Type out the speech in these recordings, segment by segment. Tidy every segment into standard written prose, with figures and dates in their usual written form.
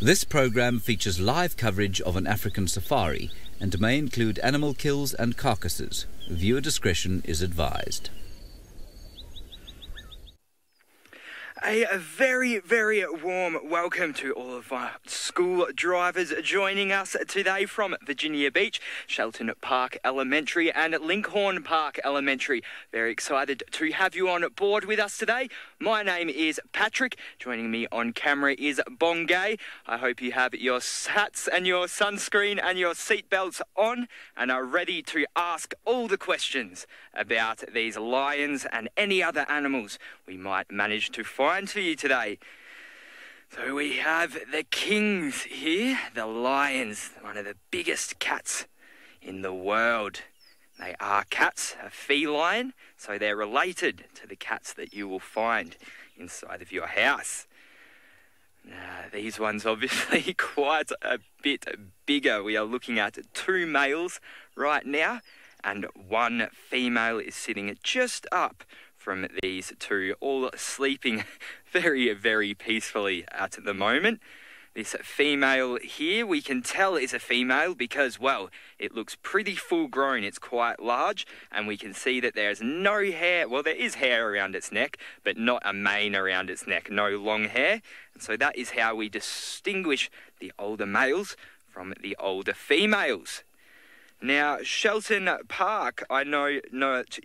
This program features live coverage of an African safari and may include animal kills and carcasses. Viewer discretion is advised. A very, very warm welcome to all of our school drivers joining us today from Virginia Beach, Shelton Park Elementary and Linkhorn Park Elementary. Very excited to have you on board with us today. My name is Patrick. Joining me on camera is Bongay. I hope you have your hats and your sunscreen and your seatbelts on and are ready to ask all the questions about these lions and any other animals we might manage to find for you today. So we have the kings here, the lions, one of the biggest cats in the world. They are cats, a feline, so they're related to the cats that you will find inside of your house. These ones obviously quite a bit bigger. We are looking at 2 males right now, and 1 female is sitting just up from these 2, all sleeping very, very peacefully at the moment. This female here, we can tell is a female because, well, it looks pretty full grown. It's quite large, and we can see that there's no hair. Well, there is hair around its neck, but not a mane around its neck, no long hair. And so that is how we distinguish the older males from the older females. Now, Shelton Park, I know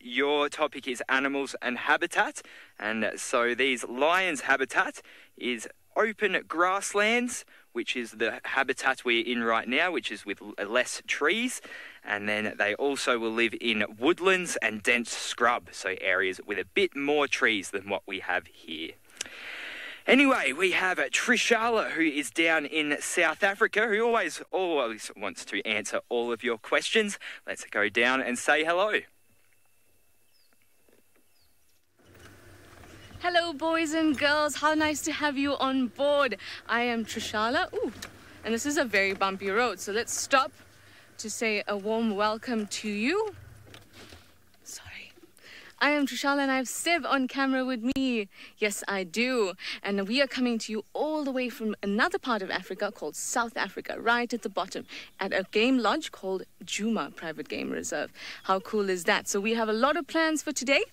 your topic is animals and habitat, and so these lions' habitat is open grasslands, which is the habitat we're in right now, which is with less trees, and then they also will live in woodlands and dense scrub, so areas with a bit more trees than what we have here. Anyway, we have Trishala, who is down in South Africa, who always wants to answer all of your questions. Let's go down and say hello. Hello, boys and girls. How nice to have you on board. I am Trishala. And this is a very bumpy road, so let's stop to say a warm welcome to you. I am Trishala and I have Seb on camera with me. Yes, I do. And we are coming to you all the way from another part of Africa called South Africa, right at the bottom, at a game lodge called Djuma Private Game Reserve. How cool is that? So we have a lot of plans for today.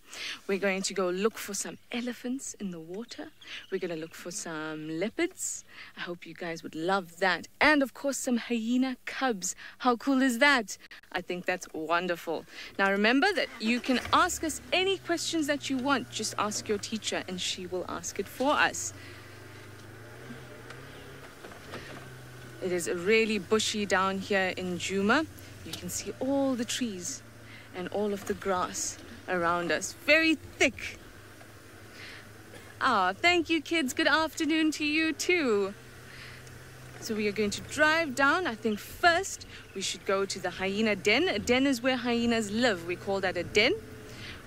We're going to go look for some elephants in the water. We're going to look for some leopards. I hope you guys would love that. And of course, some hyena cubs. How cool is that? I think that's wonderful. Now remember that you can ask us any questions that you want. Just ask your teacher and she will ask it for us. It is really bushy down here in Djuma. You can see all the trees and all of the grass around us. Very thick. Thank you, kids. Good afternoon to you too. So we are going to drive down. I think first we should go to the hyena den. A den is where hyenas live. We call that a den.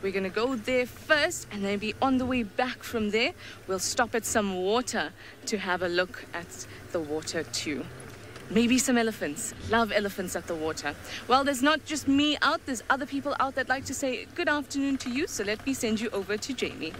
We're going to go there first, and then be on the way back from there. We'll stop at some water to have a look at the water too. Maybe some elephants. Love elephants at the water. Well, there's not just me out. There's other people out that like to say good afternoon to you. So let me send you over to Jamie.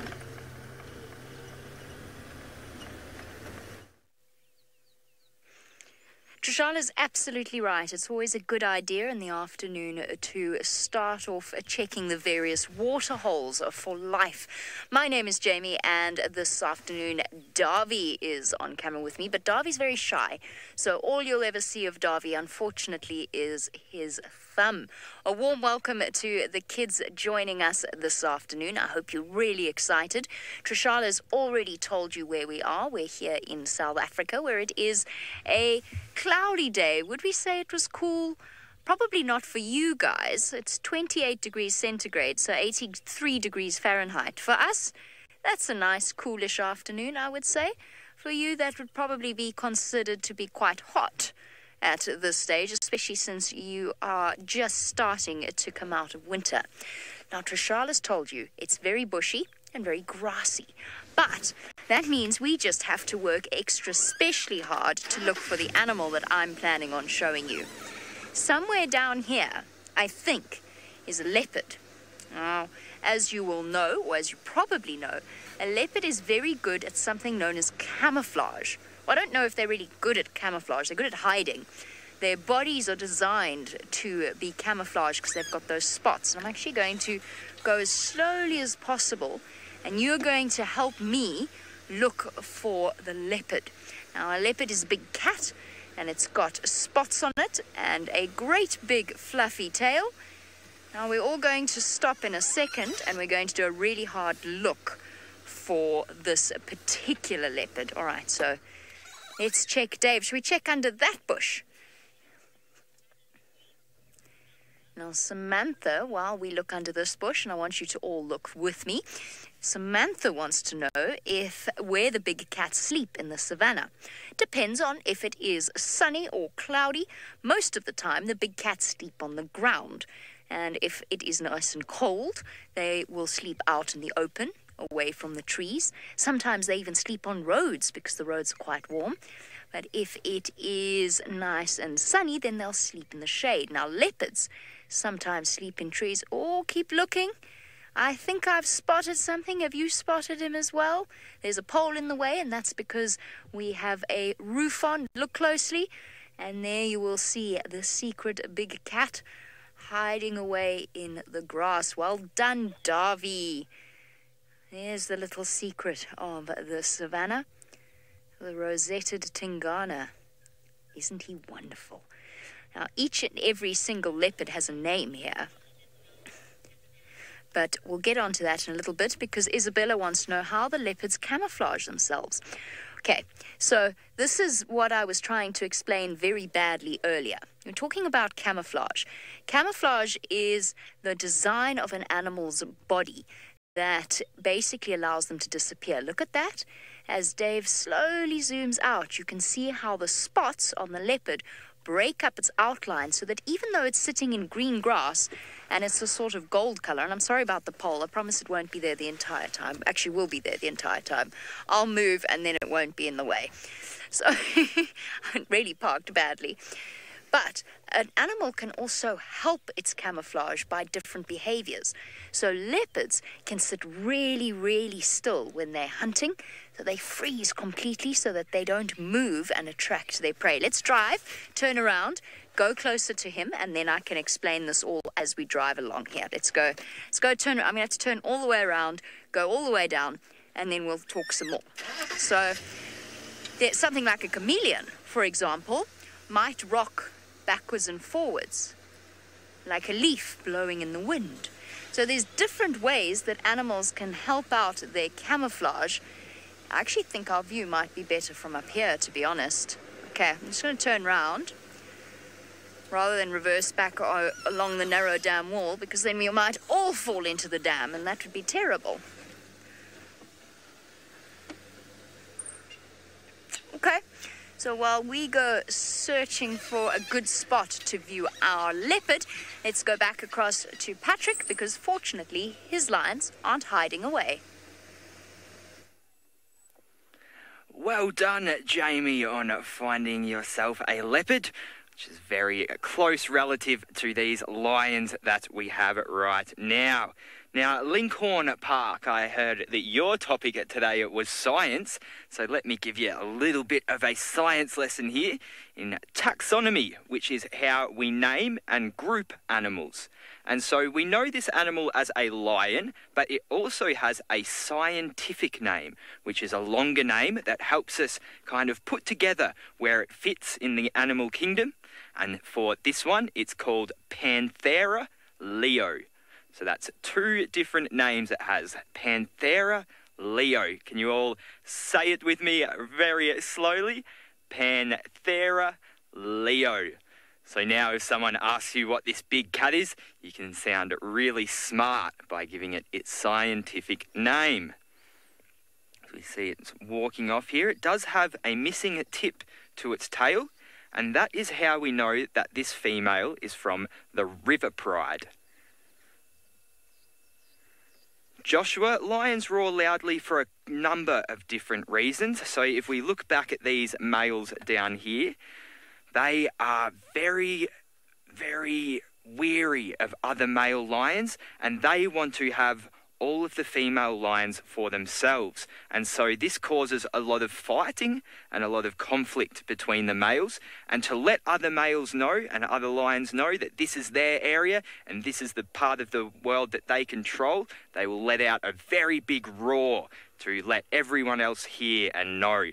Trishala's absolutely right. It's always a good idea in the afternoon to start off checking the various water holes for life. My name is Jamie, and this afternoon Darby is on camera with me, but Darby's very shy. So all you'll ever see of Darby, unfortunately, is his thumb. A warm welcome to the kids joining us this afternoon. I hope you're really excited. Trishala's already told you where we are. We're here in South Africa, where it is a cloudy day. Would we say it was cool? Probably not for you guys. It's 28 degrees centigrade, so 83 degrees Fahrenheit. For us, that's a nice coolish afternoon, I would say. For you, that would probably be considered to be quite hot at this stage, especially since you are just starting to come out of winter. Now, Trishala's told you it's very bushy and very grassy, but that means we just have to work extra specially hard to look for the animal that I'm planning on showing you. Somewhere down here, I think, is a leopard. Now, as you will know, or as you probably know, a leopard is very good at something known as camouflage, Well, I don't know if they're really good at camouflage. They're good at hiding. Their bodies are designed to be camouflaged because they've got those spots. And I'm actually going to go as slowly as possible, and you're going to help me look for the leopard. Now, a leopard is a big cat, and it's got spots on it and a great big fluffy tail. Now, we're all going to stop in a second, and we're going to do a really hard look for this particular leopard. All right, so let's check. Dave, should we check under that bush? Now, Samantha, while we look under this bush, and I want you to all look with me, Samantha wants to know where the big cats sleep in the savannah. Depends on if it is sunny or cloudy. Most of the time, the big cats sleep on the ground. And if it is nice and cold, they will sleep out in the open, away from the trees. Sometimes they even sleep on roads because the roads are quite warm. But if it is nice and sunny, then they'll sleep in the shade. Now, leopards sometimes sleep in trees. Oh, keep looking. I think I've spotted something. Have you spotted him as well? There's a pole in the way, and that's because we have a roof on. Look closely, and there you will see the secret big cat hiding away in the grass. Well done, Davy. There's the little secret of the savannah, the rosetted Tingana. Isn't he wonderful? Now, each and every single leopard has a name here. But we'll get onto that in a little bit because Isabella wants to know how the leopards camouflage themselves. Okay, so this is what I was trying to explain very badly earlier. We're talking about camouflage. Camouflage is the design of an animal's body that basically allows them to disappear. Look at that. As Dave slowly zooms out, you can see how the spots on the leopard break up its outline so that even though it's sitting in green grass and it's a sort of gold color, and I'm sorry about the pole, I promise it won't be there the entire time. Actually, will be there the entire time. I'll move and then it won't be in the way. So I really parked badly. But an animal can also help its camouflage by different behaviors. So leopards can sit really, really still when they're hunting. So they freeze completely so that they don't move and attract their prey. Let's drive, turn around, go closer to him, and then I can explain this all as we drive along here. Let's go turn. I'm going to have to turn all the way around, go all the way down, and then we'll talk some more. So there's something like a chameleon, for example, might rock backwards and forwards, like a leaf blowing in the wind. So there's different ways that animals can help out their camouflage. I actually think our view might be better from up here, to be honest. Okay, I'm just going to turn round rather than reverse back along the narrow dam wall, because then we might all fall into the dam, and that would be terrible. Okay. So while we go searching for a good spot to view our leopard, let's go back across to Patrick, because fortunately his lions aren't hiding away. Well done, Jamie, on finding yourself a leopard, which is very close relative to these lions that we have right now. Now, Lincoln Park, I heard that your topic today was science, so let me give you a little bit of a science lesson here in taxonomy, which is how we name and group animals. And so we know this animal as a lion, but it also has a scientific name, which is a longer name that helps us kind of put together where it fits in the animal kingdom. And for this one, it's called Panthera leo. So that's two different names it has. Panthera leo. Can you all say it with me very slowly? Panthera leo. So now if someone asks you what this big cat is, you can sound really smart by giving it its scientific name. As we see it's walking off here, it does have a missing tip to its tail, and that is how we know that this female is from the River Pride. Joshua, lions roar loudly for a number of different reasons. So if we look back at these males down here, they are very, very weary of other male lions, and they want to have all of the female lions for themselves. And so this causes a lot of fighting and a lot of conflict between the males. And to let other males know and other lions know that this is their area and this is the part of the world that they control, they will let out a very big roar to let everyone else hear and know.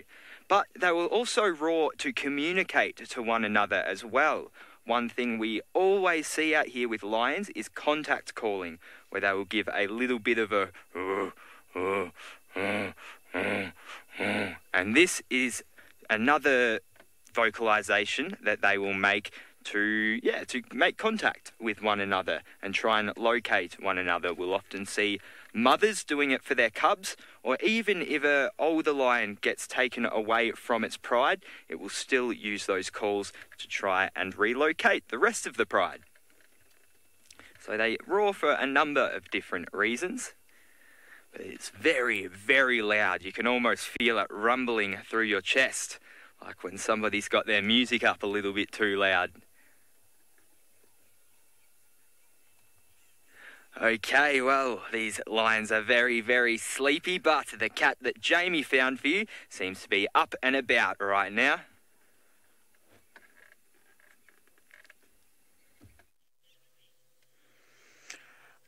But they will also roar to communicate to one another as well. One thing we always see out here with lions is contact calling, where they will give a little bit of a and this is another vocalization that they will make to make contact with one another and try and locate one another. We'll often see mothers doing it for their cubs, or even if an older lion gets taken away from its pride, it will still use those calls to try and relocate the rest of the pride. So they roar for a number of different reasons, but it's very, very loud. You can almost feel it rumbling through your chest, like when somebody's got their music up a little bit too loud. Okay, well, these lions are very, very sleepy, but the cat that Jamie found for you seems to be up and about right now.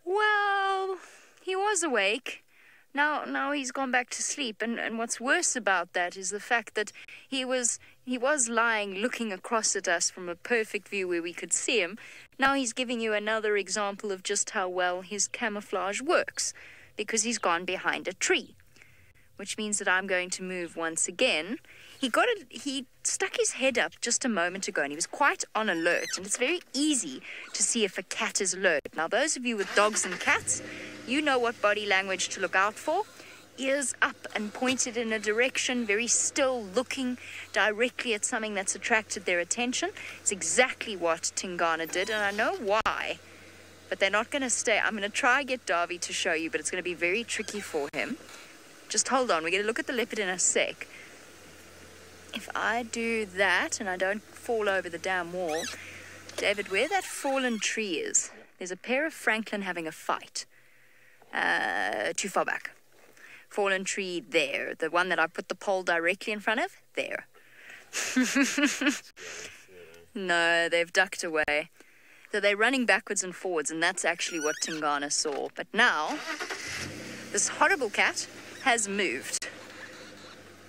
Well, he was awake. Now he's gone back to sleep, and what's worse about that is the fact that he was lying looking across at us from a perfect view where we could see him. Now he's giving you another example of just how well his camouflage works, because he's gone behind a tree, which means that I'm going to move once again. He stuck his head up just a moment ago, and he was quite on alert, and it's very easy to see if a cat is alert. Now, those of you with dogs and cats, you know what body language to look out for. Ears up and pointed in a direction, very still, looking directly at something that's attracted their attention. It's exactly what Tingana did, and I know why, but they're not going to stay. I'm going to try and get Darby to show you, but it's going to be very tricky for him. Just hold on, we're going to look at the leopard in a sec. If I do that and I don't fall over the damn wall, David, where that fallen tree is, there's a pair of Franklin having a fight. Too far back. Fallen tree there. The one that I put the pole directly in front of? There. No, they've ducked away. So they're running backwards and forwards, and that's actually what Tingana saw. But now, this horrible cat has moved.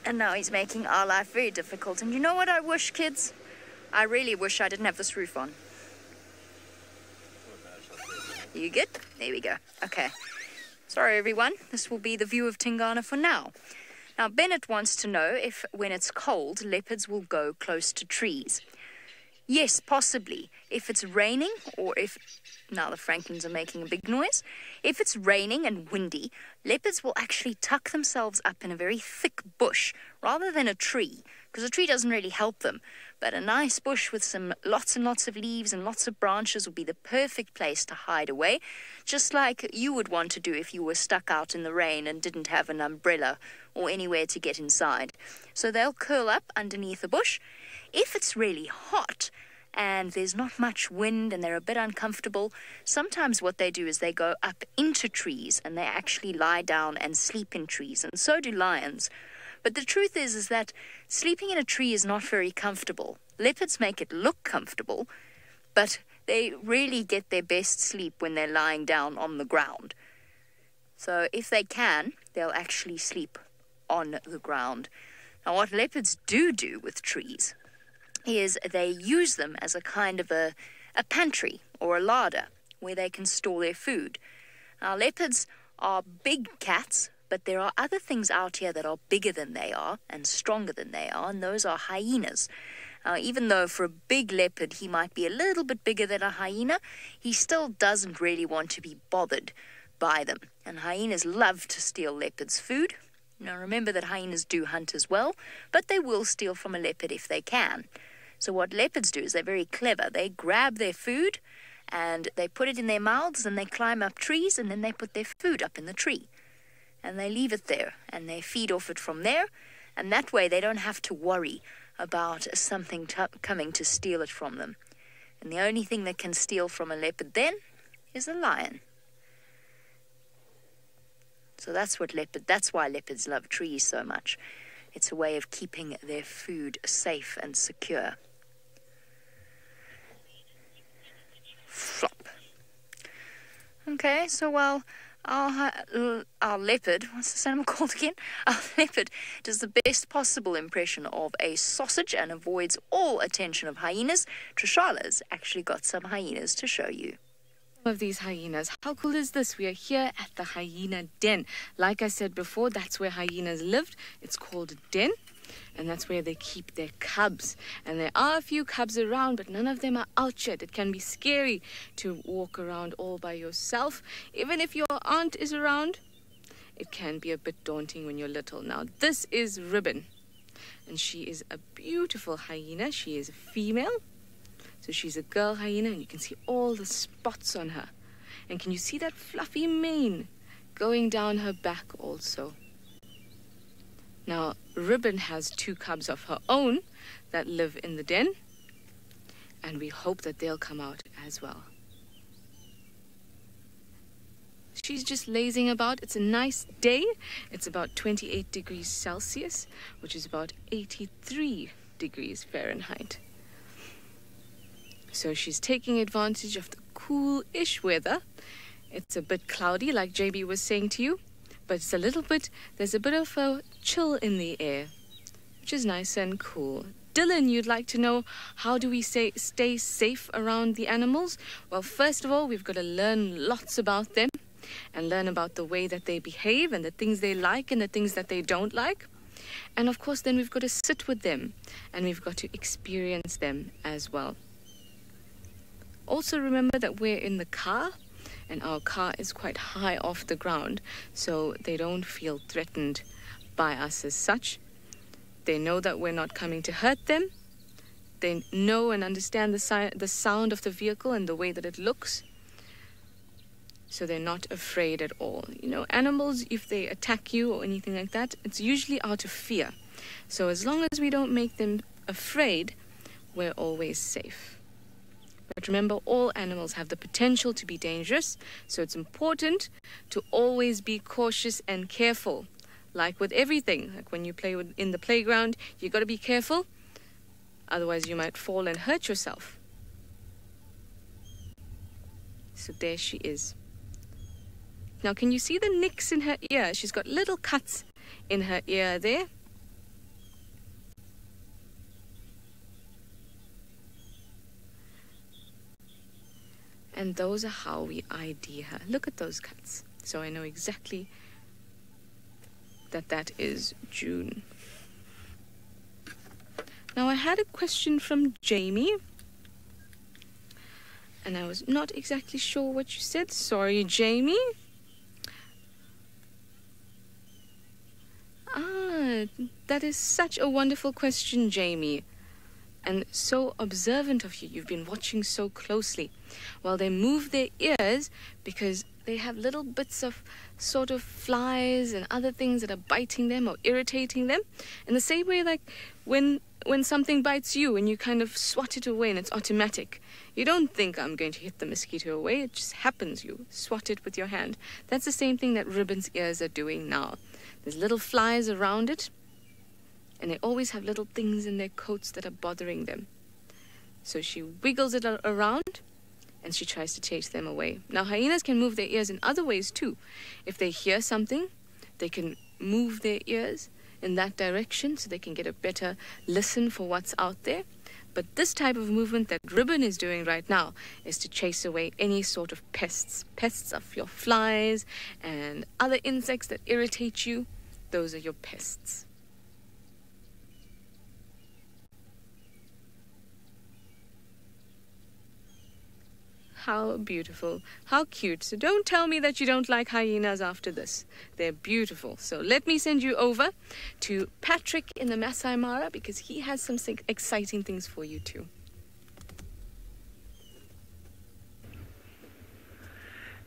And now he's making our life very difficult. And you know what I wish, kids? I really wish I didn't have this roof on. You good? There we go. Okay. Sorry, everyone. This will be the view of Tingana for now. Now, Bennett wants to know if, when it's cold, leopards will go close to trees. Yes, possibly. If it's raining, or if... Now the Franklins are making a big noise. If it's raining and windy, leopards will actually tuck themselves up in a very thick bush rather than a tree, because a tree doesn't really help them. But a nice bush with some lots and lots of leaves and lots of branches would be the perfect place to hide away, just like you would want to do if you were stuck out in the rain and didn't have an umbrella or anywhere to get inside. So they'll curl up underneath a bush. If it's really hot and there's not much wind and they're a bit uncomfortable, sometimes what they do is they go up into trees and they actually lie down and sleep in trees, and so do lions. But the truth is that sleeping in a tree is not very comfortable. Leopards make it look comfortable, but they really get their best sleep when they're lying down on the ground. So if they can, they'll actually sleep on the ground. Now, what leopards do with trees is they use them as a kind of a pantry or a larder where they can store their food. Now, leopards are big cats, but there are other things out here that are bigger than they are and stronger than they are, and those are hyenas. Even though for a big leopard he might be a little bit bigger than a hyena, he still doesn't really want to be bothered by them. And hyenas love to steal leopards' food. Now, remember that hyenas do hunt as well, but they will steal from a leopard if they can. So what leopards do is they're very clever. They grab their food and they put it in their mouths and they climb up trees, and then they put their food up in the tree. And they leave it there and they feed off it from there. And that way they don't have to worry about something coming to steal it from them. And the only thing that can steal from a leopard then is a lion. So that's why leopards love trees so much. It's a way of keeping their food safe and secure. Flop. Okay, so while our leopard, what's this animal called again? Our leopard does the best possible impression of a sausage and avoids all attention of hyenas, Trishala's actually got some hyenas to show you. Of these hyenas. How cool is this? We are here at the hyena den. Like I said before, that's where hyenas lived. It's called a den, and that's where they keep their cubs. And there are a few cubs around, but none of them are out yet. It can be scary to walk around all by yourself. Even if your aunt is around, it can be a bit daunting when you're little. Now, this is Ribbon, and she is a beautiful hyena. She is a female. So she's a girl hyena, and you can see all the spots on her. And can you see that fluffy mane going down her back also? Now, Ribbon has 2 cubs of her own that live in the den, and we hope that they'll come out as well. She's just lazing about. It's a nice day. It's about 28 degrees Celsius, which is about 83 degrees Fahrenheit. So she's taking advantage of the cool-ish weather. It's a bit cloudy, like JB was saying to you, but it's there's a bit of a chill in the air, which is nice and cool. Dylan, you'd like to know, how do we stay safe around the animals? Well, first of all, we've got to learn lots about them and learn about the way that they behave and the things they like and the things that they don't like. And of course, then we've got to sit with them and we've got to experience them as well. Also remember that we're in the car, and our car is quite high off the ground, so they don't feel threatened by us as such. They know that we're not coming to hurt them. They know and understand the sound of the vehicle and the way that it looks. So they're not afraid at all. You know, animals, if they attack you or anything like that, it's usually out of fear. So as long as we don't make them afraid, we're always safe. But remember, all animals have the potential to be dangerous, so it's important to always be cautious and careful. Like with everything, like when you play in the playground, you got to be careful, otherwise you might fall and hurt yourself. So there she is. Now, can you see the nicks in her ear? She's got little cuts in her ear there. And those are how we ID her. Look at those cuts. So I know exactly that is June. Now, I had a question from Jamie, and I was not exactly sure what you said. Sorry, Jamie. That is such a wonderful question, Jamie. And so observant of you. You've been watching so closely. Well, they move their ears because they have little bits of sort of flies and other things that are biting them or irritating them. In the same way, like when something bites you and you kind of swat it away and it's automatic. You don't think, I'm going to hit the mosquito away. It just happens. You swat it with your hand. That's the same thing that Ribbon's ears are doing now. There's little flies around it. And they always have little things in their coats that are bothering them. So she wiggles it around and she tries to chase them away. Now, hyenas can move their ears in other ways too. If they hear something, they can move their ears in that direction so they can get a better listen for what's out there. But this type of movement that Ribbon is doing right now is to chase away any sort of pests. Pests of your flies and other insects that irritate you. Those are your pests. How beautiful. How cute. So don't tell me that you don't like hyenas after this. They're beautiful. So let me send you over to Patrick in the Masai Mara because he has some exciting things for you too.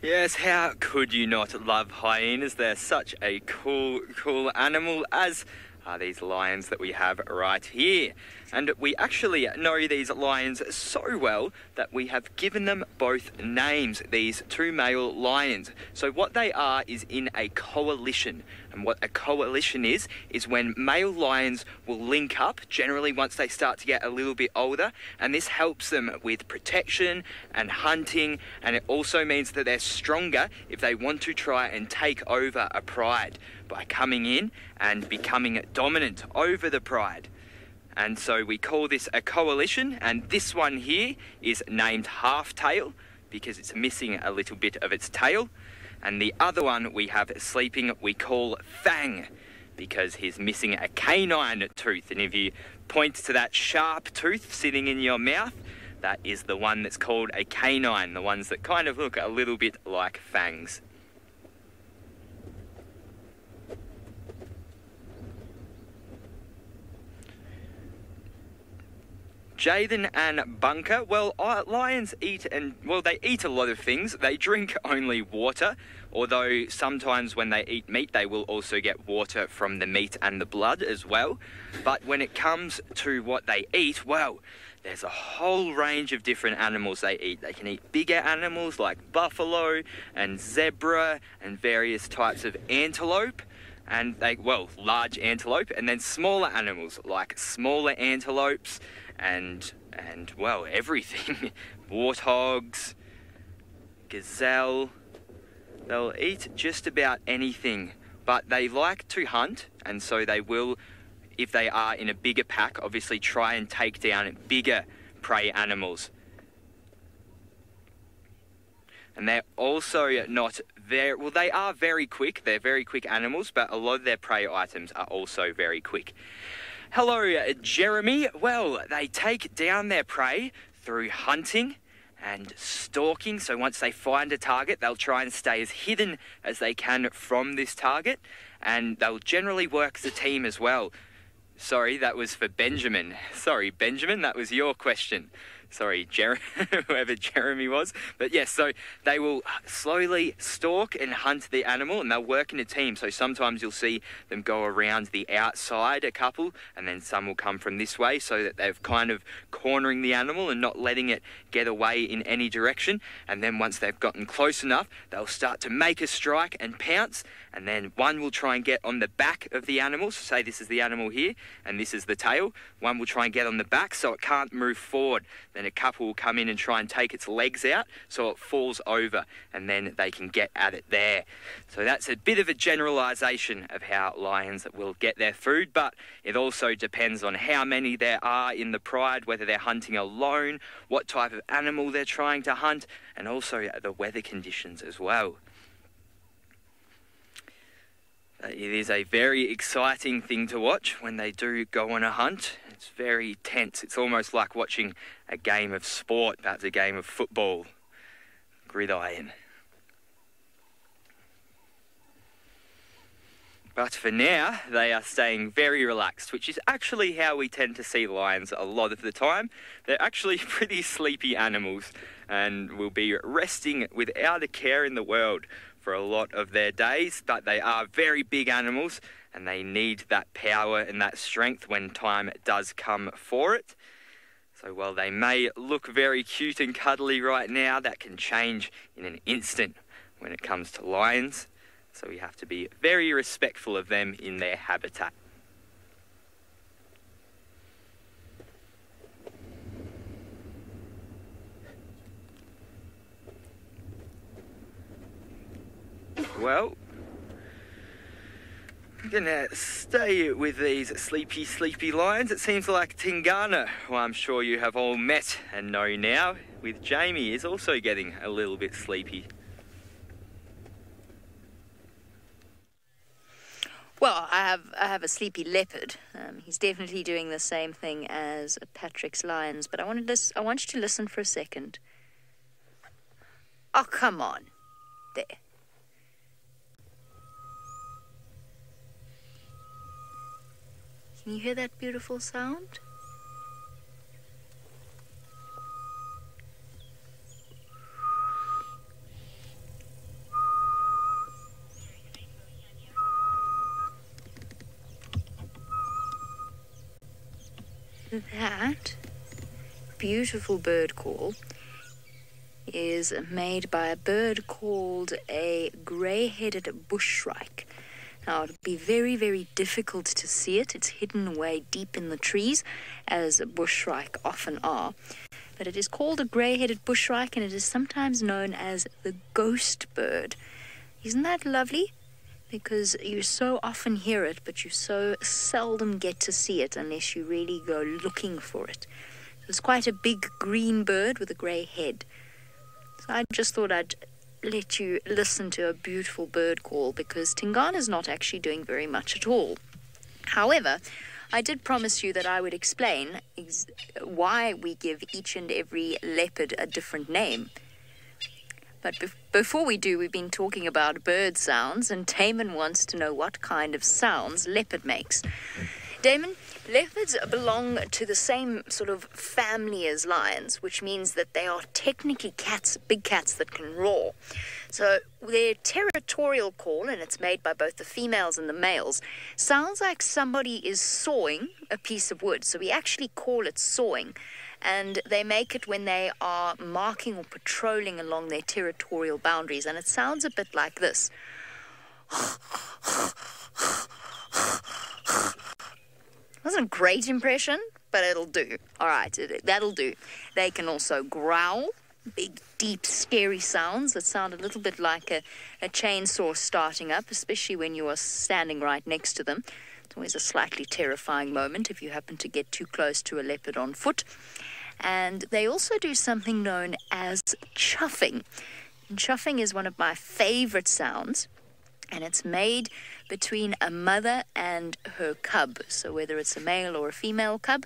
Yes, how could you not love hyenas? They're such a cool animal, as are these lions that we have right here. And we actually know these lions so well that we have given them both names, these two male lions. So what they are is in a coalition. And what a coalition is when male lions will link up, generally once they start to get a little bit older, and this helps them with protection and hunting, and it also means that they're stronger if they want to try and take over a pride by coming in and becoming dominant over the pride. And so we call this a coalition, and this one here is named Half-Tail because it's missing a little bit of its tail. And the other one we have sleeping we call Fang because he's missing a canine tooth. And if you point to that sharp tooth sitting in your mouth, that is the one that's called a canine, the ones that kind of look a little bit like fangs. Jaden and Bunker, well, lions eat they eat a lot of things. They drink only water, although sometimes when they eat meat, they will also get water from the meat and the blood as well. But when it comes to what they eat, well, there's a whole range of different animals they eat. They can eat bigger animals like buffalo and zebra and various types of antelope. And large antelope, and then smaller animals like smaller antelopes and everything. Warthogs, gazelle. They'll eat just about anything, but they like to hunt, and so they will, if they are in a bigger pack, obviously try and take down bigger prey animals. And they're also not they are very quick. They're very quick animals, but a lot of their prey items are also very quick. Hello, Jeremy. Well, they take down their prey through hunting and stalking. So once they find a target, they'll try and stay as hidden as they can from this target. And they'll generally work as a team as well. Sorry, that was for Benjamin. Sorry, Benjamin, that was your question. Sorry, whoever Jeremy was. But yes, so they will slowly stalk and hunt the animal, and they'll work in a team. So sometimes you'll see them go around the outside, a couple, and then some will come from this way so that they're kind of cornering the animal and not letting it get away in any direction. And then once they've gotten close enough, they'll start to make a strike and pounce, and then one will try and get on the back of the animal. So say this is the animal here, and this is the tail. One will try and get on the back so it can't move forward. Then a couple will come in and try and take its legs out so it falls over, and then they can get at it there. So that's a bit of a generalisation of how lions will get their food, but it also depends on how many there are in the pride, whether they're hunting alone, what type of animal they're trying to hunt, and also the weather conditions as well. It is a very exciting thing to watch when they do go on a hunt. It's very tense. It's almost like watching a game of sport, perhaps a game of football, gridiron. But for now, they are staying very relaxed, which is actually how we tend to see lions a lot of the time. They're actually pretty sleepy animals and will be resting without a care in the world for a lot of their days, but they are very big animals and they need that power and that strength when time does come for it. So while they may look very cute and cuddly right now, that can change in an instant when it comes to lions. So we have to be very respectful of them in their habitat. Well, I'm gonna stay with these sleepy lions. It seems like Tingana, who I'm sure you have all met and know now, with Jamie, is also getting a little bit sleepy. Well, I have a sleepy leopard. He's definitely doing the same thing as Patrick's lions, but I want you to listen for a second. Oh, come on. There. Can you hear that beautiful sound? That beautiful bird call is made by a bird called a grey-headed bushshrike. Now, it'll be very, very difficult to see it. It's hidden away deep in the trees, as bushshrike often are. But it is called a grey-headed bushshrike, and it is sometimes known as the ghost bird. Isn't that lovely? Because you so often hear it, but you so seldom get to see it unless you really go looking for it. It's quite a big green bird with a grey head. So I just thought I'd let you listen to a beautiful bird call, because Tingana's not actually doing very much at all. However, I did promise you that I would explain why we give each and every leopard a different name. But before we do, we've been talking about bird sounds, and Damon wants to know what kind of sounds leopard makes. Damon, leopards belong to the same sort of family as lions, which means that they are technically cats, big cats that can roar. So their territorial call, and it's made by both the females and the males, sounds like somebody is sawing a piece of wood. So we actually call it sawing. And they make it when they are marking or patrolling along their territorial boundaries. And it sounds a bit like this. Wasn't a great impression, but it'll do. All right, that'll do. They can also growl, big, deep, scary sounds that sound a little bit like a chainsaw starting up, especially when you are standing right next to them. It's always a slightly terrifying moment if you happen to get too close to a leopard on foot. And they also do something known as chuffing. And chuffing is one of my favorite sounds, and it's made between a mother and her cub. So whether it's a male or a female cub,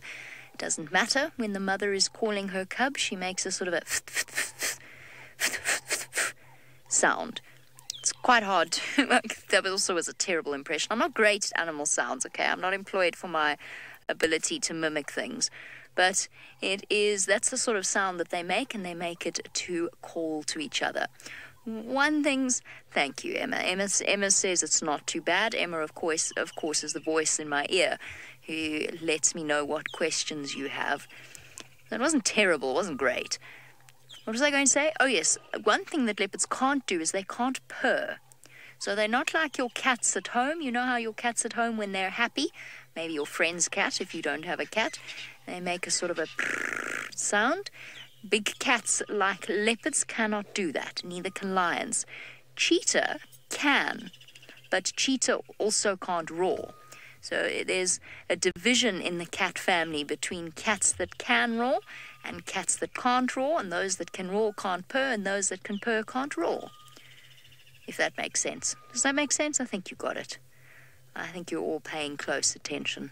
it doesn't matter. When the mother is calling her cub, she makes a sort of a sound. It's quite hard to, that also was a terrible impression. I'm not great at animal sounds, okay? I'm not employed for my ability to mimic things. But that's the sort of sound that they make, and they make it to call to each other. Thank you, Emma. Emma says it's not too bad. Emma, of course, is the voice in my ear who lets me know what questions you have. That wasn't terrible. It wasn't great. What was I going to say? Oh, yes. One thing that leopards can't do is they can't purr. So they're not like your cats at home. You know how your cats at home, when they're happy, maybe your friend's cat if you don't have a cat, they make a sort of a sound. Big cats like leopards cannot do that. Neither can lions. Cheetah can, but cheetah also can't roar. So there's a division in the cat family between cats that can roar and cats that can't roar, and those that can roar can't purr, and those that can purr can't roar. If that makes sense. Does that make sense? I think you got it. I think you're all paying close attention.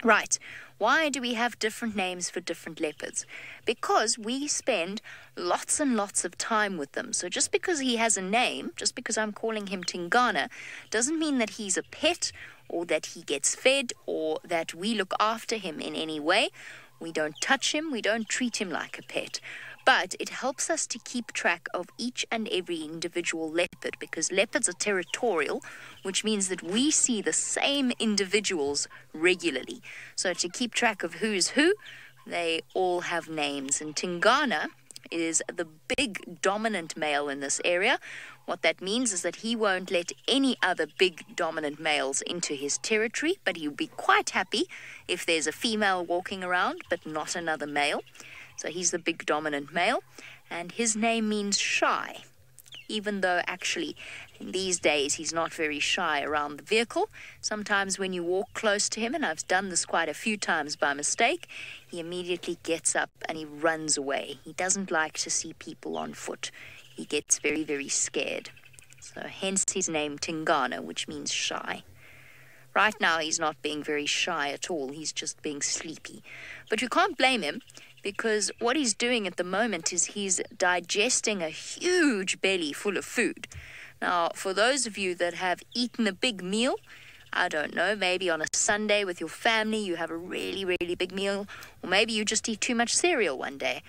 Right. Why do we have different names for different leopards? Because we spend lots and lots of time with them. So just because he has a name, just because I'm calling him Tingana, doesn't mean that he's a pet or that he gets fed or that we look after him in any way. We don't touch him. We don't treat him like a pet. But it helps us to keep track of each and every individual leopard, because leopards are territorial, which means that we see the same individuals regularly. So to keep track of who's who, they all have names. And Tingana is the big dominant male in this area. What that means is that he won't let any other big dominant males into his territory, but he'll be quite happy if there's a female walking around, but not another male. So he's the big dominant male, and his name means shy, even though actually in these days he's not very shy around the vehicle. Sometimes when you walk close to him, and I've done this quite a few times by mistake, he immediately gets up and he runs away. He doesn't like to see people on foot. He gets very, very scared. So hence his name Tingana, which means shy. Right now he's not being very shy at all. He's just being sleepy. But you can't blame him, because what he's doing at the moment is he's digesting a huge belly full of food. Now, for those of you that have eaten a big meal, I don't know, maybe on a Sunday with your family, you have a really, really big meal, or maybe you just eat too much cereal one day.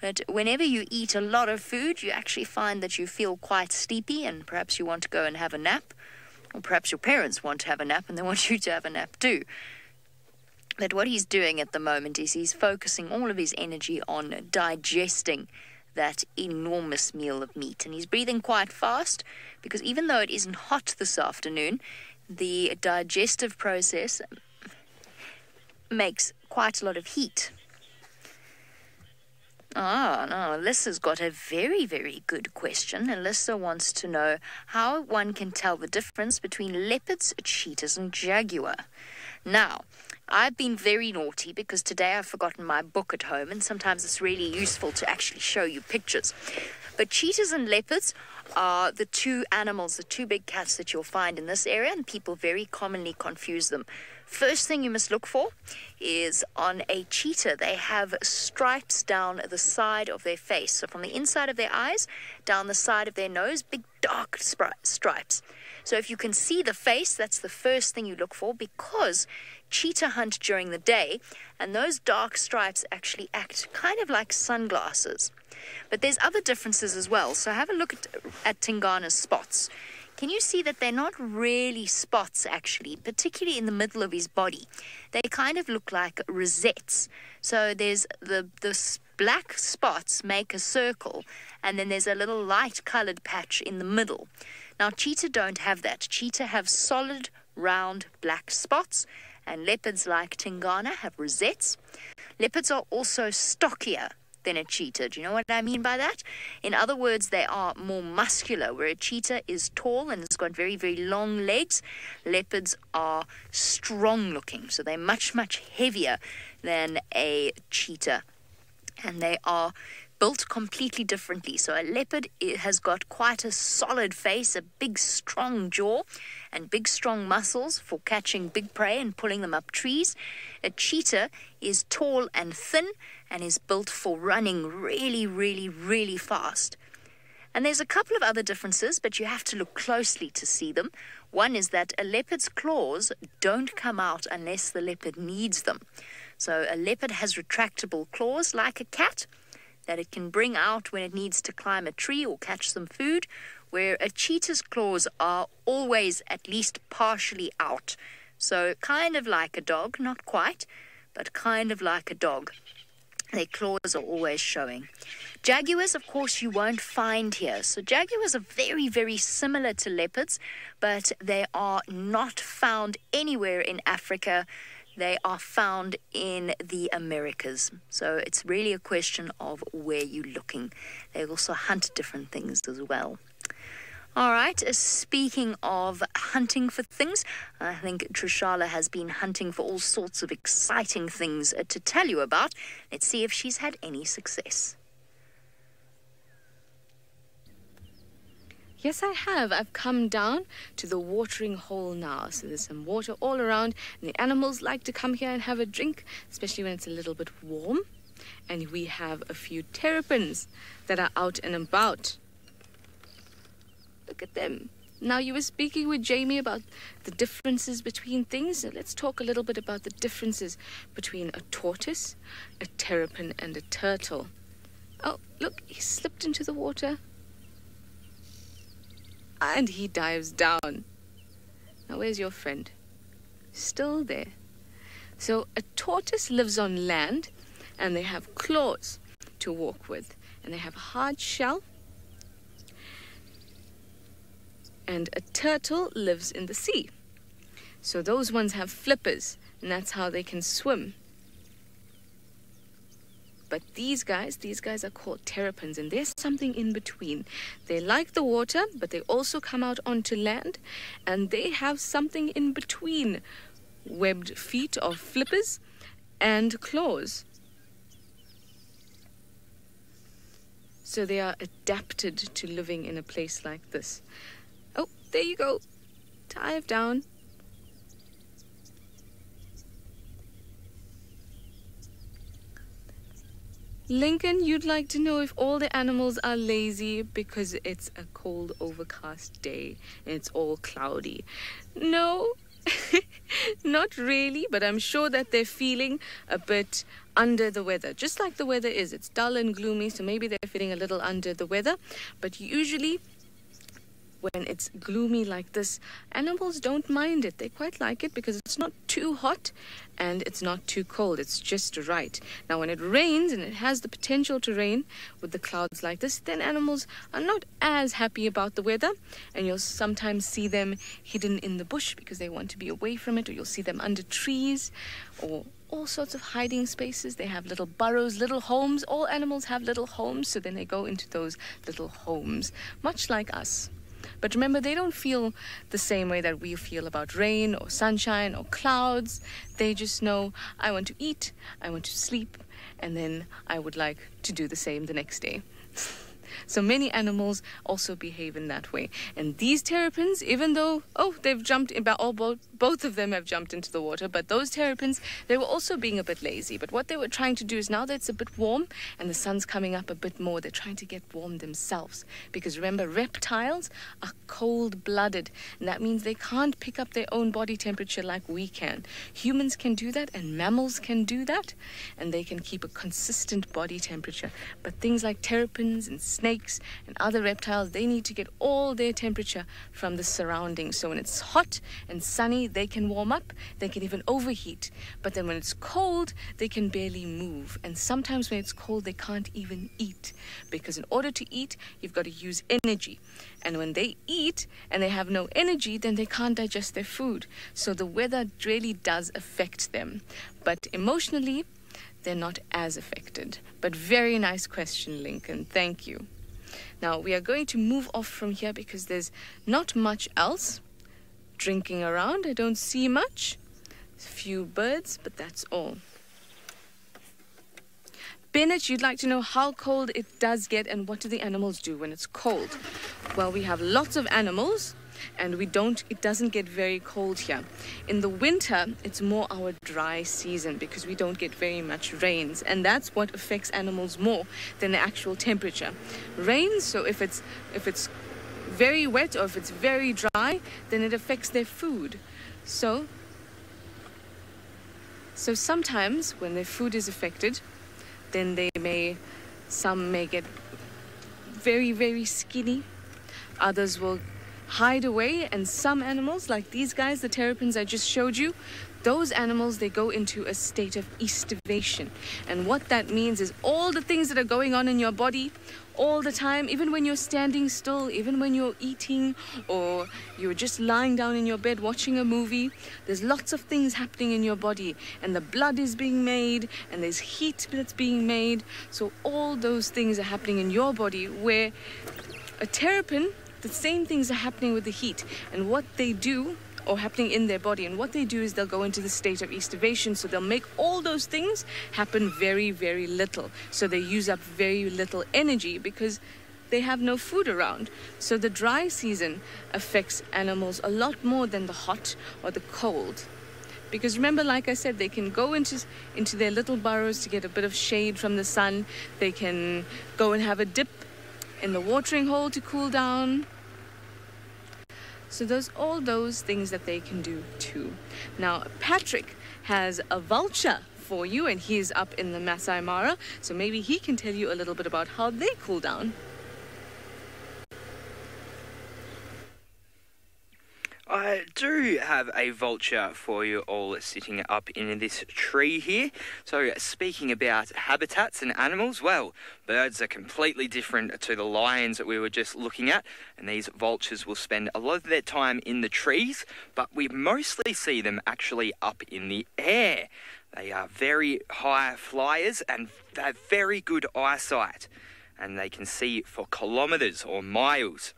But whenever you eat a lot of food, you actually find that you feel quite sleepy, and perhaps you want to go and have a nap, or perhaps your parents want to have a nap and they want you to have a nap too. But what he's doing at the moment is he's focusing all of his energy on digesting that enormous meal of meat. And he's breathing quite fast because even though it isn't hot this afternoon, the digestive process makes quite a lot of heat. No, Alyssa's got a very, very good question. Alyssa wants to know how one can tell the difference between leopards, cheetahs, and jaguar. Now, I've been very naughty because today I've forgotten my book at home, and sometimes it's really useful to actually show you pictures. But cheetahs and leopards are the two animals, the two big cats that you'll find in this area, and people very commonly confuse them. First thing you must look for is on a cheetah, they have stripes down the side of their face. So from the inside of their eyes, down the side of their nose, big dark stripes. So if you can see the face, that's the first thing you look for, because cheetah hunt during the day, and those dark stripes actually act kind of like sunglasses. But there's other differences as well. So have a look at Tingana's spots. Can you see that they're not really spots, actually, particularly in the middle of his body? They kind of look like rosettes. So there's the black spots make a circle, and then there's a little light-colored patch in the middle. Now, cheetah don't have that. Cheetah have solid, round, black spots, and leopards like Tingana have rosettes. Leopards are also stockier than a cheetah. Do you know what I mean by that? In other words, they are more muscular, where a cheetah is tall and has got very, very long legs. Leopards are strong looking, so they're much, much heavier than a cheetah. And they are built completely differently. So a leopard has got quite a solid face, a big, strong jaw, and big, strong muscles for catching big prey and pulling them up trees. A cheetah is tall and thin and is built for running really, really, really fast. And there's a couple of other differences, but you have to look closely to see them. One is that a leopard's claws don't come out unless the leopard needs them. So a leopard has retractable claws like a cat that it can bring out when it needs to climb a tree or catch some food, where a cheetah's claws are always at least partially out. So kind of like a dog, not quite, but kind of like a dog. Their claws are always showing. Jaguars, of course, you won't find here. So jaguars are very, very similar to leopards, but they are not found anywhere in Africa. They are found in the Americas. So it's really a question of where you're looking. They also hunt different things as well. All right, speaking of hunting for things, I think Trishala has been hunting for all sorts of exciting things to tell you about. Let's see if she's had any success. Yes, I have. I've come down to the watering hole now. So there's some water all around, and the animals like to come here and have a drink, especially when it's a little bit warm. And we have a few terrapins that are out and about. Look at them. Now, you were speaking with Jamie about the differences between things. So let's talk a little bit about the differences between a tortoise, a terrapin, and a turtle. Oh, look, he slipped into the water. And he dives down. Now, where's your friend? Still there. So a tortoise lives on land, and they have claws to walk with, and they have a hard shell. And a turtle lives in the sea. So those ones have flippers, and that's how they can swim. But these guys are called terrapins, and there's something in between. They like the water, but they also come out onto land, and they have something in between webbed feet or flippers and claws. So they are adapted to living in a place like this. Oh, there you go. Dive down. Lincoln, you'd like to know if all the animals are lazy because it's a cold, overcast day and it's all cloudy. No, not really, but I'm sure that they're feeling a bit under the weather. Just like the weather is. It's dull and gloomy, so maybe they're feeling a little under the weather. But usually when it's gloomy like this, animals don't mind it. They quite like it because it's not too hot and it's not too cold. It's just right. Now, when it rains, and it has the potential to rain with the clouds like this, then animals are not as happy about the weather, and you'll sometimes see them hidden in the bush because they want to be away from it, or you'll see them under trees or all sorts of hiding spaces. They have little burrows, little homes. All animals have little homes, so then they go into those little homes, much like us. But remember, they don't feel the same way that we feel about rain or sunshine or clouds. They just know, I want to eat, I want to sleep, and then I would like to do the same the next day. So many animals also behave in that way. And these terrapins, even though, they've jumped, both of them have jumped into the water, but those terrapins, they were also being a bit lazy. But what they were trying to do is, now that it's a bit warm and the sun's coming up a bit more, they're trying to get warm themselves. Because remember, reptiles are cold-blooded, and that means they can't pick up their own body temperature like we can. Humans can do that, and mammals can do that, and they can keep a consistent body temperature. But things like terrapins and snakes and other reptiles, they need to get all their temperature from the surroundings. So when it's hot and sunny, they can warm up, they can even overheat. But then when it's cold, they can barely move. And sometimes when it's cold, they can't even eat. Because in order to eat, you've got to use energy. And when they eat and they have no energy, then they can't digest their food. So the weather really does affect them. But emotionally, they're not as affected. But very nice question, Lincoln. Thank you. Now, we are going to move off from here because there's not much else drinking around. I don't see much. A few birds, but that's all. Bennett, you'd like to know how cold it does get and what do the animals do when it's cold? Well, we have lots of animals, and it doesn't get very cold here. In the winter, it's more our dry season because we don't get very much rains, and that's what affects animals more than the actual temperature. Rain, so if it's very wet or if it's very dry, then it affects their food. So sometimes when their food is affected, then some may get very, very skinny. Others will hide away, and some animals, like these guys, the terrapins I just showed you, those animals, they go into a state of estivation. And what that means is all the things that are going on in your body all the time, even when you're standing still, even when you're eating, or you're just lying down in your bed watching a movie, there's lots of things happening in your body, and the blood is being made, and there's heat that's being made. So all those things are happening in your body, where a terrapin, the same things are happening with the heat, and what they do, or happening in their body, and what they do is they'll go into the state of estivation, so they'll make all those things happen very, very little. So they use up very little energy because they have no food around. So the dry season affects animals a lot more than the hot or the cold. Because remember, like I said, they can go into their little burrows to get a bit of shade from the sun. They can go and have a dip in the watering hole to cool down. So all those things that they can do too. Now, Patrick has a vulture for you, and he's up in the Masai Mara, so maybe he can tell you a little bit about how they cool down. I do have a vulture for you all sitting up in this tree here. So speaking about habitats and animals, well, birds are completely different to the lions that we were just looking at, and these vultures will spend a lot of their time in the trees, but we mostly see them actually up in the air. They are very high flyers and they have very good eyesight, and they can see for kilometres or miles.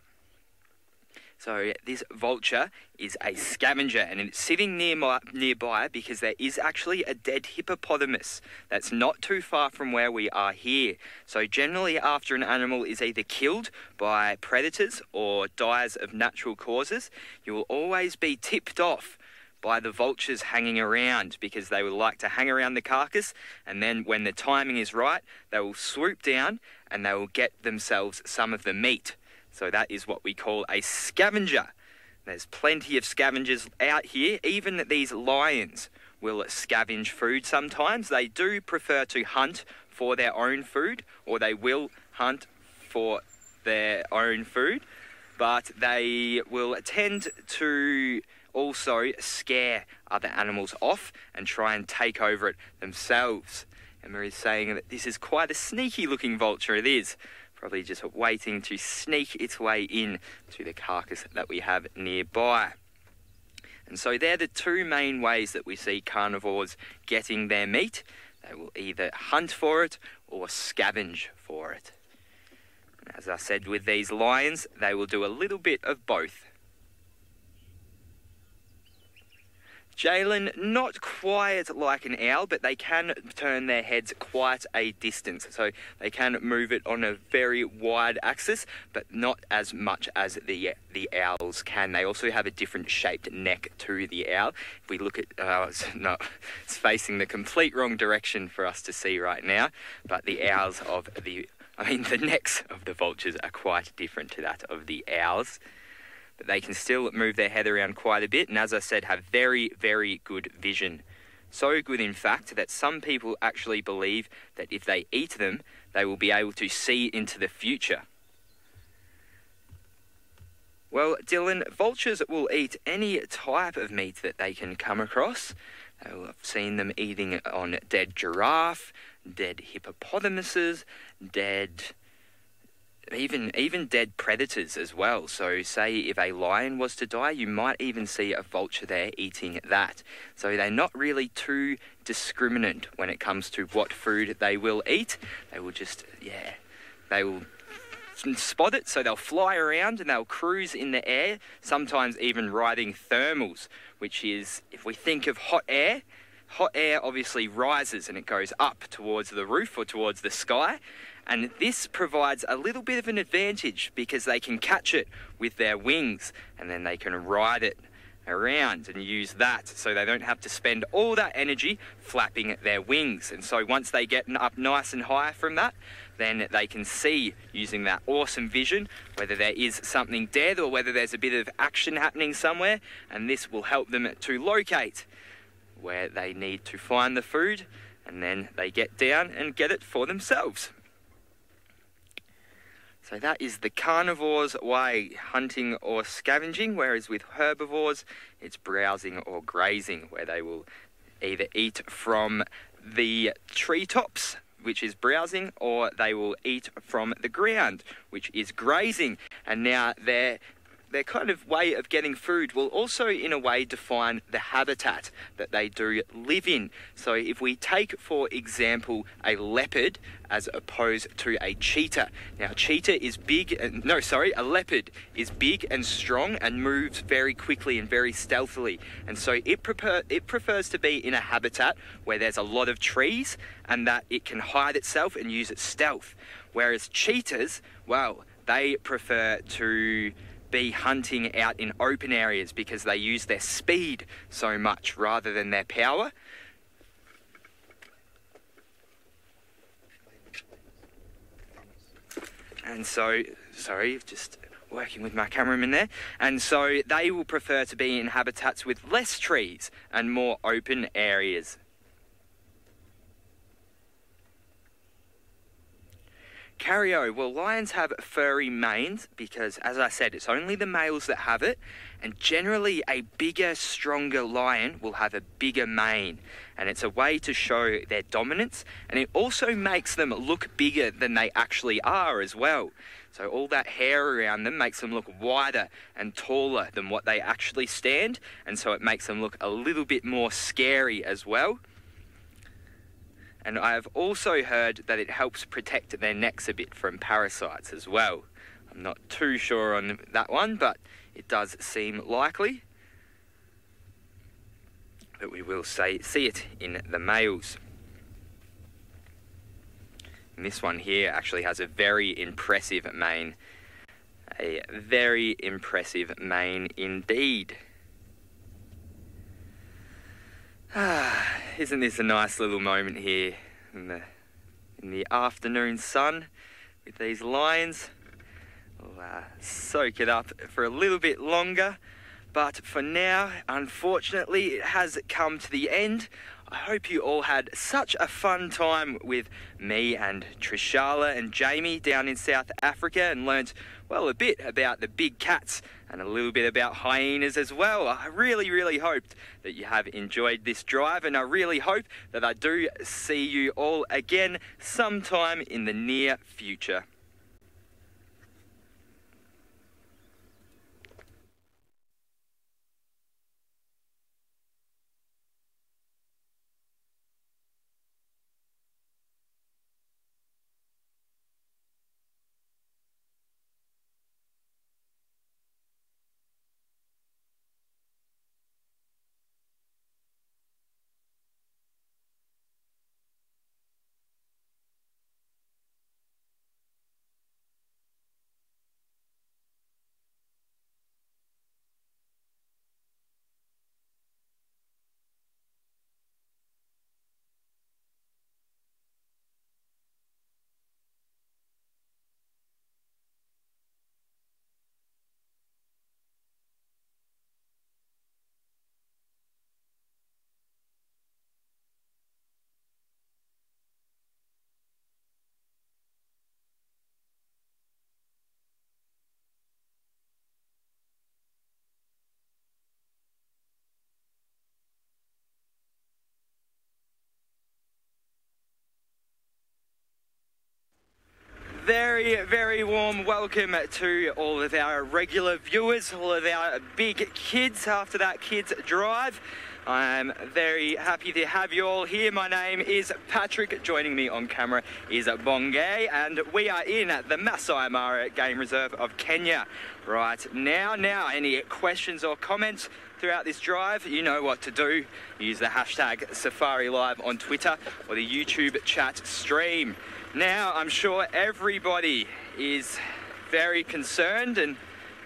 So this vulture is a scavenger, and it's sitting nearby because there is actually a dead hippopotamus that's not too far from where we are here. So generally after an animal is either killed by predators or dies of natural causes, you will always be tipped off by the vultures hanging around, because they would like to hang around the carcass, and then when the timing is right, they will swoop down and they will get themselves some of the meat. So that is what we call a scavenger. There's plenty of scavengers out here. Even these lions will scavenge food sometimes. They do prefer to hunt for their own food, or they will hunt for their own food. but they will tend to also scare other animals off and try and take over it themselves. Emma is saying that this is quite a sneaky looking vulture. It is probably just waiting to sneak its way in to the carcass that we have nearby. And so they're the two main ways that we see carnivores getting their meat. They will either hunt for it or scavenge for it. And as I said with these lions, they will do a little bit of both. Jalen, not quite like an owl, but they can turn their heads quite a distance. So they can move it on a very wide axis, but not as much as the owls can. They also have a different shaped neck to the owl. If we look at, it's facing the complete wrong direction for us to see right now, but the necks of the vultures are quite different to that of the owls. But they can still move their head around quite a bit, and as I said, have very, very good vision. So good, in fact, that some people actually believe that if they eat them, they will be able to see into the future. Well, Dylan, vultures will eat any type of meat that they can come across. I've seen them eating on dead giraffe, dead hippopotamuses, even dead predators as well. So say if a lion was to die, you might even see a vulture there eating that. So they're not really too discriminant when it comes to what food they will eat. They will just, they will spot it, so they'll fly around and they'll cruise in the air, sometimes even riding thermals, which is, if we think of hot air obviously rises and it goes up towards the roof or towards the sky. And this provides a little bit of an advantage because they can catch it with their wings and then they can ride it around and use that, so they don't have to spend all that energy flapping their wings. And so once they get up nice and high from that, then they can see, using that awesome vision, whether there is something dead or whether there's a bit of action happening somewhere, and this will help them to locate where they need to find the food, and then they get down and get it for themselves. So that is the carnivore's way, hunting or scavenging, whereas with herbivores, it's browsing or grazing, where they will either eat from the treetops, which is browsing, or they will eat from the ground, which is grazing. And now their kind of way of getting food will also, in a way, define the habitat that they do live in. So if we take, for example, a leopard as opposed to a cheetah. Now, a leopard is big and strong and moves very quickly and very stealthily. And so it prefers to be in a habitat where there's a lot of trees and that it can hide itself and use its stealth. Whereas cheetahs, well, they prefer to be hunting out in open areas because they use their speed so much rather than their power. And so, sorry, just working with my cameraman there. And so they will prefer to be in habitats with less trees and more open areas. Carrio, well, lions have furry manes because, as I said, it's only the males that have it, and generally a bigger, stronger lion will have a bigger mane, and it's a way to show their dominance, and it also makes them look bigger than they actually are as well. So all that hair around them makes them look wider and taller than what they actually stand, and so it makes them look a little bit more scary as well. And I have also heard that it helps protect their necks a bit from parasites as well. I'm not too sure on that one, but it does seem likely. But we will see it in the males. And this one here actually has a very impressive mane. A very impressive mane indeed. Isn't this a nice little moment here in the afternoon sun with these lions? We'll soak it up for a little bit longer, but for now, unfortunately, it has come to the end I hope you all had such a fun time with me and Trishala and Jamie down in South Africa and learnt, well, a bit about the big cats and a little bit about hyenas as well. I really hoped that you have enjoyed this drive, and I really hope that I do see you all again sometime in the near future. Very warm welcome to all of our regular viewers, all of our big kids after that kids drive. I'm very happy to have you all here. My name is Patrick. Joining me on camera is Bongay, and we are in the Masai Mara Game Reserve of Kenya right now. Any questions or comments throughout this drive, you know what to do. Use the hashtag SafariLive on Twitter or the YouTube chat stream. Now, I'm sure everybody is very concerned and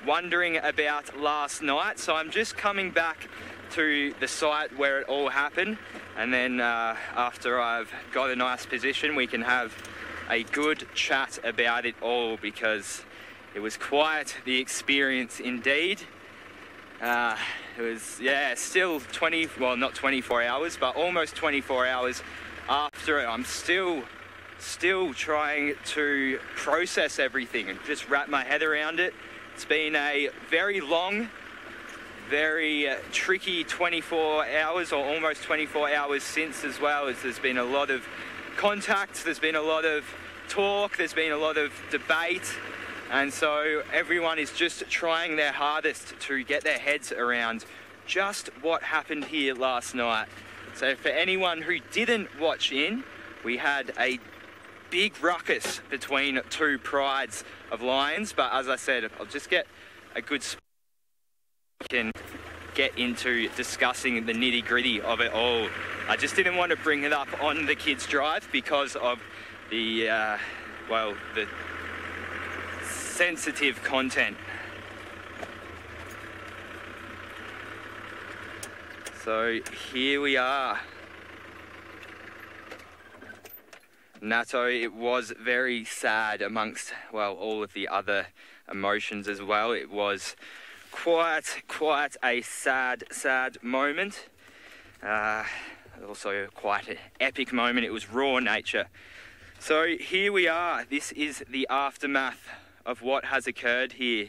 wondering about last night, so I'm just coming back to the site where it all happened, and then after I've got a nice position, we can have a good chat about it all, because it was quite the experience indeed. It was, yeah, still not 24 hours, but almost 24 hours after it. I'm still trying to process everything and just wrap my head around it. It's been a very long, very tricky 24 hours, or almost 24 hours since as well, as there's been a lot of contact, there's been a lot of talk, there's been a lot of debate, and so everyone is just trying their hardest to get their heads around just what happened here last night. So for anyone who didn't watch in, we had a big ruckus between two prides of lions, but as I said, I'll just get a good spot and get into discussing the nitty-gritty of it all. I just didn't want to bring it up on the kids' drive because of the the sensitive content. So here we are. Nato, it was very sad amongst, well, all of the other emotions as well. It was quite a sad moment. Also quite an epic moment. It was raw nature. So here we are. This is the aftermath of what has occurred here.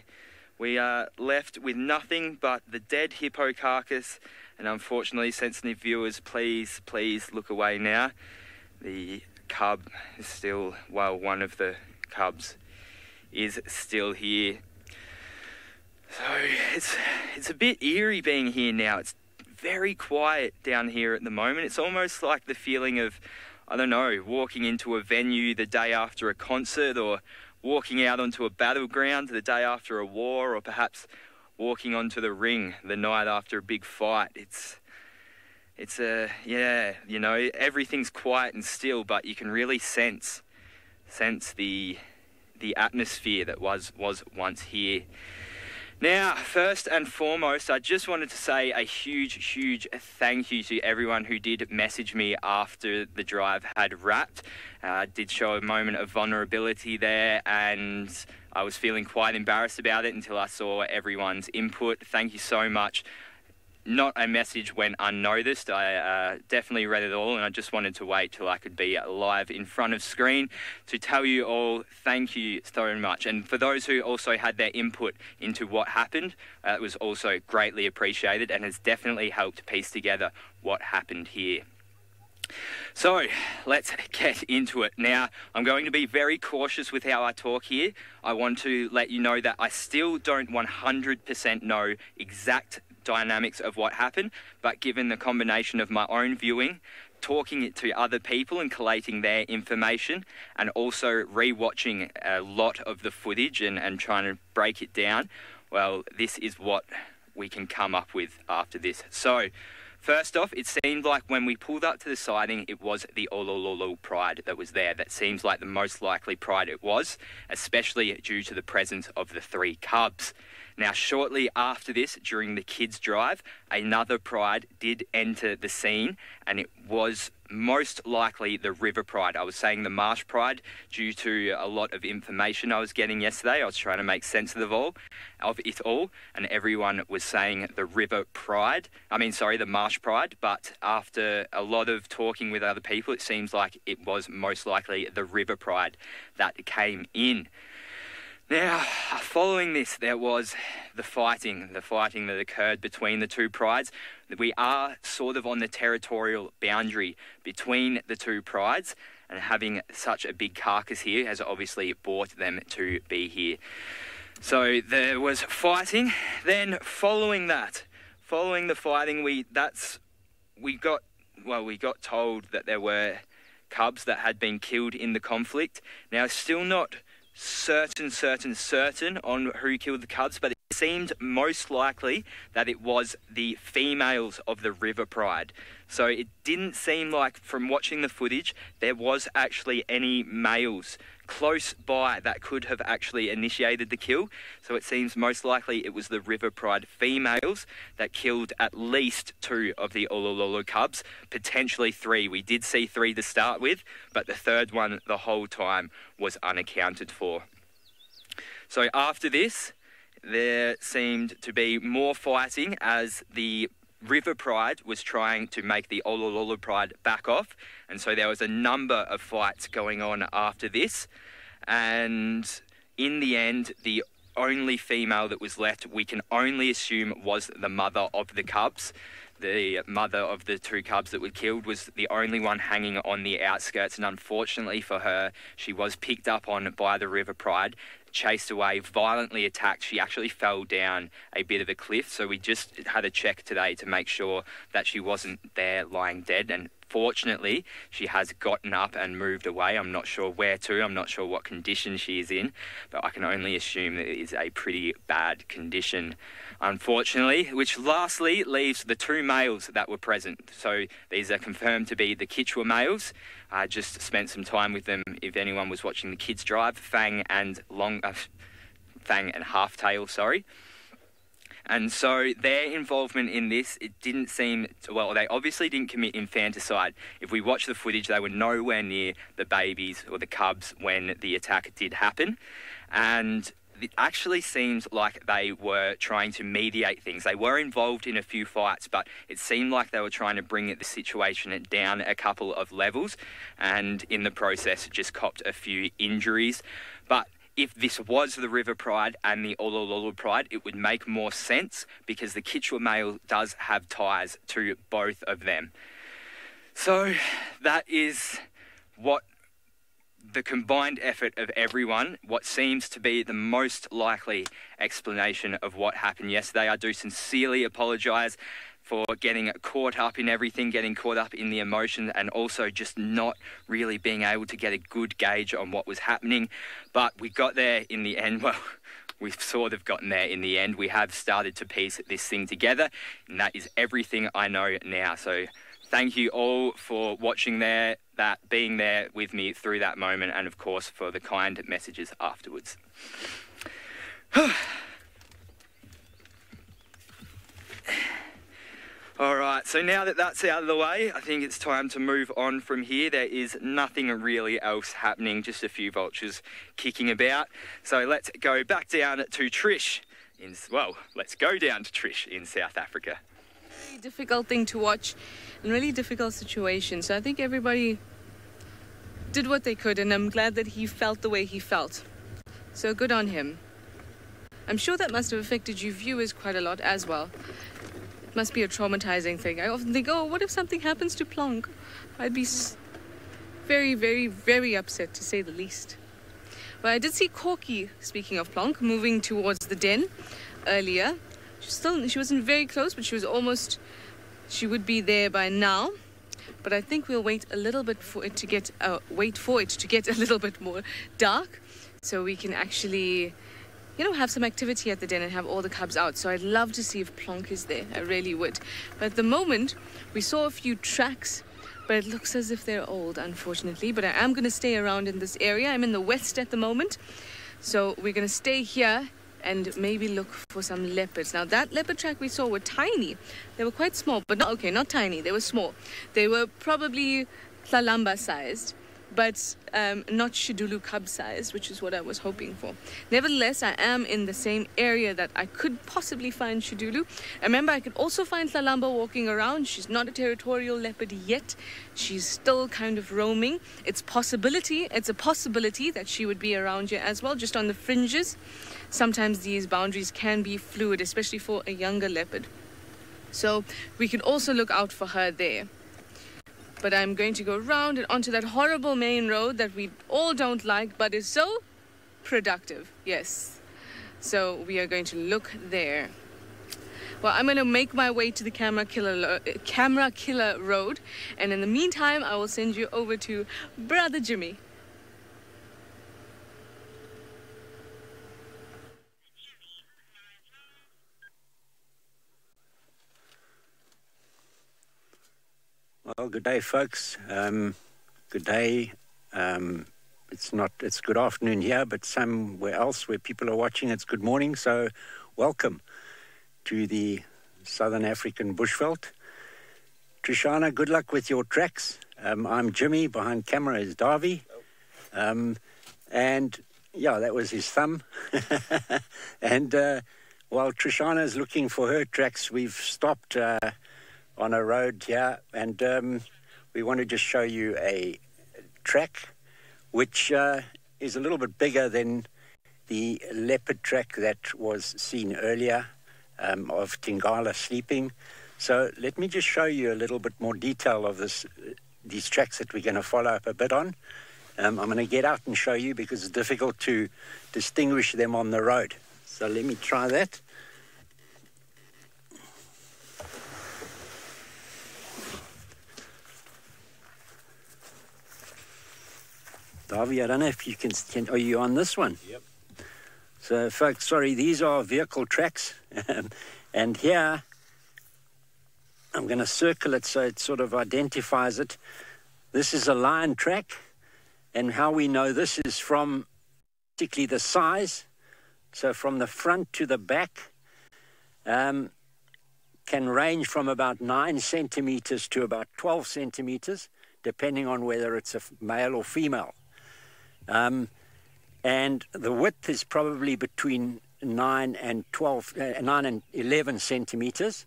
We are left with nothing but the dead hippo carcass, and unfortunately, sensitive viewers, please look away now. The cub is still, well, one of the cubs is still here. So it's a bit eerie being here now. It's very quiet down here at the moment. It's almost like the feeling of, I don't know, walking into a venue the day after a concert, or walking out onto a battleground the day after a war, or perhaps walking onto the ring the night after a big fight. It's yeah, you know, everything's quiet and still, but you can really sense the atmosphere that was once here. Now, first and foremost, I just wanted to say a huge thank you to everyone who did message me after the drive had wrapped. I did show a moment of vulnerability there, and I was feeling quite embarrassed about it until I saw everyone's input. Thank you so much. not a message went unnoticed. I definitely read it all, and I just wanted to wait till I could be live in front of screen to tell you all thank you so much. And for those who also had their input into what happened, it was also greatly appreciated and has definitely helped piece together what happened here. So let's get into it. Now, I'm going to be very cautious with how I talk here. I want to let you know that I still don't 100% know exact dynamics of what happened, but given the combination of my own viewing, talking it to other people and collating their information, and also re-watching a lot of the footage and trying to break it down, well, this is what we can come up with after this. So, first off, it seemed like when we pulled up to the sighting, it was the Olololo pride that was there. That seems like the most likely pride it was, especially due to the presence of the 3 cubs. Now, shortly after this, during the kids' drive, another pride did enter the scene, and it was most likely the river pride. I was saying the marsh pride due to a lot of information I was getting yesterday. I was trying to make sense of it all, and everyone was saying the the marsh pride. But after a lot of talking with other people, it seems like it was most likely the river pride that came in. Now, following this, there was the fighting that occurred between the 2 prides. We are sort of on the territorial boundary between the 2 prides, and having such a big carcass here has obviously brought them to be here. So there was fighting. Then following the fighting, we got told that there were cubs that had been killed in the conflict. Now, still not certain on who killed the cubs, but it seemed most likely that it was the females of the river pride. So it didn't seem like, from watching the footage, there was actually any males close by that could have actually initiated the kill. So it seems most likely it was the river pride females that killed at least 2 of the Olololo cubs, potentially 3. We did see 3 to start with, but the 3rd one the whole time was unaccounted for. So after this, there seemed to be more fighting as the river pride was trying to make the Olololo pride back off, and so there was a number of fights going on after this, and in the end, the only female that was left, we can only assume, was the mother of the cubs. The mother of the 2 cubs that were killed was the only one hanging on the outskirts, and unfortunately for her, she was picked up on by the river pride, chased away, violently attacked. She actually fell down a bit of a cliff, so we just had a check today to make sure that she wasn't there lying dead, and fortunately she has gotten up and moved away. I'm not sure where to, I'm not sure what condition she is in, but I can only assume that it is a pretty bad condition, unfortunately, which lastly leaves the 2 males that were present. So these are confirmed to be the Kichwa males. I just spent some time with them, if anyone was watching the kids' drive, Fang and Halftail, sorry. And so their involvement in this, it didn't seem, well, they obviously didn't commit infanticide. If we watch the footage, they were nowhere near the babies or the cubs when the attack did happen. And it actually seems like they were trying to mediate things. They were involved in a few fights, but it seemed like they were trying to bring the situation down a couple of levels, and in the process just copped a few injuries. But if this was the river pride and the Olololo pride, it would make more sense because the Kichwa male does have ties to both of them. So that is what the combined effort of everyone, what seems to be the most likely explanation of what happened yesterday. I do sincerely apologise for getting caught up in everything, getting caught up in the emotion, and also just not really being able to get a good gauge on what was happening. But we got there in the end. Well, we've sort of gotten there in the end. We have started to piece this thing together, and that is everything I know now. So thank you all for watching there, being there with me through that moment, and of course for the kind messages afterwards. All right, so now that that's out of the way, I think it's time to move on from here. There is nothing really else happening, just a few vultures kicking about. So let's go back down to Trish. Let's go down to Trish in South Africa. Very difficult thing to watch and really difficult situation. So I think everybody did what they could, and I'm glad that he felt the way he felt. So good on him. I'm sure that must have affected you viewers quite a lot as well. It must be a traumatizing thing. I often think, oh, what if something happens to Plonk? I'd be very, very, very upset, to say the least. But I did see Corky, speaking of Plonk, moving towards the den earlier. She wasn't very close, but she would be there by now. But I think we'll wait a little bit for it to get a little bit more dark, so we can actually, have some activity at the den and have all the cubs out. So I'd love to see if Plonk is there. I really would. But at the moment, we saw a few tracks, but it looks as if they're old, unfortunately. But I am going to stay around in this area. I'm in the west at the moment, so we're going to stay here and maybe look for some leopards. Now, that leopard track we saw were tiny. They were quite small, but not tiny. They were small. They were probably Tlalamba sized, but not Shidulu cub sized, which is what I was hoping for. Nevertheless, I am in the same area that I could possibly find Shidulu. Remember, I could also find Tlalamba walking around. She's not a territorial leopard yet. She's still kind of roaming. It's a possibility that she would be around here as well, just on the fringes. Sometimes these boundaries can be fluid, especially for a younger leopard. So we could also look out for her there. But I'm going to go round and onto that horrible main road that we all don't like, but is so productive. Yes. So we are going to look there. Well, I'm going to make my way to the Camera Killer Road. And in the meantime, I will send you over to Brother Jimmy. Well, good day, folks. Good day. It's good afternoon here, but somewhere else where people are watching, it's good morning. So welcome to the Southern African bushveld. Trishana, good luck with your tracks. I'm Jimmy. Behind camera is Davy. And yeah, that was his thumb. And while Trishana is looking for her tracks, we've stopped on a road here, and we want to just show you a track which is a little bit bigger than the leopard track that was seen earlier of Tingala sleeping. So let me just show you a little bit more detail of these tracks that we're going to follow up a bit on. I'm going to get out and show you because it's difficult to distinguish them on the road. So let me try that. Davy, I don't know if you can, are you on this one? Yep. So, folks, sorry, these are vehicle tracks. And here, I'm going to circle it so it sort of identifies it. This is a lion track. And how we know this is from particularly the size. So from the front to the back can range from about 9 centimeters to about 12 centimeters, depending on whether it's a male or female. And the width is probably between 9 and 11 centimeters.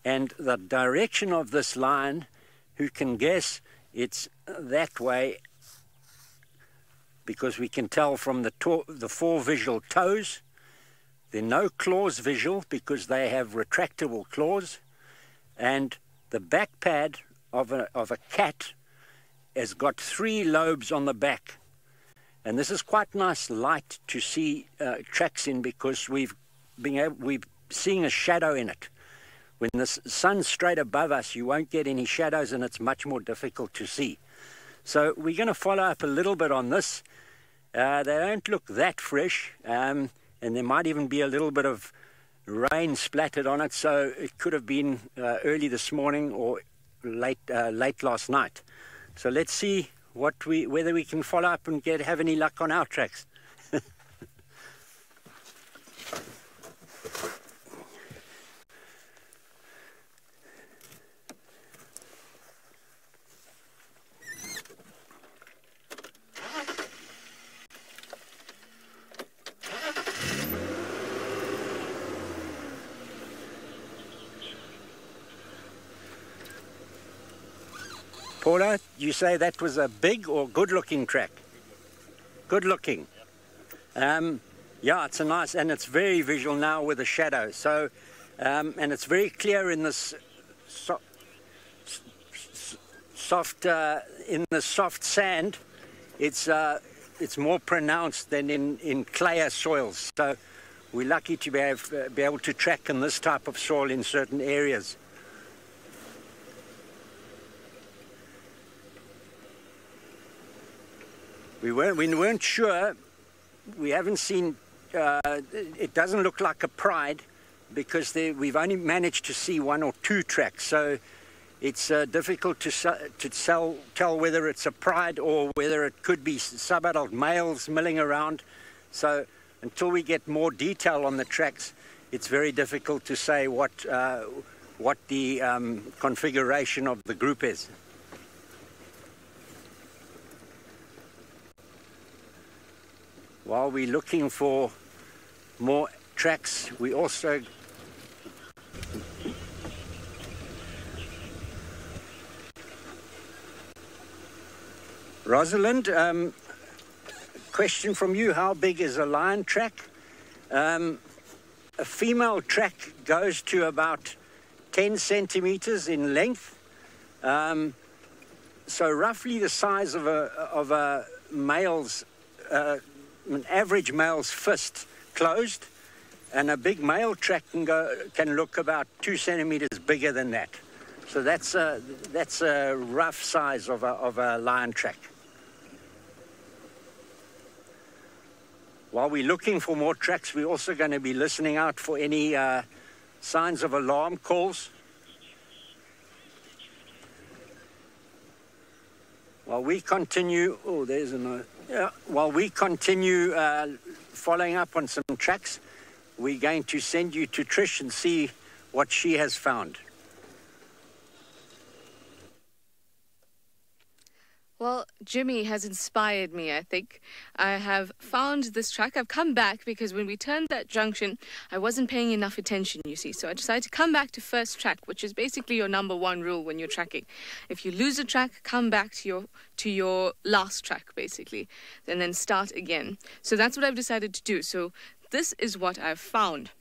And the direction of this line, who can guess it's that way, because we can tell from the 4 visual toes. There are no claws visual because they have retractable claws. And the back pad of a cat has got 3 lobes on the back. And this is quite nice light to see tracks in because we're seeing a shadow in it. When the sun's straight above us, you won't get any shadows and it's much more difficult to see. So we're going to follow up a little bit on this. They don't look that fresh, and there might even be a little bit of rain splattered on it, so it could have been early this morning or late last night. So let's see whether we can follow up and have any luck on our tracks. Paula, you say that was a big or good-looking track? Good-looking. Yeah, it's a nice, and it's very visual now with the shadow. So, and it's very clear in this soft sand. It's more pronounced than in clayer soils. So, we're lucky to be able to track in this type of soil in certain areas. We weren't sure. We haven't seen. It doesn't look like a pride because we've only managed to see 1 or 2 tracks. So it's difficult to tell whether it's a pride or whether it could be subadult males milling around. So until we get more detail on the tracks, it's very difficult to say what the configuration of the group is. While we're looking for more tracks, we also Rosalind, question from you: how big is a lion track? A female track goes to about 10 centimeters in length, so roughly the size of a male's. An average male's fist closed, and a big male track can look about 2 centimeters bigger than that. So that's a rough size of a lion track. While we're looking for more tracks, we're also going to be listening out for any signs of alarm calls. While we continue, while we continue following up on some tracks, we're going to send you to Trish and see what she has found. Well, Jimmy has inspired me, I think. I have found this track. I've come back because when we turned that junction, I wasn't paying enough attention, you see. So I decided to come back to first track, which is basically your #1 rule when you're tracking. If you lose a track, come back to your last track, basically, and then start again. So that's what I've decided to do. So this is what I've found.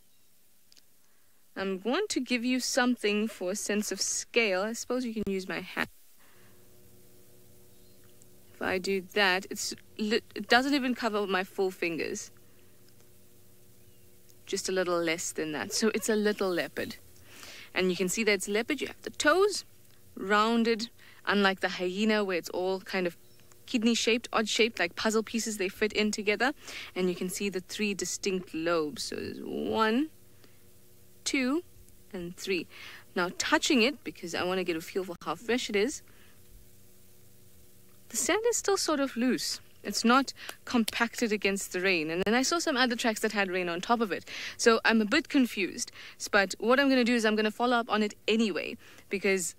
I'm going to give you something for a sense of scale. I suppose you can use my hand. If I do that, it doesn't even cover my full fingers. Just a little less than that. So it's a little leopard. And you can see that it's leopard. You have the toes rounded, unlike the hyena where it's all kind of kidney-shaped, odd-shaped, like puzzle pieces. They fit in together. And you can see the 3 distinct lobes. So there's 1, 2, and 3. Now touching it, because I want to get a feel for how fresh it is, the sand is still sort of loose. It's not compacted against the rain. And then I saw some other tracks that had rain on top of it. So I'm a bit confused. But what I'm going to do is I'm going to follow up on it anyway, because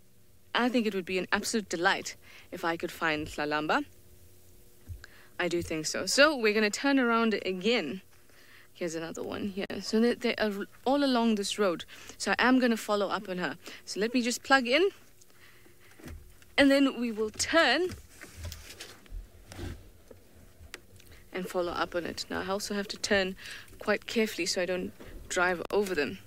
I think it would be an absolute delight if I could find Hlalamba. I do think so. So we're going to turn around again. Here's another one here. So they are all along this road. So I am going to follow up on her. So let me just plug in. And then we will turn and follow up on it. Now I also have to turn quite carefully so I don't drive over them.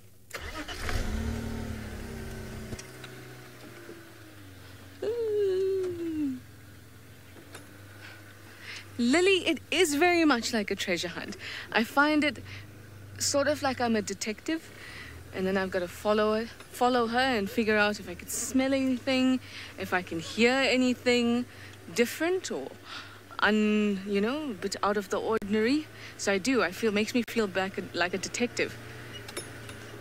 Lily, it is very much like a treasure hunt. I find it sort of like I'm a detective, and then I've got to follow her and figure out if I can smell anything, if I can hear anything different or a bit out of the ordinary. So makes me feel back like a detective.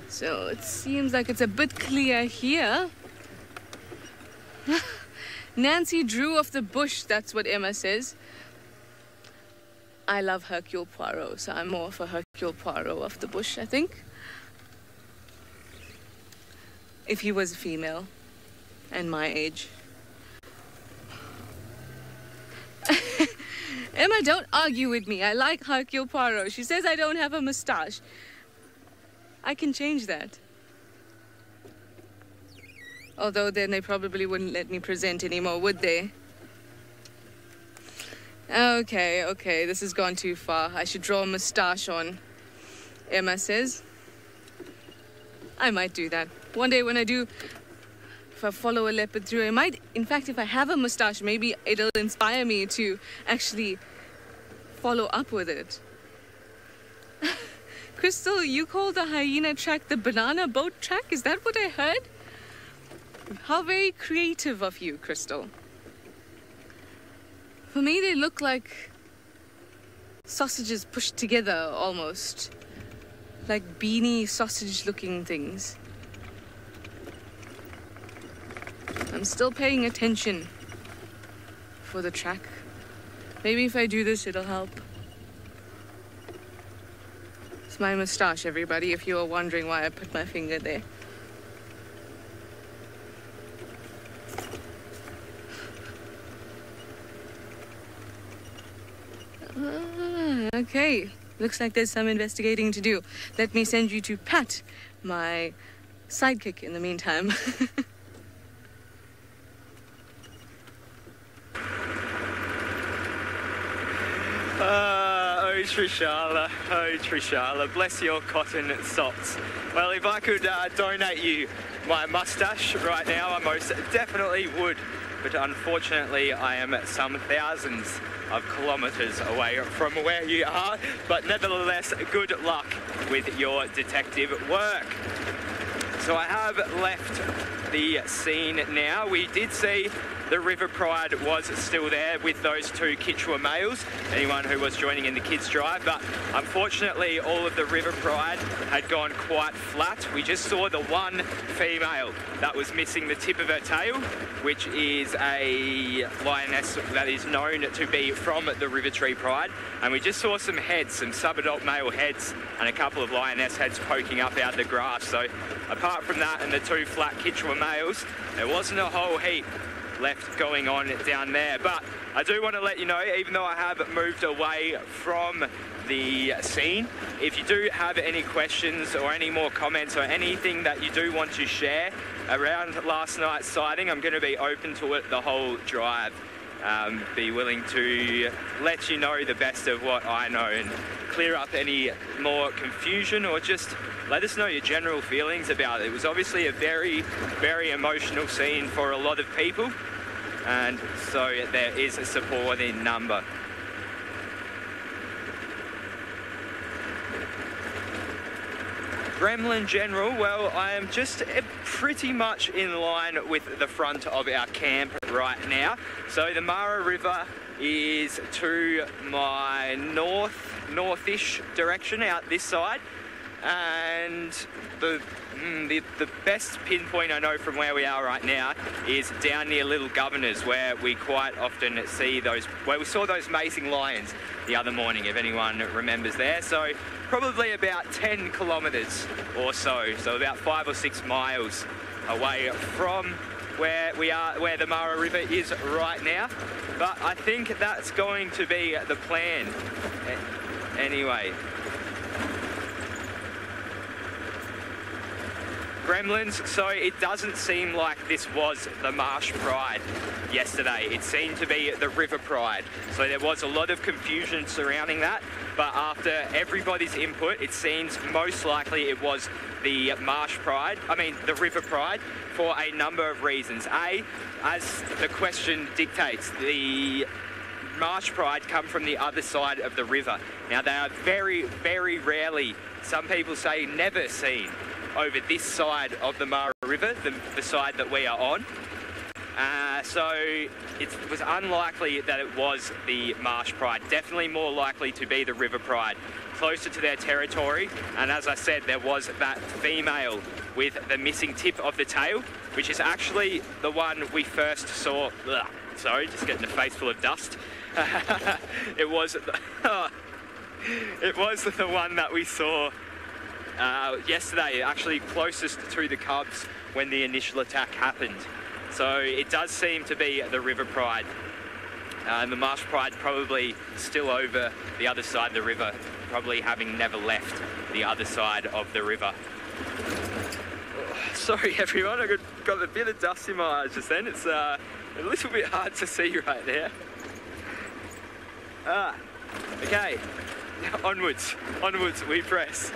So it seems like it's a bit clear here. Nancy Drew of the bush, that's what Emma says. I love Hercule Poirot, so I'm more for Hercule Poirot of the bush, I think. If he was a female and my age. Emma, don't argue with me. I like Hercule Poirot. She says I don't have a moustache. I can change that. Although then they probably wouldn't let me present anymore, would they? Okay, this has gone too far. I should draw a moustache on, Emma says. I might do that. One day when I do, if I follow a leopard through, I might, in fact, if I have a moustache, maybe it'll inspire me to actually follow up with it. Crystal, you call the hyena track the banana boat track? Is that what I heard? How very creative of you, Crystal. For me, they look like sausages pushed together, almost. Like beanie sausage-looking things. I'm still paying attention for the track. Maybe if I do this, it'll help. It's my moustache, everybody, if you are wondering why I put my finger there. Okay, looks like there's some investigating to do. Let me send you to Pat, my sidekick, in the meantime. Oh, Trishala, bless your cotton socks. Well, if I could donate you my mustache right now, I most definitely would. But unfortunately, I am some thousands of kilometres away from where you are. But nevertheless, good luck with your detective work. So I have left the scene now. We did see the River Pride was still there with those two Kichwa males, anyone who was joining in the kids' drive, but unfortunately all of the River Pride had gone quite flat. We just saw the one female that was missing the tip of her tail, which is a lioness that is known to be from the River Tree Pride, and we just saw some heads, some sub-adult male heads, and a couple of lioness heads poking up out of the grass. So apart from that and the two flat Kichwa males, there wasn't a whole heap left going on down there. But I do want to let you know, even though I have moved away from the scene, if you do have any questions or any more comments or anything that you do want to share around last night's sighting, I'm going to be open to it the whole drive. Be willing to let you know the best of what I know and clear up any more confusion, or just let us know your general feelings about it. It was obviously a very, very emotional scene for a lot of people, and so there is a support in number. Gremlin General, well, I am just pretty much in line with the front of our camp right now. So the Mara River is to my northish direction out this side, and the best pinpoint I know from where we are right now is down near Little Governors, where we quite often see those, where we saw those amazing lions the other morning, if anyone remembers there. So probably about 10 kilometres or so, so about 5 or 6 miles away from where we are, where the Mara River is right now. But I think that's going to be the plan anyway. Gremlins, so it doesn't seem like this was the Marsh Pride yesterday. It seemed to be the River Pride. So there was a lot of confusion surrounding that, but after everybody's input, it seems most likely it was the the River Pride, for a number of reasons. A, as the question dictates, the Marsh Pride come from the other side of the river. Now, they are very, very rarely, some people say never seen, over this side of the Mara River, the side that we are on. So it was unlikely that it was the Marsh Pride. Definitely more likely to be the River Pride, closer to their territory. And as I said, there was that female with the missing tip of the tail, which is actually the one we first saw. Sorry, just getting a face full of dust. It was the one that we saw yesterday, actually closest to the cubs when the initial attack happened. So it does seem to be the River Pride. And the Marsh Pride probably still over the other side of the river, probably having never left the other side of the river. Sorry everyone, I got a bit of dust in my eyes just then. It's a little bit hard to see right now. Okay, onwards we press.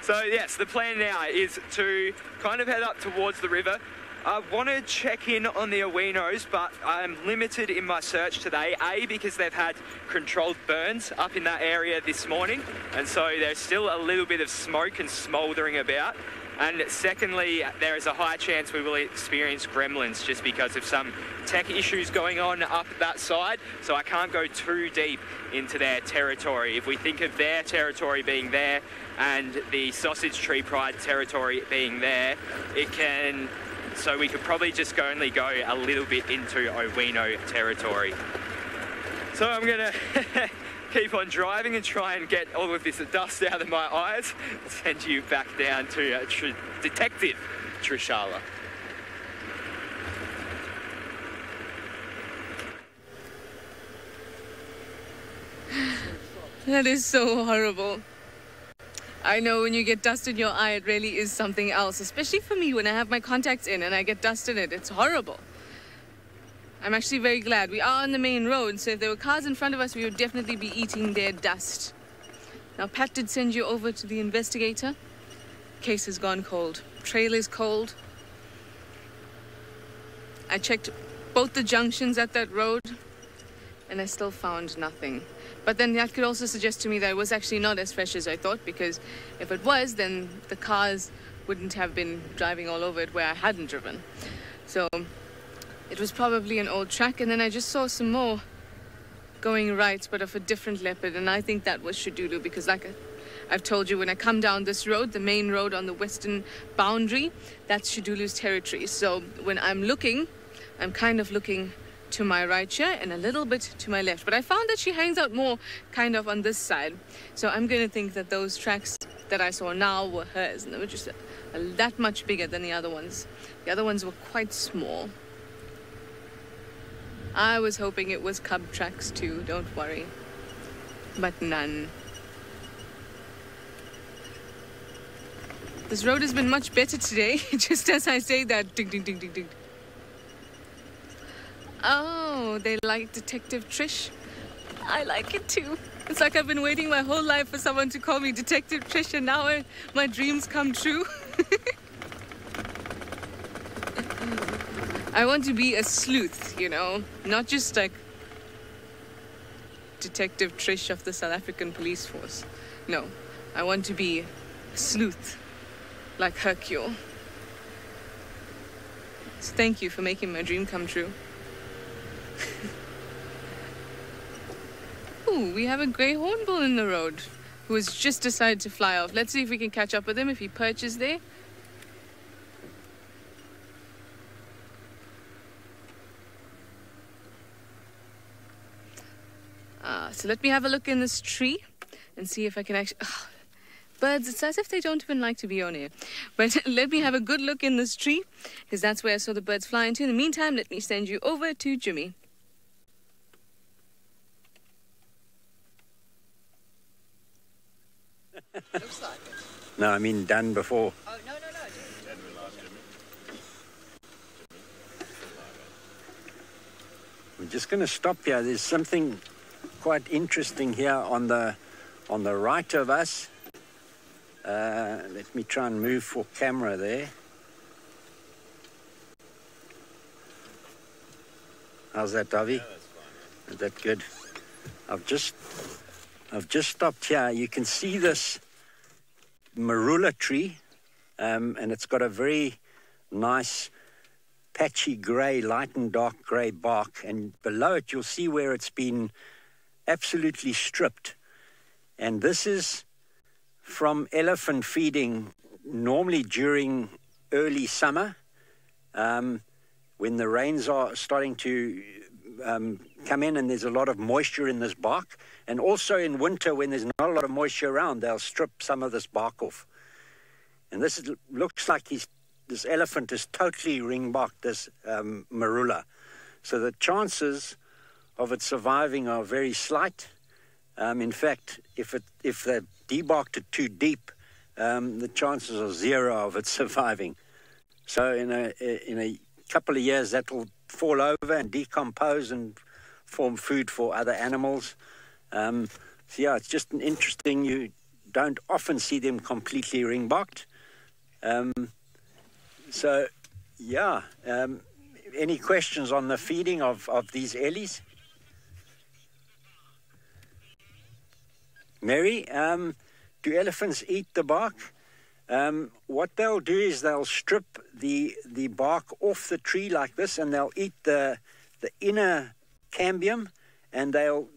So yes, the plan now is to kind of head up towards the river. I want to check in on the Awinos, but I'm limited in my search today. A, because they've had controlled burns up in that area this morning, and so there's still a little bit of smoke and smouldering about. And secondly, there is a high chance we will experience gremlins just because of some tech issues going on up that side. So I can't go too deep into their territory. If we think of their territory being there and the Sausage Tree Pride territory being there, it can... So we could probably just only go a little bit into Owino territory. So I'm going to keep on driving and try and get all of this dust out of my eyes and send you back down to Detective Trishala. That is so horrible. I know when you get dust in your eye, it really is something else, especially for me when I have my contacts in and I get dust in it. It's horrible. I'm actually very glad. We are on the main road, so if there were cars in front of us, we would definitely be eating their dust. Now, Pat did send you over to the investigator. Case has gone cold. Trail is cold. I checked both the junctions at that road, and I still found nothing. But then that could also suggest to me that it was actually not as fresh as I thought, because if it was, then the cars wouldn't have been driving all over it where I hadn't driven. So it was probably an old track, and then I just saw some more going right, but of a different leopard, and I think that was Shidulu, because like I've told you, when I come down this road, the main road on the western boundary, that's Shidulu's territory. So when I'm looking, I'm kind of looking to my right here and a little bit to my left. But I found that she hangs out more kind of on this side. So I'm going to think that those tracks that I saw now were hers, and they were just that much bigger than the other ones. The other ones were quite small. I was hoping it was cub tracks too, don't worry. But none. This road has been much better today, just as I say that. Ding, ding, ding, ding, ding. Oh, they like Detective Trish. I like it too. It's like I've been waiting my whole life for someone to call me Detective Trish, and now my dreams come true. I want to be a sleuth, you know, not just like Detective Trish of the South African Police Force. No, I want to be a sleuth, like Hercule. So thank you for making my dream come true. Ooh, we have a grey hornbill in the road who has just decided to fly off. Let's see if we can catch up with him if he perches there. So let me have a look in this tree and see if I can actually... birds, it's as if they don't even like to be on here. But let me have a good look in this tree, because that's where I saw the birds fly into. In the meantime, let me send you over to Jimmy. Looks like it. No, I mean done before. Oh, no. We're just going to stop here. There's something quite interesting here on the right of us. Let me try and move for camera there. How's that, Davi? Yeah, that's fine. Is that good? I've just stopped here. You can see this marula tree, and it's got a very nice patchy grey, light and dark grey bark, and below it you'll see where it's been absolutely stripped. And this is from elephant feeding, normally during early summer, when the rains are starting to come in and there's a lot of moisture in this bark. And also in winter, when there's not a lot of moisture around, they'll strip some of this bark off. And this looks like this elephant is totally ring-barked, this marula. So the chances of it surviving are very slight. In fact, if they debarked it too deep, the chances are zero of it surviving. So in a couple of years, that will fall over and decompose and form food for other animals. So yeah, it's just an interesting. You don't often see them completely ring-barked. So yeah, any questions on the feeding of these ellies? Mary, do elephants eat the bark? What they'll do is they'll strip the bark off the tree like this, and they'll eat the inner cambium, and they'll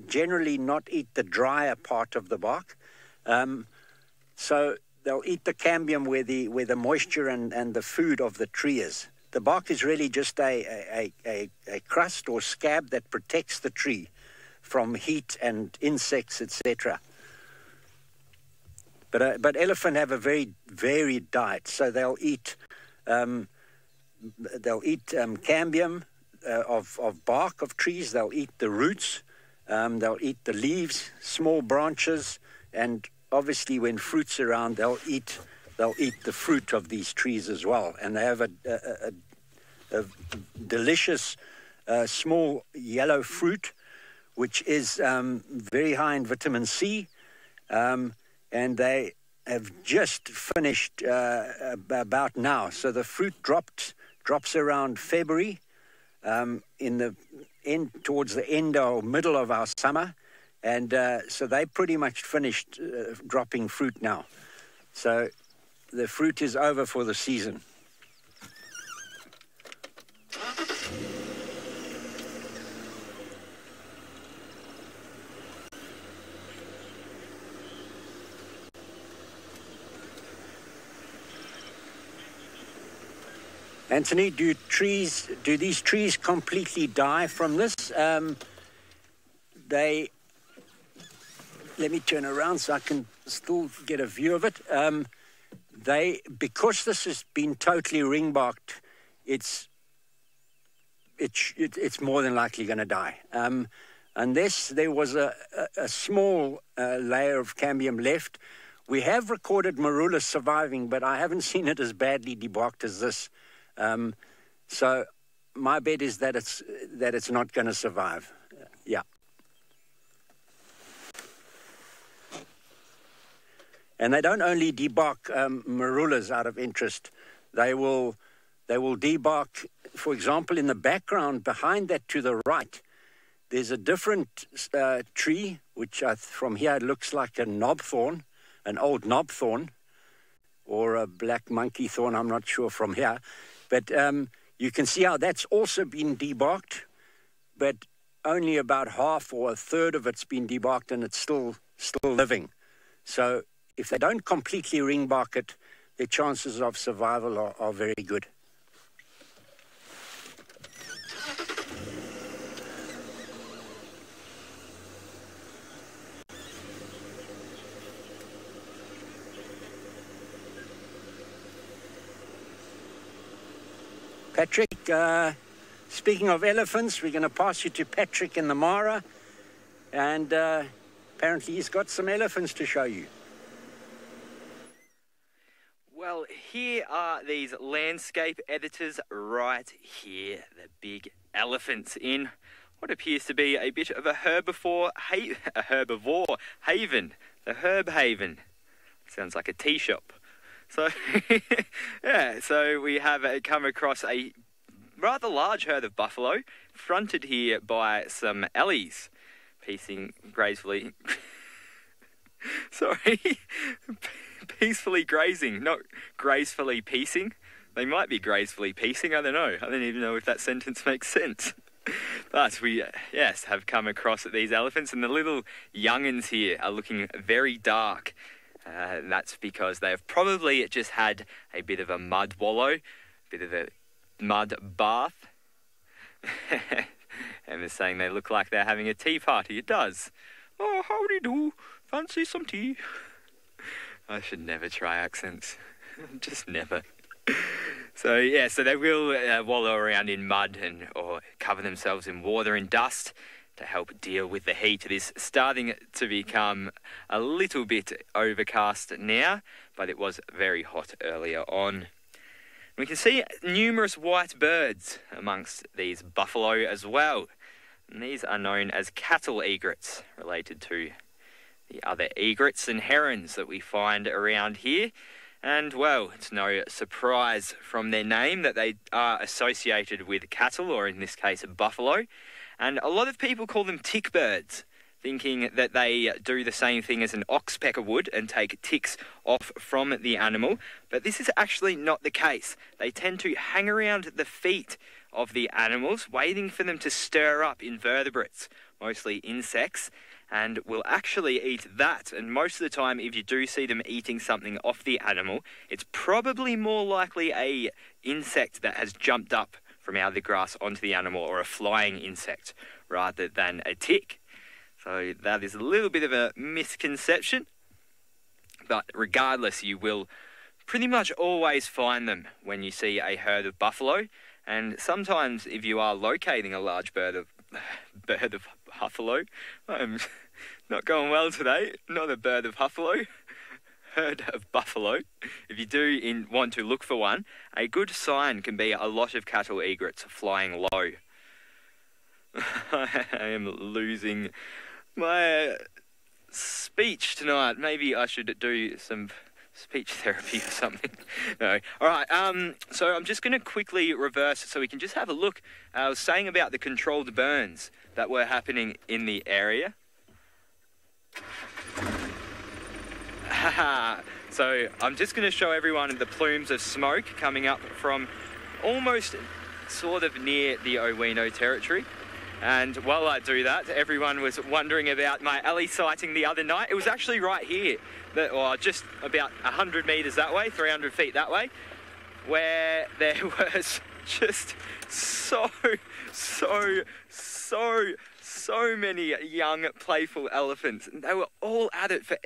generally not eat the drier part of the bark. So they'll eat the cambium where the moisture and the food of the tree is. The bark is really just a crust or scab that protects the tree from heat and insects, etc. But elephant have a very varied diet, so they'll eat cambium of bark of trees. They'll eat the roots. They'll eat the leaves, small branches, and obviously when fruit's around, they'll eat the fruit of these trees as well. And they have a delicious small yellow fruit, which is very high in vitamin C. And they have just finished about now. So the fruit drops around February, towards the end or middle of our summer, and so they pretty much finished dropping fruit now. So the fruit is over for the season. Anthony, do these trees completely die from this? Let me turn around so I can still get a view of it. Because this has been totally ring-barked, it's more than likely going to die. Unless there was a small layer of cambium left. We have recorded marula surviving, but I haven't seen it as badly debarked as this. So my bet is that it's not going to survive. Yeah. And they don't only debark marulas out of interest. They will debark, for example, in the background behind that to the right. There's a different tree, which from here it looks like a knobthorn, an old knobthorn, or a black monkey thorn. I'm not sure from here. But you can see how that's also been debarked, but only about half or a third of it's been debarked, and it's still living. So if they don't completely ring-bark it, their chances of survival are very good. Patrick, speaking of elephants, we're going to pass you to Patrick in the Mara, and apparently he's got some elephants to show you. Well, here are these landscape editors right here, the big elephants in what appears to be a bit of a herbivore haven, the Herb Haven. Sounds like a tea shop. So, yeah, so we have come across a rather large herd of buffalo, fronted here by some ellies, piecing gracefully, peacefully grazing, not gracefully piecing. They might be gracefully piecing, I don't know. I don't even know if that sentence makes sense. But we, yes, have come across these elephants, and the little young'uns here are looking very dark. And that's because they have probably just had a bit of a mud wallow, a bit of a mud bath. And they're saying they look like they're having a tea party. It does. Oh, howdy do. Fancy some tea? I should never try accents. Just never. So, yeah, so they will wallow around in mud or cover themselves in water and dust to help deal with the heat. It is starting to become a little bit overcast now, but it was very hot earlier on. We can see numerous white birds amongst these buffalo as well. And these are known as cattle egrets, related to the other egrets and herons that we find around here. And, well, it's no surprise from their name that they are associated with cattle, or in this case, buffalo. And a lot of people call them tick birds, thinking that they do the same thing as an oxpecker would and take ticks off from the animal. But this is actually not the case. They tend to hang around the feet of the animals, waiting for them to stir up invertebrates, mostly insects, and will actually eat that. And most of the time, if you do see them eating something off the animal, it's probably more likely a insect that has jumped up from out of the grass onto the animal, or a flying insect, rather than a tick. So that is a little bit of a misconception. But regardless, you will pretty much always find them when you see a herd of buffalo. And sometimes, if you are locating a large bird of buffalo, I'm not going well today, not a bird of buffalo, herd of buffalo. If you do want to look for one, a good sign can be a lot of cattle egrets flying low. I am losing my speech tonight. Maybe I should do some speech therapy or something. No. All right. So I'm just going to quickly reverse so we can just have a look. I was saying about the controlled burns that were happening in the area. So I'm just going to show everyone the plumes of smoke coming up from almost sort of near the Owino territory. And while I do that, everyone was wondering about my alley sighting the other night. It was actually right here, just about 100 metres that way, 300 feet that way, where there was just so many young, playful elephants. And they were all at it for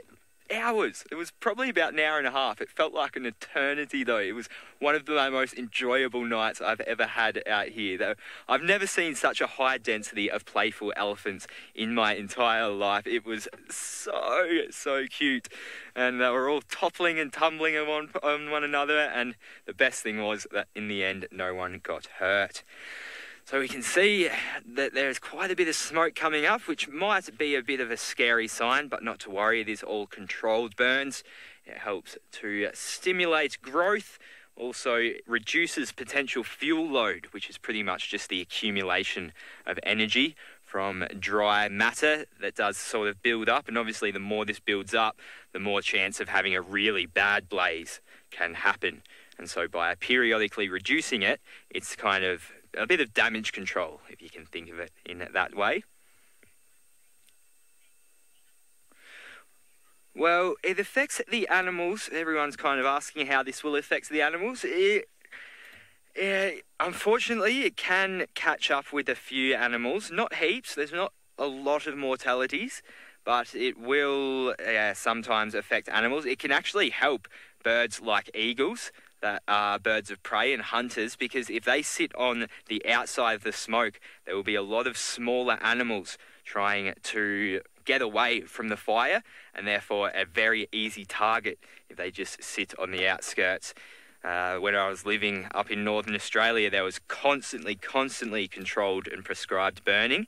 hours. It was probably about an hour and a half. It felt like an eternity, though. It was one of the most enjoyable nights I've ever had out here. I've never seen such a high density of playful elephants in my entire life. It was so cute. And they were all toppling and tumbling on one another. And the best thing was that in the end, no one got hurt. So we can see that there's quite a bit of smoke coming up, which might be a bit of a scary sign, but not to worry, it is all controlled burns. It helps to stimulate growth, also reduces potential fuel load, which is pretty much just the accumulation of energy from dry matter that does sort of build up. And obviously the more this builds up, the more chance of having a really bad blaze can happen. And so by periodically reducing it, it's kind of a bit of damage control, if you can think of it in that way. Well, it affects the animals. Everyone's kind of asking how this will affect the animals. Unfortunately, it can catch up with a few animals. Not heaps. There's not a lot of mortalities, but it will sometimes affect animals. It can actually help birds like eagles, that are birds of prey and hunters, because if they sit on the outside of the smoke, there will be a lot of smaller animals trying to get away from the fire, and therefore a very easy target if they just sit on the outskirts. When I was living up in northern Australia, there was constantly controlled and prescribed burning,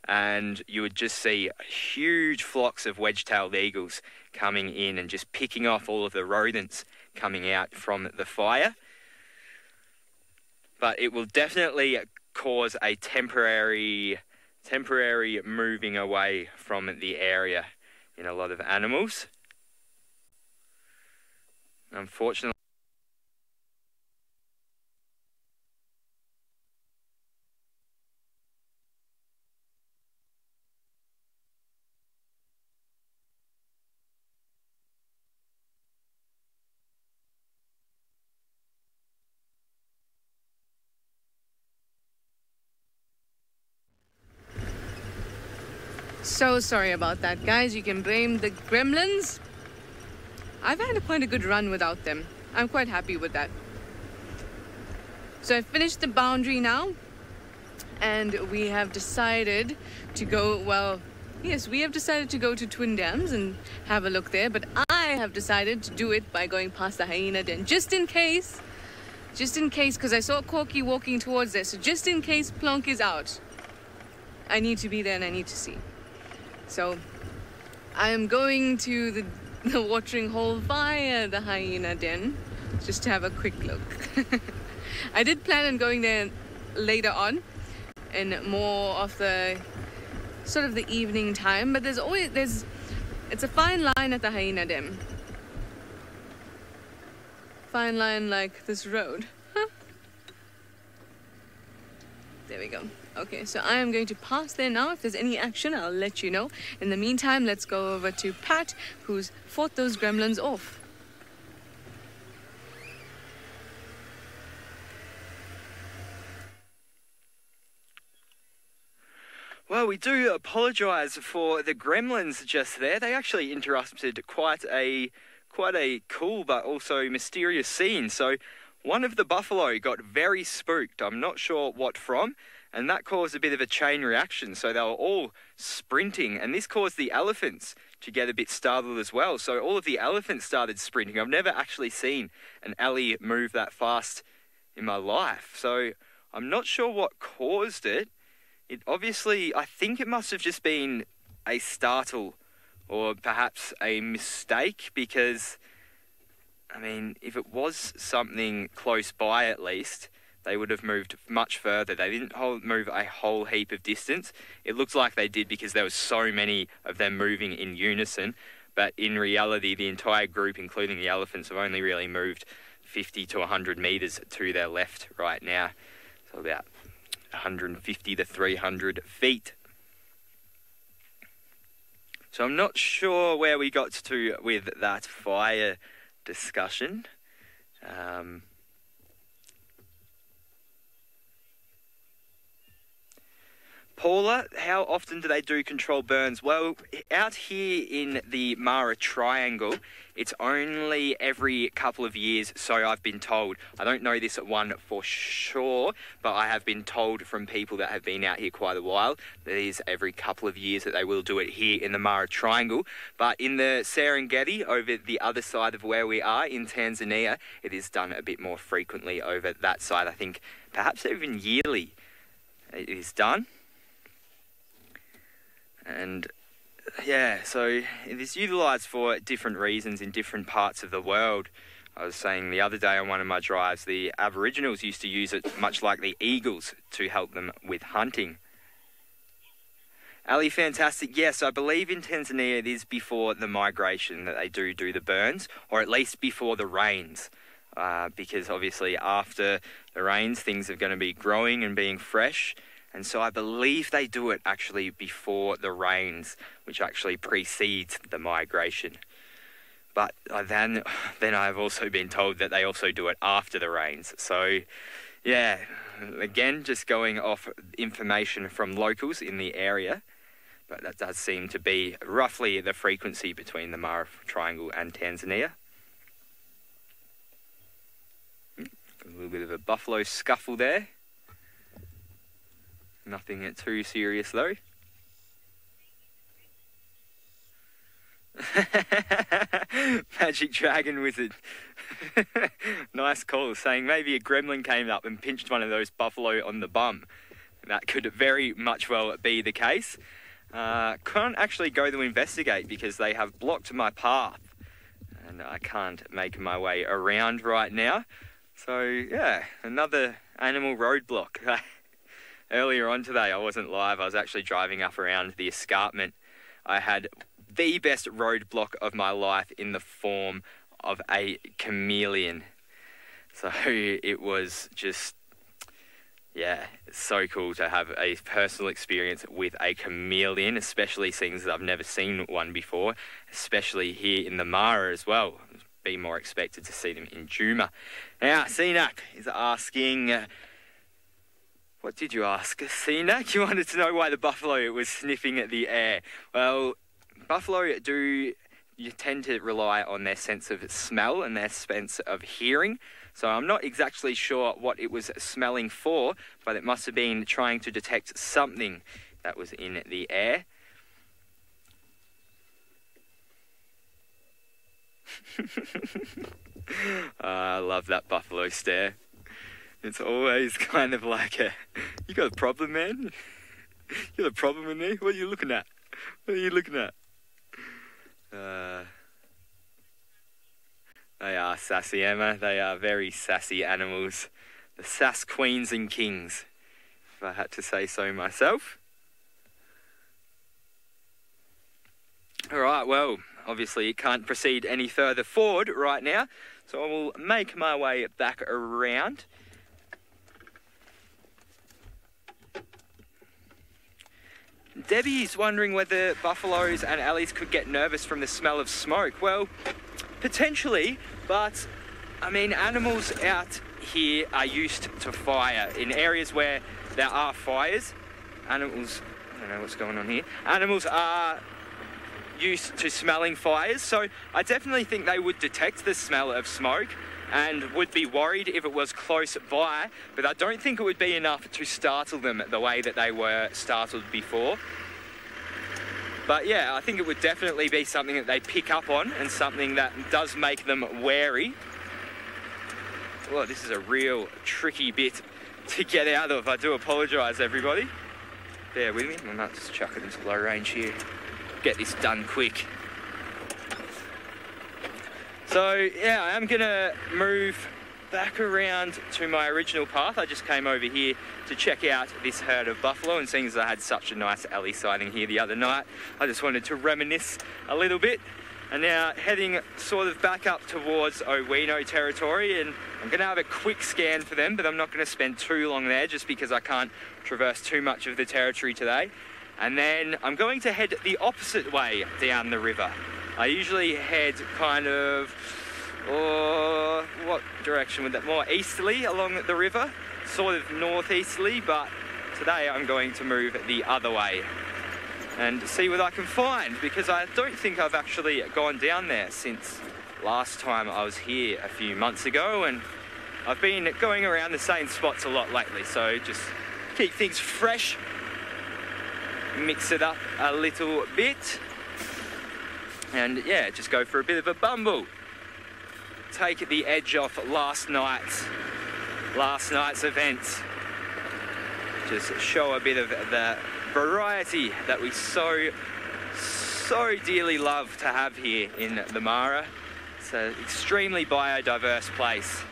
and you would just see huge flocks of wedge-tailed eagles coming in and just picking off all of the rodents coming out from the fire. But it will definitely cause a temporary moving away from the area in a lot of animals. Unfortunately, So sorry about that, guys. You can blame the gremlins. I've had quite a good run without them. I'm quite happy with that. So I've finished the boundary now. and we have decided to go, well, yes, we have decided to go to Twin Dams and have a look there, but I have decided to do it by going past the hyena den, just in case, because I saw Corky walking towards there, so just in case Plonk is out, I need to be there and I need to see. So I am going to the watering hole via the hyena den, just to have a quick look. I did plan on going there later on, in more of the sort of the evening time, but it's a fine line at the hyena den. Fine line like this road. Huh? There we go. Okay, so I am going to pass there now. If there's any action, I'll let you know. In the meantime, let's go over to Pat, who's fought those gremlins off. Well, we do apologise for the gremlins just there. They actually interrupted quite a cool but also mysterious scene. So one of the buffalo got very spooked. I'm not sure what from, and that caused a bit of a chain reaction. So they were all sprinting, and this caused the elephants to get a bit startled as well. So all of the elephants started sprinting. I've never actually seen an alley move that fast in my life. So I'm not sure what caused it. It obviously, I think it must have just been a startle or perhaps a mistake, because, I mean, if it was something close by at least, they would have moved much further. They didn't move a whole heap of distance. It looks like they did because there was so many of them moving in unison, but in reality, the entire group, including the elephants, have only really moved 50 to 100 metres to their left right now. So about 150 to 300 feet. So I'm not sure where we got to with that fire discussion. Paula, how often do they do controlled burns? Well, out here in the Mara Triangle, it's only every couple of years, so I've been told. I don't know this one for sure, but I have been told from people that have been out here quite a while that it is every couple of years that they will do it here in the Mara Triangle. But in the Serengeti, over the other side of where we are in Tanzania, it is done a bit more frequently over that side. I think perhaps even yearly it is done. And yeah, so it is utilised for different reasons in different parts of the world. I was saying the other day on one of my drives, the Aboriginals used to use it much like the eagles to help them with hunting. Ali, fantastic. Yes, I believe in Tanzania it is before the migration that they do the burns, or at least before the rains. Because obviously after the rains, things are going to be growing and being fresh. And so I believe they do it actually before the rains, which actually precedes the migration. But then I've also been told that they also do it after the rains. So, yeah, again, just going off information from locals in the area. But that does seem to be roughly the frequency between the Mara Triangle and Tanzania. A little bit of a buffalo scuffle there. Nothing too serious though. Magic Dragon Wizard. Nice call, saying maybe a gremlin came up and pinched one of those buffalo on the bum. That could very much well be the case. Can't actually go to investigate because they have blocked my path. And I can't make my way around right now. So yeah, another animal roadblock. Earlier on today, I wasn't live. I was actually driving up around the escarpment. I had the best roadblock of my life in the form of a chameleon. So it was just, yeah, so cool to have a personal experience with a chameleon, especially seeing that I've never seen one before, especially here in the Mara as well. Be more expected to see them in Juma. Now, Sinak is asking... What did you ask, Sinak? You wanted to know why the buffalo was sniffing at the air. Well, buffalo do you tend to rely on their sense of smell and their sense of hearing. So I'm not exactly sure what it was smelling for, but it must have been trying to detect something that was in the air. I love that buffalo stare. It's always kind of like a, you got a problem, man? You got a problem with me? What are you looking at? What are you looking at? They are sassy, Emma. They are very sassy animals. The sass queens and kings, if I had to say so myself. Alright, well, obviously you can't proceed any further forward right now, so I will make my way back around. Debbie's wondering whether buffaloes and ellies could get nervous from the smell of smoke. Well, potentially, but I mean, animals out here are used to fire. In areas where there are fires, animals, I don't know what's going on here, animals are used to smelling fires, so I definitely think they would detect the smell of smoke and would be worried if it was close by, but I don't think it would be enough to startle them the way that they were startled before. But yeah, I think it would definitely be something that they pick up on and something that does make them wary. Well, this is a real tricky bit to get out of. I do apologise, everybody. Bear with me. I might just chuck it into low range here. Get this done quick. So yeah, I am gonna move back around to my original path. I just came over here to check out this herd of buffalo, and seeing as I had such a nice ellie sighting here the other night, I just wanted to reminisce a little bit. And now heading sort of back up towards Owino territory, and I'm gonna have a quick scan for them, but I'm not gonna spend too long there just because I can't traverse too much of the territory today. And then I'm going to head the opposite way down the river. I usually head kind of, or what direction would that, more easterly along the river, sort of northeasterly, but today I'm going to move the other way and see what I can find, because I don't think I've actually gone down there since last time I was here a few months ago, and I've been going around the same spots a lot lately, so just keep things fresh, mix it up a little bit. And yeah, just go for a bit of a bumble. Take the edge off last night's event. Just show a bit of the variety that we so dearly love to have here in the Mara. It's an extremely biodiverse place.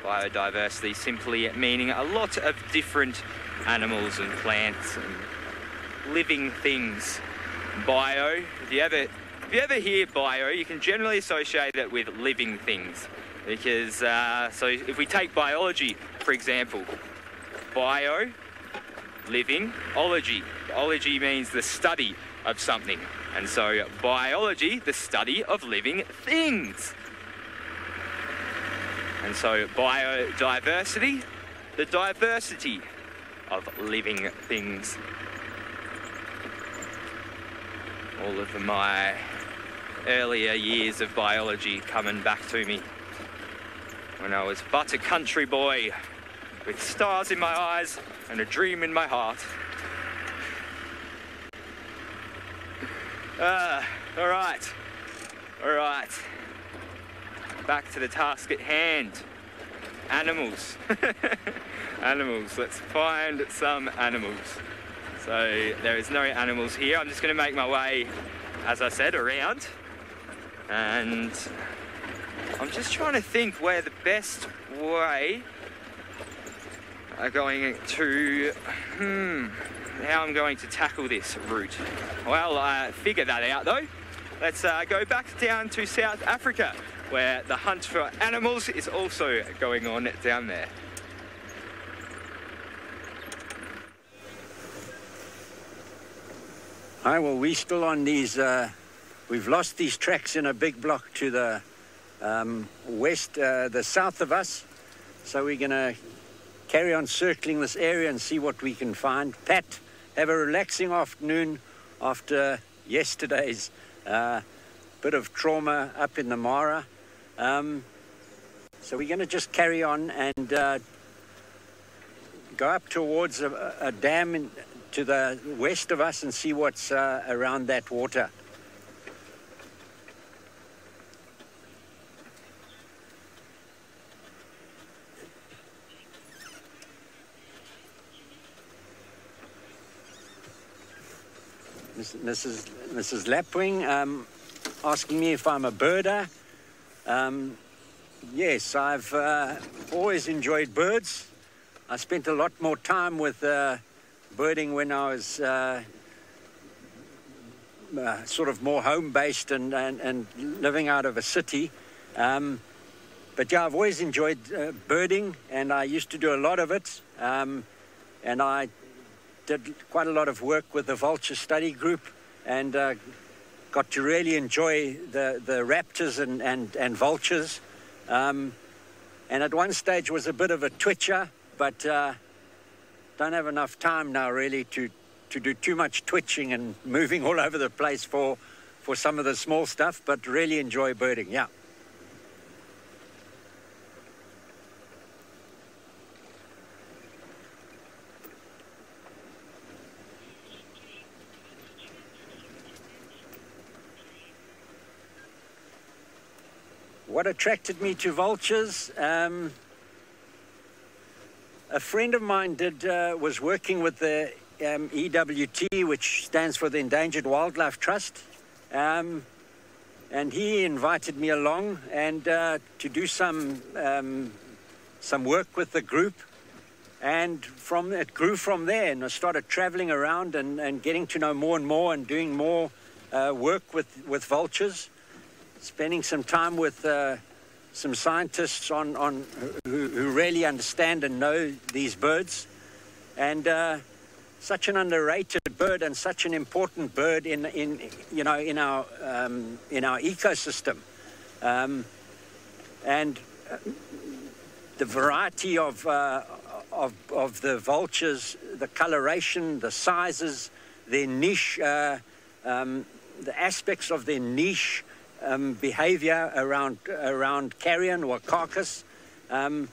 Biodiversity simply meaning a lot of different animals and plants and living things. Bio, if you ever hear bio, you can generally associate it with living things, because so if we take biology, for example, bio, living, ology. Ology means the study of something, and so biology, the study of living things. And so biodiversity, the diversity of living things. All of my earlier years of biology coming back to me when I was but a country boy with stars in my eyes and a dream in my heart. All right. Back to the task at hand. Animals. Animals. Let's find some animals. So there is no animals here. I'm just going to make my way, as I said, around. And I'm just trying to think where the best way are going to, how I'm going to tackle this route. Well, I figured that out though. Let's go back down to South Africa, where the hunt for animals is also going on down there. Hi, well, we're still on these, we've lost these tracks in a big block to the the south of us. So we're going to carry on circling this area and see what we can find. Pat, have a relaxing afternoon after yesterday's bit of trauma up in the Mara. So we're going to just carry on and go up towards a dam to the west of us and see what's around that water. Mrs. Lapwing asking me if I'm a birder. Yes, I've always enjoyed birds. I spent a lot more time with birding when I was sort of more home-based and living out of a city. But yeah, I've always enjoyed birding, and I used to do a lot of it. And I did quite a lot of work with the vulture study group, and got to really enjoy the raptors and vultures. And at one stage was a bit of a twitcher, but don't have enough time now really to do too much twitching and moving all over the place for some of the small stuff, but really enjoy birding, yeah. What attracted me to vultures? A friend of mine was working with the EWT, which stands for the Endangered Wildlife Trust, and he invited me along and to do some work with the group, and it grew from there, and I started traveling around and getting to know more and more and doing more work with vultures. Spending some time with some scientists who really understand and know these birds, and such an underrated bird and such an important bird in our ecosystem, and the variety of the vultures, the coloration, the sizes, their niche, the aspects of their niche. Behavior around carrion or carcass. So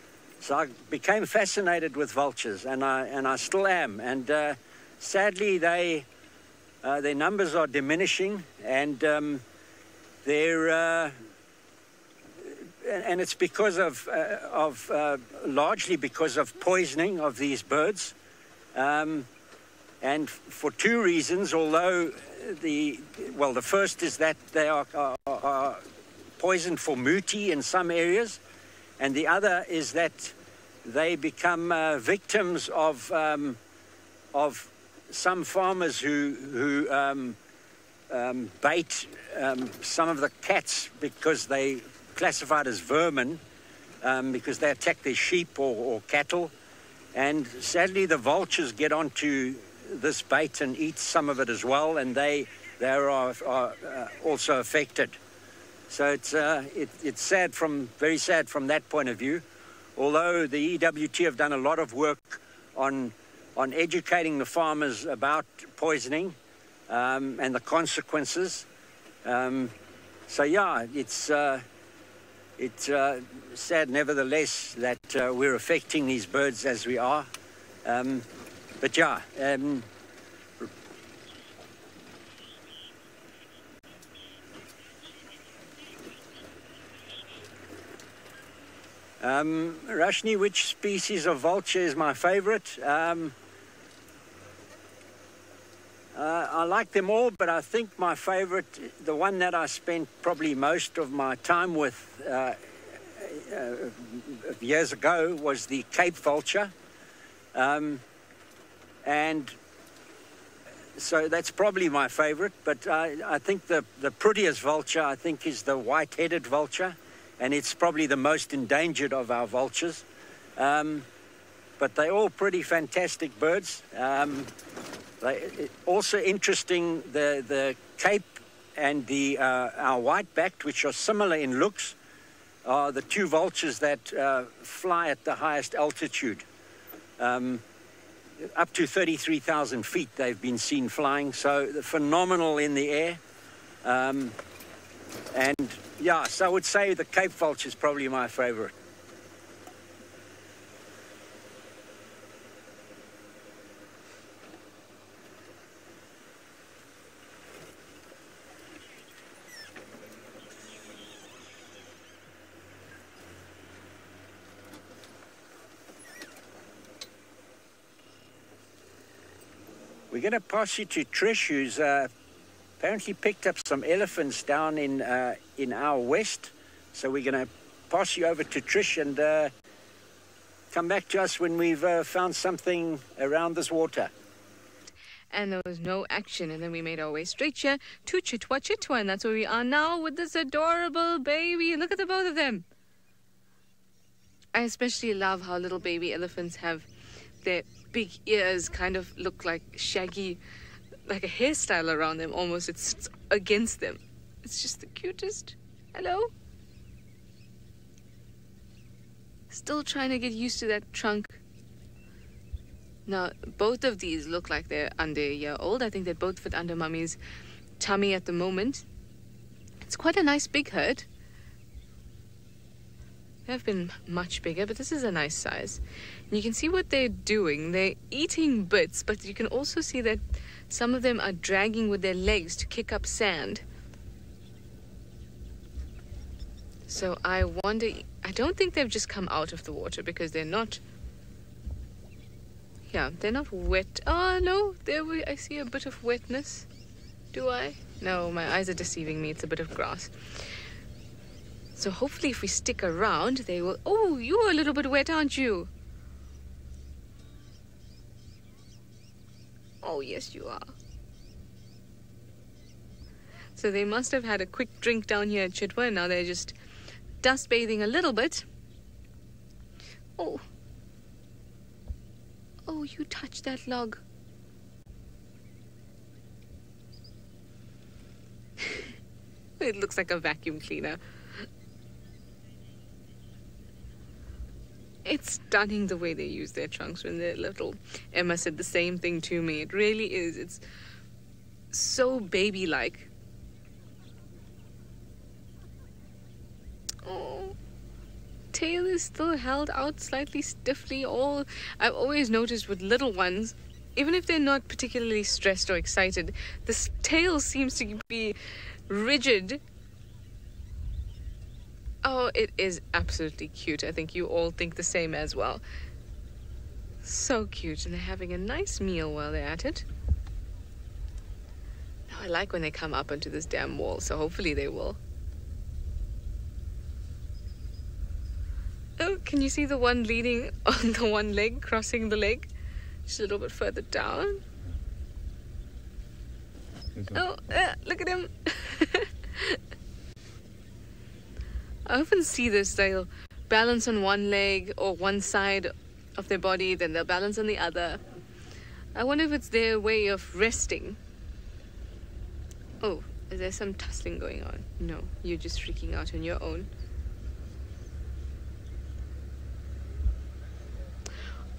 I became fascinated with vultures, and I still am. And sadly, their numbers are diminishing, and it's because of largely because of poisoning of these birds, and for two reasons. Although the first is that they are poisoned for muti in some areas, and the other is that they become victims of some farmers who bait some of the cats because they classified as vermin, because they attack their sheep or cattle, and sadly the vultures get onto this bait and eat some of it as well, and they are also affected. So it's sad, very sad from that point of view. Although the EWT have done a lot of work on educating the farmers about poisoning and the consequences. So yeah, it's sad nevertheless that we're affecting these birds as we are. But yeah, Rashni, which species of vulture is my favorite? I like them all, but I think my favorite, the one that I spent probably most of my time with years ago, was the Cape vulture. And so that's probably my favorite, but I think the prettiest vulture, I think, is the white-headed vulture, and it's probably the most endangered of our vultures. But they're all pretty fantastic birds. Also interesting, the Cape and our white-backed, which are similar in looks, are the two vultures that fly at the highest altitude. Up to 33,000 feet they've been seen flying, so phenomenal in the air. And yeah, so I would say the Cape vulture is probably my favorite. We're going to pass you to Trish, who's apparently picked up some elephants down in our west. So we're going to pass you over to Trish and come back to us when we've found something around this water. And there was no action, and then we made our way straight here to Chitwa, and that's where we are now with this adorable baby. Look at the both of them. I especially love how little baby elephants have their big ears kind of look like shaggy, like a hairstyle around them almost. It's against them. It's just the cutest. Hello? Still trying to get used to that trunk. Now, both of these look like they're under a year old. I think they both fit under Mummy's tummy at the moment. It's quite a nice big herd. They've been much bigger, but this is a nice size. And you can see what they're doing. They're eating bits, but you can also see that some of them are dragging with their legs to kick up sand. So I wonder, I don't think they've just come out of the water because they're not, yeah, they're not wet. Oh, no, I see a bit of wetness. Do I? No, my eyes are deceiving me. It's a bit of grass. So hopefully if we stick around, they will... Oh, you're a little bit wet, aren't you? Oh, yes, you are. So they must have had a quick drink down here at Chitwa, and now they're just dust bathing a little bit. Oh. Oh, you touched that log. It looks like a vacuum cleaner. It's stunning the way they use their trunks when they're little. Emma said the same thing to me. It really is. It's so baby-like. Oh, tail is still held out slightly stiffly. I've always noticed with little ones, even if they're not particularly stressed or excited, the tail seems to be rigid. Oh, it is absolutely cute. I think you all think the same as well. So cute. And they're having a nice meal while they're at it. Now, I like when they come up onto this damn wall, so hopefully they will. Oh, can you see the one leaning on the one leg, crossing the leg? Just a little bit further down. Oh, look at him. I often see this. They'll balance on one leg or one side of their body, then they'll balance on the other. I wonder if it's their way of resting. Oh, is there some tussling going on? No, you're just freaking out on your own.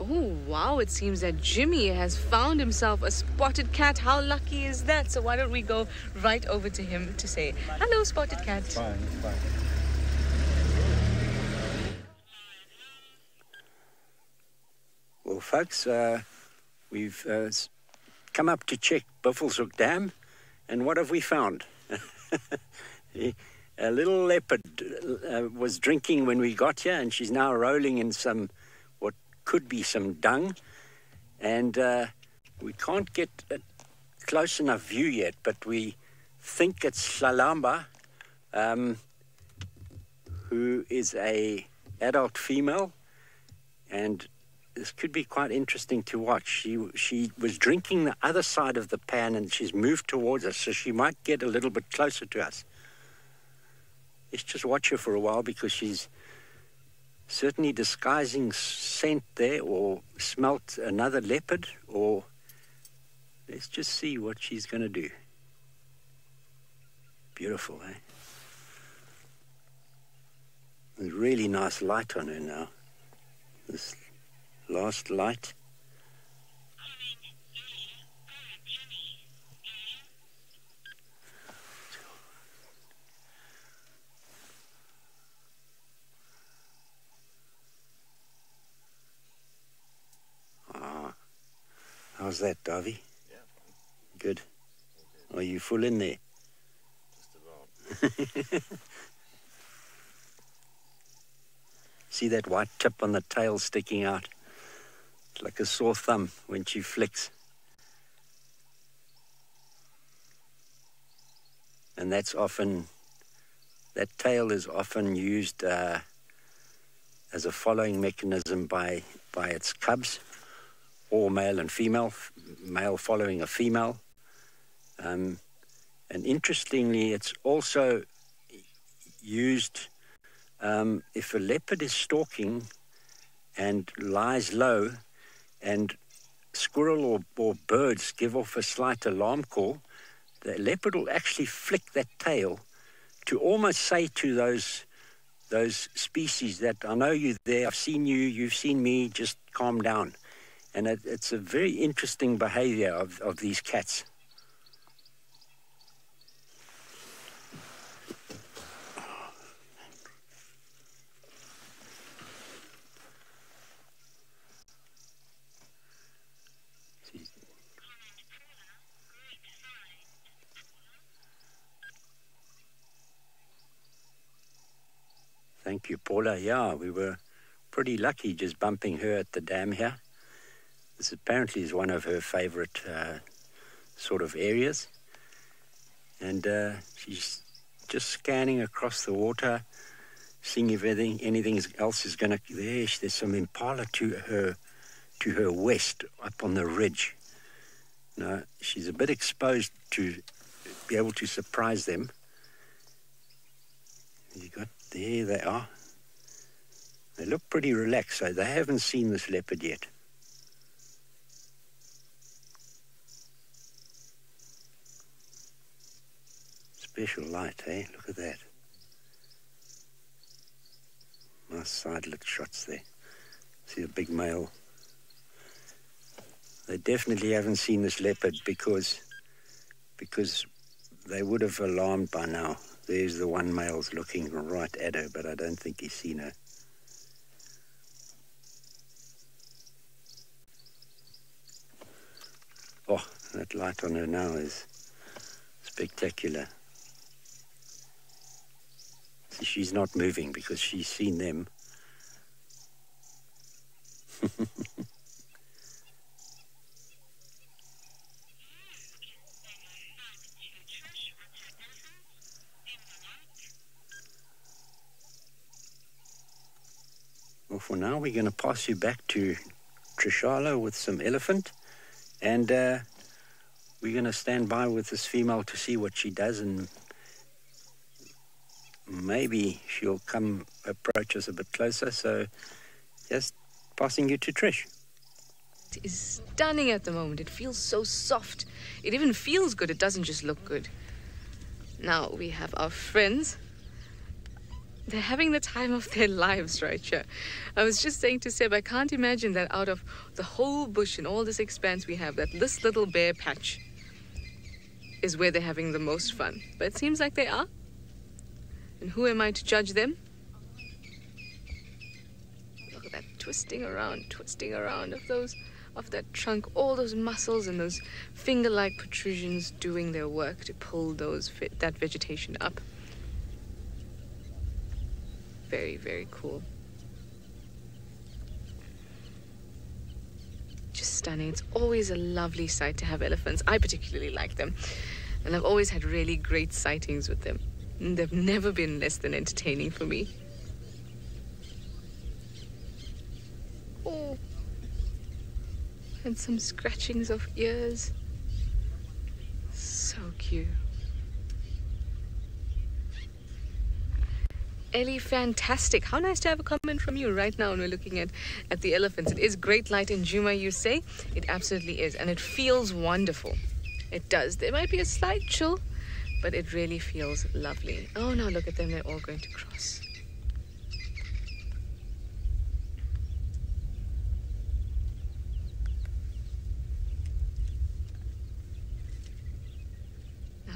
Oh, wow, it seems that Jimmy has found himself a spotted cat. How lucky is that? So why don't we go right over to him to say, hello, spotted cat. It's fine, it's fine. Well, folks, we've come up to check Buffelshoek Dam, and what have we found? A little leopard was drinking when we got here, and she's now rolling in some, what could be some dung, and we can't get a close enough view yet, but we think it's Hlalamba, who is a adult female, and this could be quite interesting to watch. She was drinking the other side of the pan, and she's moved towards us, so she might get a little bit closer to us. Let's just watch her for a while, because she's certainly disguising scent there, or smelt another leopard, or let's just see what she's going to do. Beautiful, eh? There's really nice light on her now. This last light. How's that, Davy? Yeah. Good. Are you full in there? Just about. See that white tip on the tail sticking out? It's like a sore thumb when she flicks. And that tail is often used as a following mechanism by its cubs, or male and female, male following a female. And interestingly, it's also used if a leopard is stalking and lies low and squirrel or birds give off a slight alarm call, the leopard will actually flick that tail to almost say to those species that, I know you're there, I've seen you, you've seen me, just calm down. And it's a very interesting behavior of these cats. Thank you, Paula. Yeah, we were pretty lucky just bumping her at the dam here. This apparently is one of her favorite sort of areas. And she's just scanning across the water, seeing if anything else is going to... There's some impala to her west, up on the ridge. Now, she's a bit exposed to be able to surprise them. There they are. They look pretty relaxed, so they haven't seen this leopard yet. Special light, eh? Look at that. Nice side-lit shots there. See a big male. They definitely haven't seen this leopard because they would have alarmed by now. There's the one male's looking right at her, but I don't think he's seen her. Oh, that light on her now is spectacular. See, she's not moving because she's seen them. Well, for now, we're going to pass you back to Trishala with some elephant, and we're going to stand by with this female to see what she does, and maybe she'll come approach us a bit closer. So just passing you to Trish. It is stunning at the moment. It feels so soft. It even feels good. It doesn't just look good. Now we have our friends. They're having the time of their lives right here. I was just saying to Seb, I can't imagine that out of the whole bush and all this expanse we have, that this little bare patch is where they're having the most fun. But it seems like they are. And who am I to judge them? Look at that twisting around of that trunk, all those muscles and those finger-like protrusions doing their work to pull that vegetation up. Very, very cool. Just stunning. It's always a lovely sight to have elephants. I particularly like them. And I've always had really great sightings with them. And they've never been less than entertaining for me. Oh. And some scratchings of ears. So cute. Ellie, fantastic. How nice to have a comment from you right now when we're looking at the elephants. It is great light in Juma, you say? It absolutely is. And it feels wonderful. It does. There might be a slight chill, but it really feels lovely. Oh, now look at them. They're all going to cross.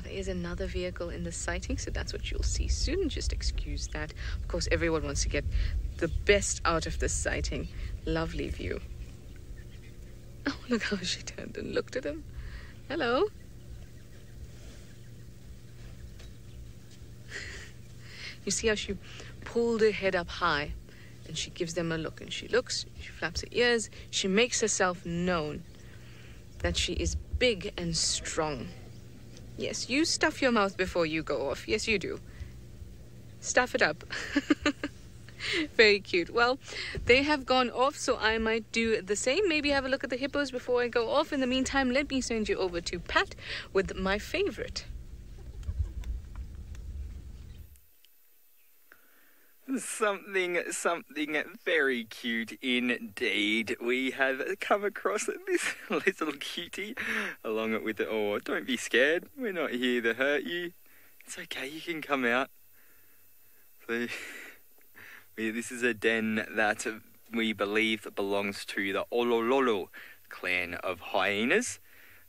There is another vehicle in the sighting, so that's what you'll see soon. Just excuse that. Of course, everyone wants to get the best out of this sighting. Lovely view. Oh, look how she turned and looked at him. Hello. You see how she pulled her head up high and she gives them a look, and she looks, she flaps her ears, she makes herself known that she is big and strong. Yes, you stuff your mouth before you go off. Yes, you do. Stuff it up. Very cute. Well, they have gone off, so I might do the same. Maybe have a look at the hippos before I go off. In the meantime, let me send you over to Pat with my favorite. Something very cute indeed. We have come across this little cutie along with it. Oh, don't be scared. We're not here to hurt you. It's okay, you can come out. So, this is a den that we believe belongs to the Olololo clan of hyenas.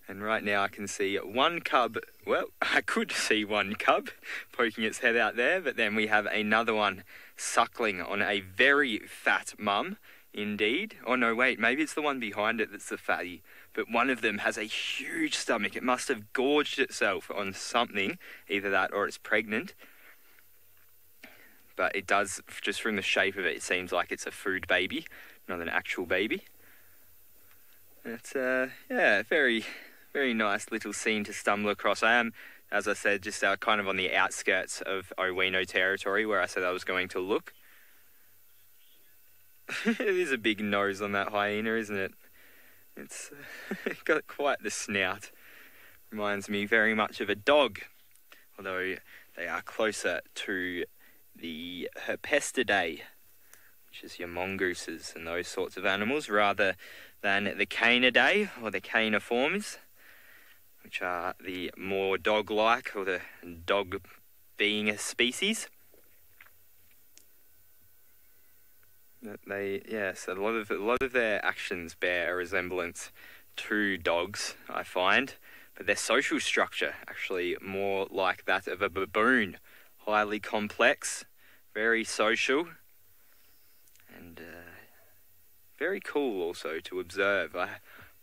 And right now I can see one cub, well, I could see one cub poking its head out there, but then we have another one suckling on a very fat mum, indeed. Oh no, wait, maybe it's the one behind it that's the fatty, but one of them has a huge stomach. It must have gorged itself on something, either that or it's pregnant. But it does, just from the shape of it, it seems like it's a food baby, not an actual baby. It's, yeah, very nice little scene to stumble across. I am, as I said, just kind of on the outskirts of Owino territory where I said I was going to look. It is a big nose on that hyena, isn't it? It's got quite the snout. Reminds me very much of a dog, although they are closer to the Herpestidae, which is your mongooses and those sorts of animals, rather than the Canidae or the Caniformes, which are the more dog-like or the dog-being species. Yes, a lot of their actions bear a resemblance to dogs, I find, but their social structure actually more like that of a baboon, highly complex, very social, and very cool also to observe. I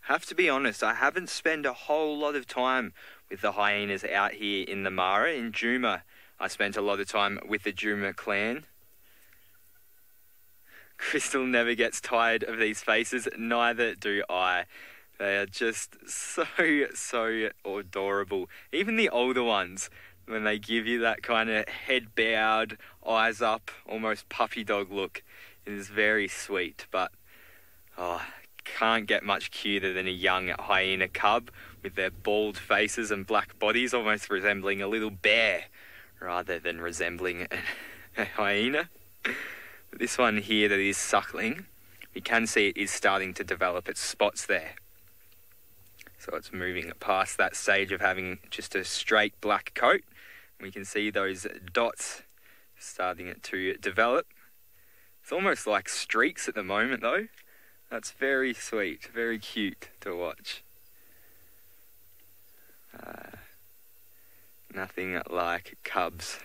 have to be honest, I haven't spent a whole lot of time with the hyenas out here in the Mara. In Juma, I spent a lot of time with the Juma clan. Crystal never gets tired of these faces, neither do I. They are just so adorable. Even the older ones, when they give you that kind of head bowed, eyes up, almost puppy dog look, it is very sweet. But can't get much cuter than a young hyena cub with their bald faces and black bodies, almost resembling a little bear rather than resembling a hyena. But this one here that is suckling, you can see it is starting to develop its spots there. So it's moving past that stage of having just a straight black coat. We can see those dots starting to develop. It's almost like streaks at the moment though. That's very sweet, very cute to watch. Nothing like cubs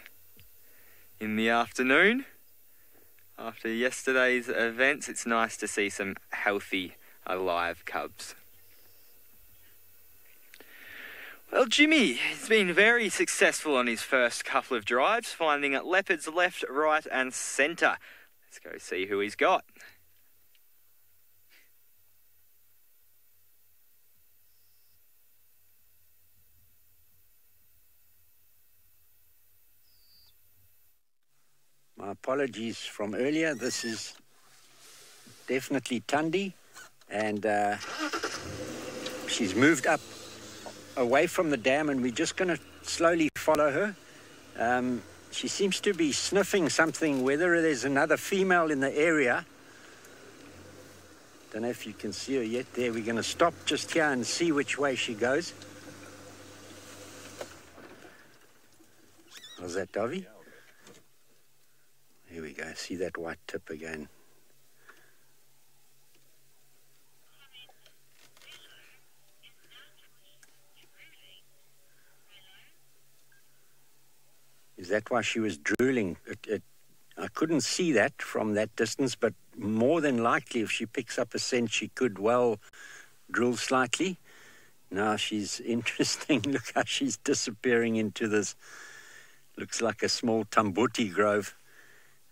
in the afternoon. After yesterday's events, it's nice to see some healthy, alive cubs. Well, Jimmy has been very successful on his first couple of drives, finding leopards left, right and centre. Let's go see who he's got. My apologies from earlier. This is definitely Tundi, and she's moved up away from the dam, and we're just going to slowly follow her. She seems to be sniffing something, whether there's another female in the area. Don't know if you can see her yet there. We're going to stop just here and see which way she goes. Was that Dovey? Here we go. See that white tip again. Is that why she was drooling? I couldn't see that from that distance, but more than likely, if she picks up a scent, she could well drool slightly. Now she's interesting. Look how she's disappearing into this, looks like a small Tambuti grove.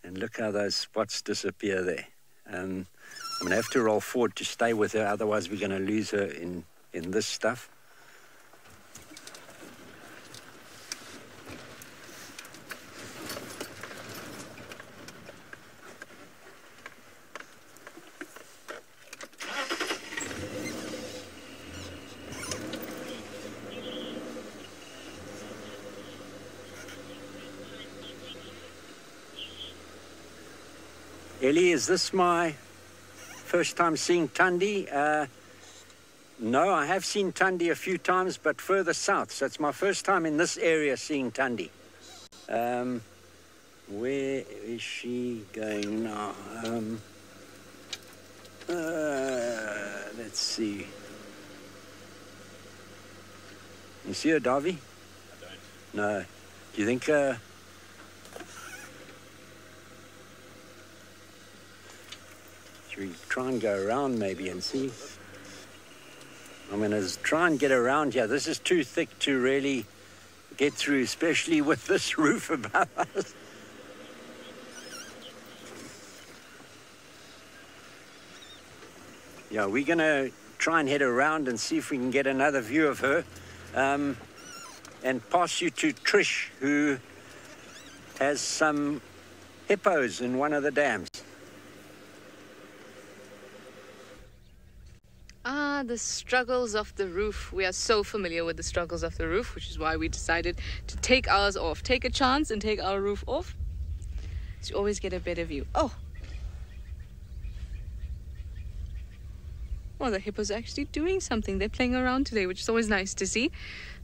And look how those spots disappear there. I'm going to have to roll forward to stay with her, otherwise we're going to lose her in this stuff. Ellie, is this my first time seeing Tundi? No, I have seen Tundi a few times, but further south. So it's my first time in this area seeing Tundi. Where is she going now? Let's see. You see her, Davy? I don't. No. Do you think... Should we try and go around maybe and see? I'm going to try and get around here. This is too thick to really get through, especially with this roof above us. Yeah, we're going to try and head around and see if we can get another view of her. And pass you to Trish, who has some hippos in one of the dams. Ah, the struggles of the roof. We are so familiar with the struggles of the roof, which is why we decided to take ours off. Take a chance and take our roof off. So you always get a better view. Oh! Well, the hippos are actually doing something. They're playing around today, which is always nice to see.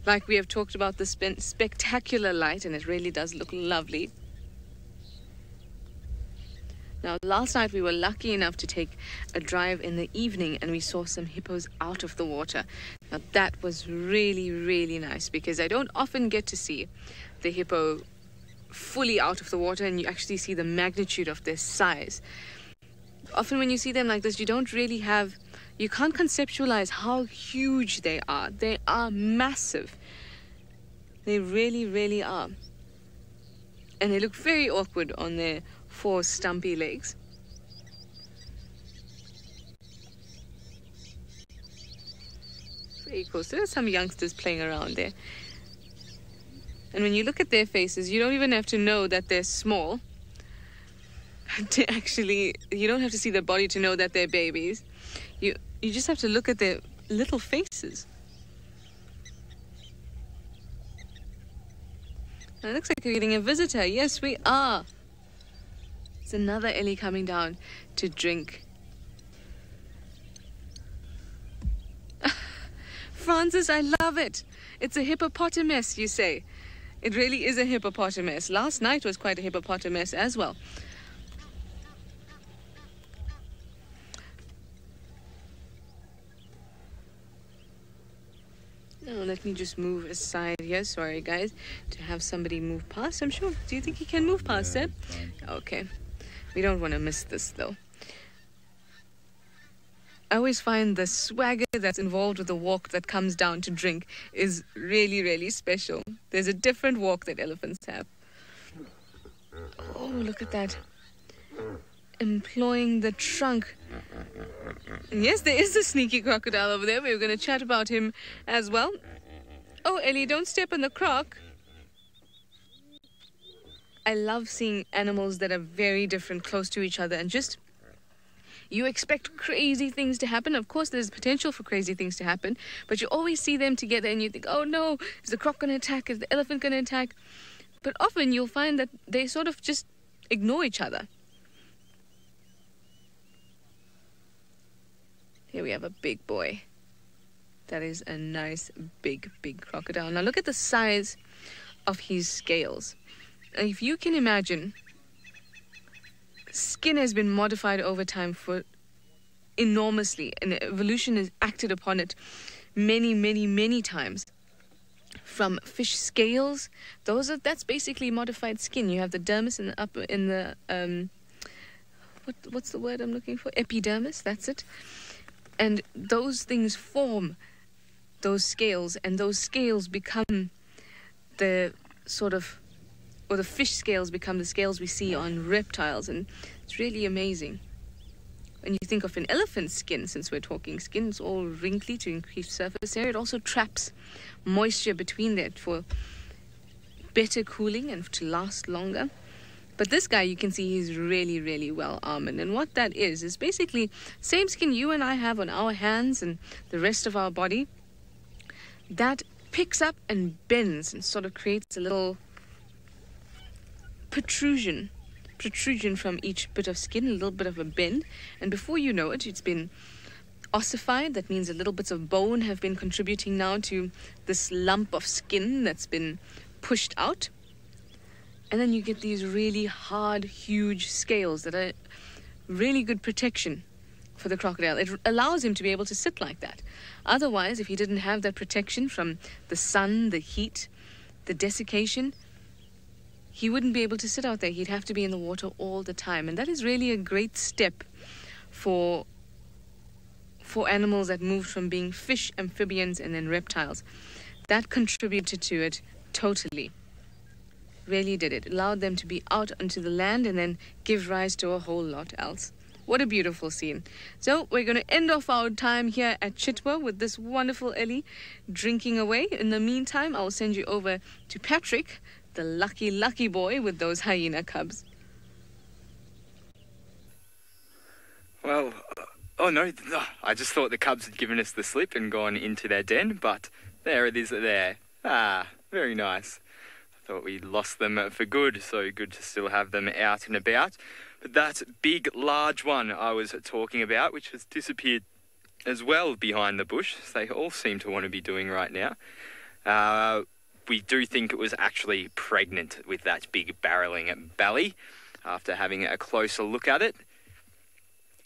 Like we have talked about the spectacular light, and it really does look lovely. Now, last night we were lucky enough to take a drive in the evening and we saw some hippos out of the water. Now, that was really, really nice because I don't often get to see the hippo fully out of the water and you actually see the magnitude of their size. Often when you see them like this, you can't conceptualize how huge they are. They are massive. They really, really are. And they look very awkward on their 4 stumpy legs. Very cool. So there's some youngsters playing around there. And when you look at their faces, you don't even have to know that they're small. You don't have to see their body to know that they're babies. You just have to look at their little faces. It looks like we're getting a visitor. Yes, we are. It's another Ellie coming down to drink. Francis, I love it. It's a hippopotamus, you say. It really is a hippopotamus. Last night was quite a hippopotamus as well. Now, let me just move aside here. Sorry, guys, to have somebody move past. I'm sure. Do you think he can move past it? Okay. We don't want to miss this, though. I always find the swagger that's involved with the walk that comes down to drink is really, really special. There's a different walk that elephants have. Oh, look at that. Employing the trunk. And yes, there is a sneaky crocodile over there. We were going to chat about him as well. Oh, Ellie, don't step on the croc. I love seeing animals that are very different close to each other and just... You expect crazy things to happen. Of course, there's potential for crazy things to happen, but you always see them together and you think, oh no, is the croc going to attack? Is the elephant going to attack? But often you'll find that they sort of just ignore each other. Here we have a big boy. That is a nice, big, big crocodile. Now look at the size of his scales. If you can imagine, skin has been modified over time for enormously, and evolution has acted upon it many, many, many times. From fish scales, that's basically modified skin. You have the dermis in the upper, in the what's the word I'm looking for? Epidermis. That's it. And those things form those scales, and those scales become the sort of, or the fish scales become the scales we see on reptiles, and it's really amazing. When you think of an elephant's skin, since we're talking skin, it's all wrinkly to increase surface area. It also traps moisture between that for better cooling and to last longer. But this guy, you can see he's really, really well armored. And what that is basically same skin you and I have on our hands and the rest of our body. That picks up and bends and sort of creates a little protrusion from each bit of skin, a little bit of a bend. And before you know it, it's been ossified. That means that little bits of bone have been contributing now to this lump of skin that's been pushed out. And then you get these really hard, huge scales that are really good protection for the crocodile. It allows him to be able to sit like that. Otherwise, if he didn't have that protection from the sun, the heat, the desiccation, he wouldn't be able to sit out there. He'd have to be in the water all the time. And that is really a great step for animals that moved from being fish, amphibians, and then reptiles. That contributed to it totally. Really did it. Allowed them to be out onto the land and then give rise to a whole lot else. What a beautiful scene. So we're going to end off our time here at Chitwa with this wonderful Ellie drinking away. In the meantime, I'll send you over to Patrick, the lucky, lucky boy with those hyena cubs. Well, oh no, I just thought the cubs had given us the slip and gone into their den, but there it is there. Ah, very nice. I thought we lost them for good, so good to still have them out and about. But that big, large one I was talking about, which has disappeared as well behind the bush, as they all seem to want to be doing right now. We do think it was actually pregnant with that big barreling belly after having a closer look at it.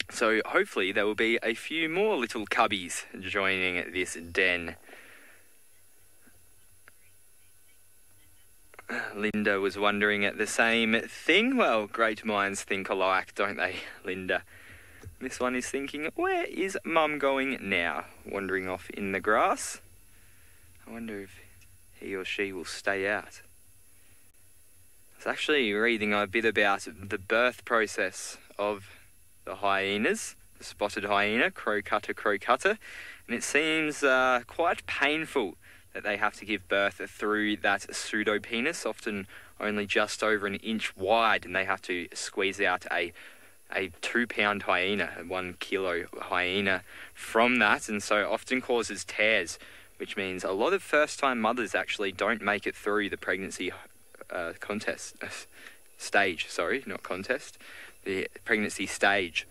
So hopefully there will be a few more little cubbies joining this den. Linda was wondering at the same thing. Well, great minds think alike, don't they, Linda? This one is thinking, where is Mum going now? Wandering off in the grass. I wonder if he or she will stay out. I was actually reading a bit about the birth process of the hyenas, the spotted hyena, crowcutter, and it seems quite painful that they have to give birth through that pseudopenis, often only just over an inch wide, and they have to squeeze out a 2-pound hyena, a 1 kilo hyena from that, and so often causes tears, which means a lot of first-time mothers actually don't make it through the pregnancy stage, not contest, the pregnancy stage.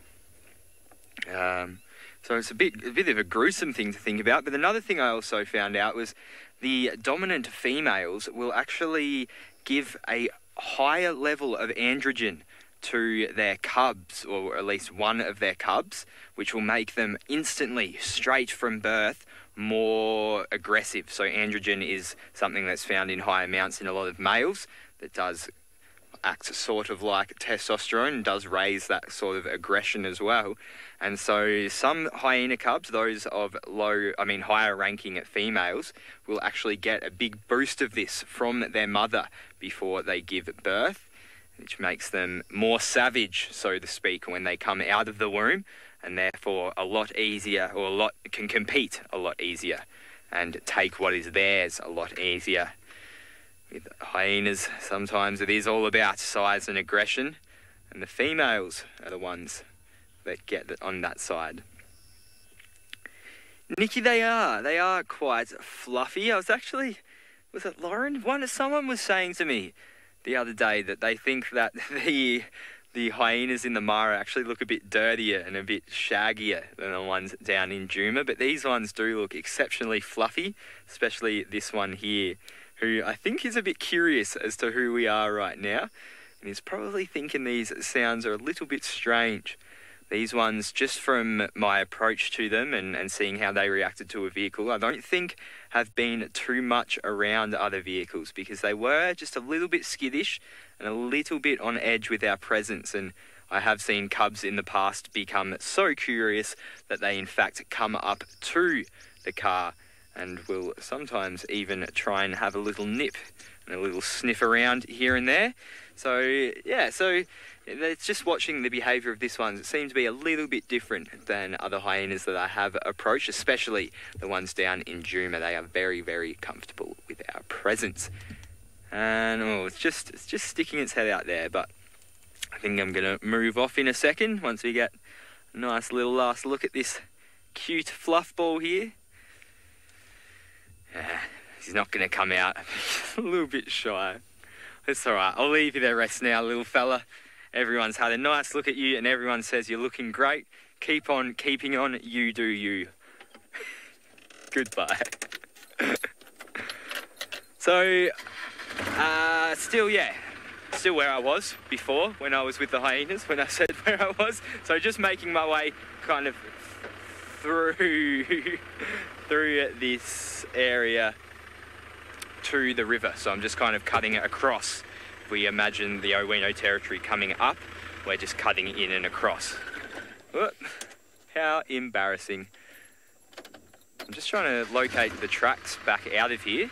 So it's a bit of a gruesome thing to think about. But another thing I also found out was the dominant females will actually give a higher level of androgen to their cubs, or at least one of their cubs, which will make them instantly, straight from birth, more aggressive. So androgen is something that's found in high amounts in a lot of males that does act sort of like testosterone and does raise that sort of aggression as well. And so some hyena cubs, those of higher ranking females, will actually get a big boost of this from their mother before they give birth, which makes them more savage, so to speak, when they come out of the womb, and therefore a lot easier, or can compete a lot easier and take what is theirs a lot easier. With hyenas, sometimes it is all about size and aggression, and the females are the ones that get on that side. Nikki, they are quite fluffy. Was it Lauren? Someone was saying to me the other day that they think that the hyenas in the Mara actually look a bit dirtier and a bit shaggier than the ones down in Juma, but these ones do look exceptionally fluffy, especially this one here, who I think is a bit curious as to who we are right now, and is probably thinking these sounds are a little bit strange. These ones, just from my approach to them and seeing how they reacted to a vehicle, I don't think have been too much around other vehicles, because they were just a little bit skittish and a little bit on edge with our presence. And I have seen cubs in the past become so curious that they in fact come up to the car and will sometimes even try and have a little nip and a little sniff around here and there. So yeah, so it's just watching the behaviour of this one. It seems to be a little bit different than other hyenas that I have approached, especially the ones down in Juma. They are very, very comfortable with our presence. And it's just sticking its head out there, but I think I'm going to move off in a second once we get a nice little last look at this cute fluff ball here. He's not going to come out. He's a little bit shy. It's all right. I'll leave you there rest now, little fella. Everyone's had a nice look at you and everyone says you're looking great. Keep on keeping on. You do you. Goodbye. So, still where I was before when I was with the hyenas, when I said where I was. So just making my way kind of through this area to the river. So I'm just kind of cutting it across. If we imagine the Owino territory coming up, we're just cutting it in and across. Whoop. How embarrassing. I'm just trying to locate the tracks back out of here.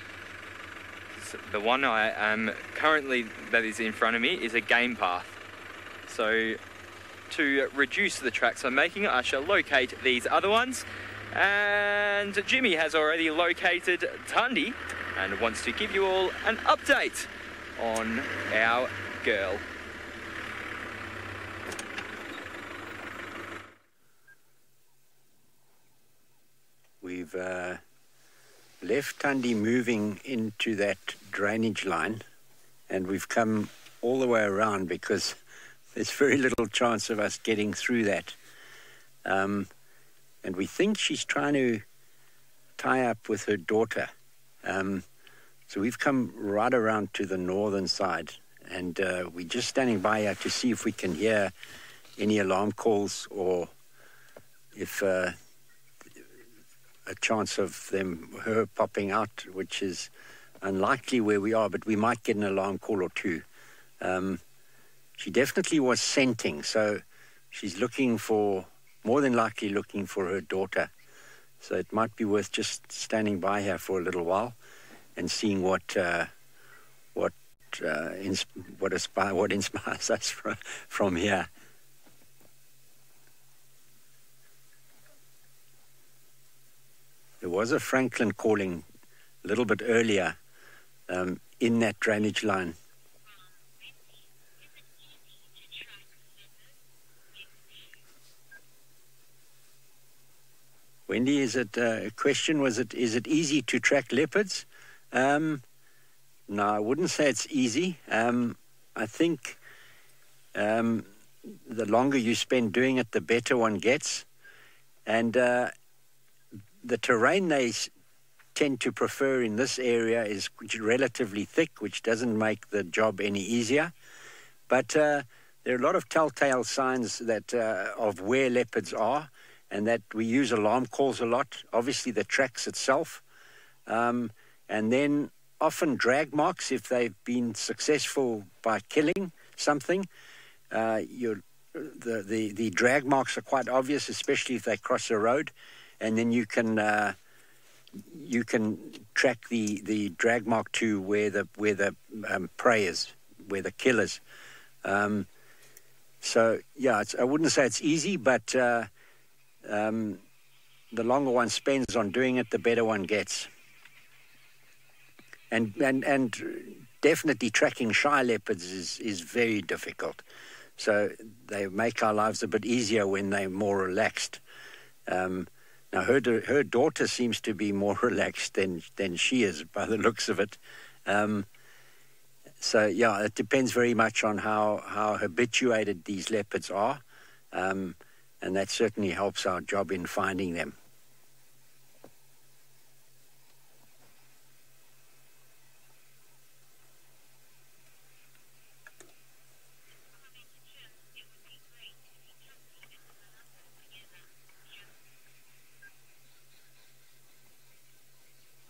The one I am currently, that is in front of me, is a game path. So to reduce the tracks I'm making, I shall locate these other ones. And Jimmy has already located Tundi and wants to give you all an update on our girl. We've left Tundi moving into that drainage line, and we've come all the way around because there's very little chance of us getting through that. And we think she's trying to tie up with her daughter. So we've come right around to the northern side, and we're just standing by here to see if we can hear any alarm calls or if a chance of her popping out, which is unlikely where we are, but we might get an alarm call or two. She definitely was scenting, so she's more than likely looking for her daughter. So it might be worth just standing by her for a little while and seeing what inspires us from here. There was a Franklin calling a little bit earlier in that drainage line. Wendy, is it a question? Is it easy to track leopards? No, I wouldn't say it's easy. I think the longer you spend doing it, the better one gets. And the terrain they tend to prefer in this area is relatively thick, which doesn't make the job any easier. But there are a lot of telltale signs that of where leopards are, and that we use alarm calls a lot. Obviously, the tracks itself, and then often drag marks if they've been successful by killing something. The drag marks are quite obvious, especially if they cross a road, and then you can track the drag mark to where the prey is, where the kill is. So yeah, I wouldn't say it's easy, but the longer one spends on doing it, the better one gets. And definitely tracking shy leopards is very difficult. So they make our lives a bit easier when they're more relaxed. Now her daughter seems to be more relaxed than she is by the looks of it. So yeah, it depends very much on how habituated these leopards are, and that certainly helps our job in finding them.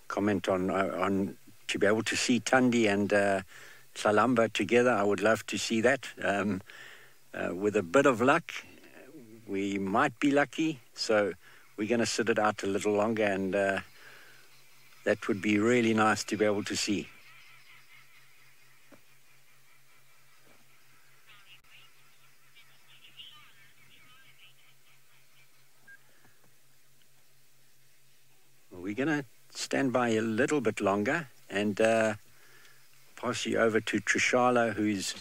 Comment on to be able to see Tundi and Salamba together. I would love to see that. With a bit of luck, we might be lucky, so we're going to sit it out a little longer, and that would be really nice to be able to see. We're going to stand by a little bit longer and pass you over to Trishala, who's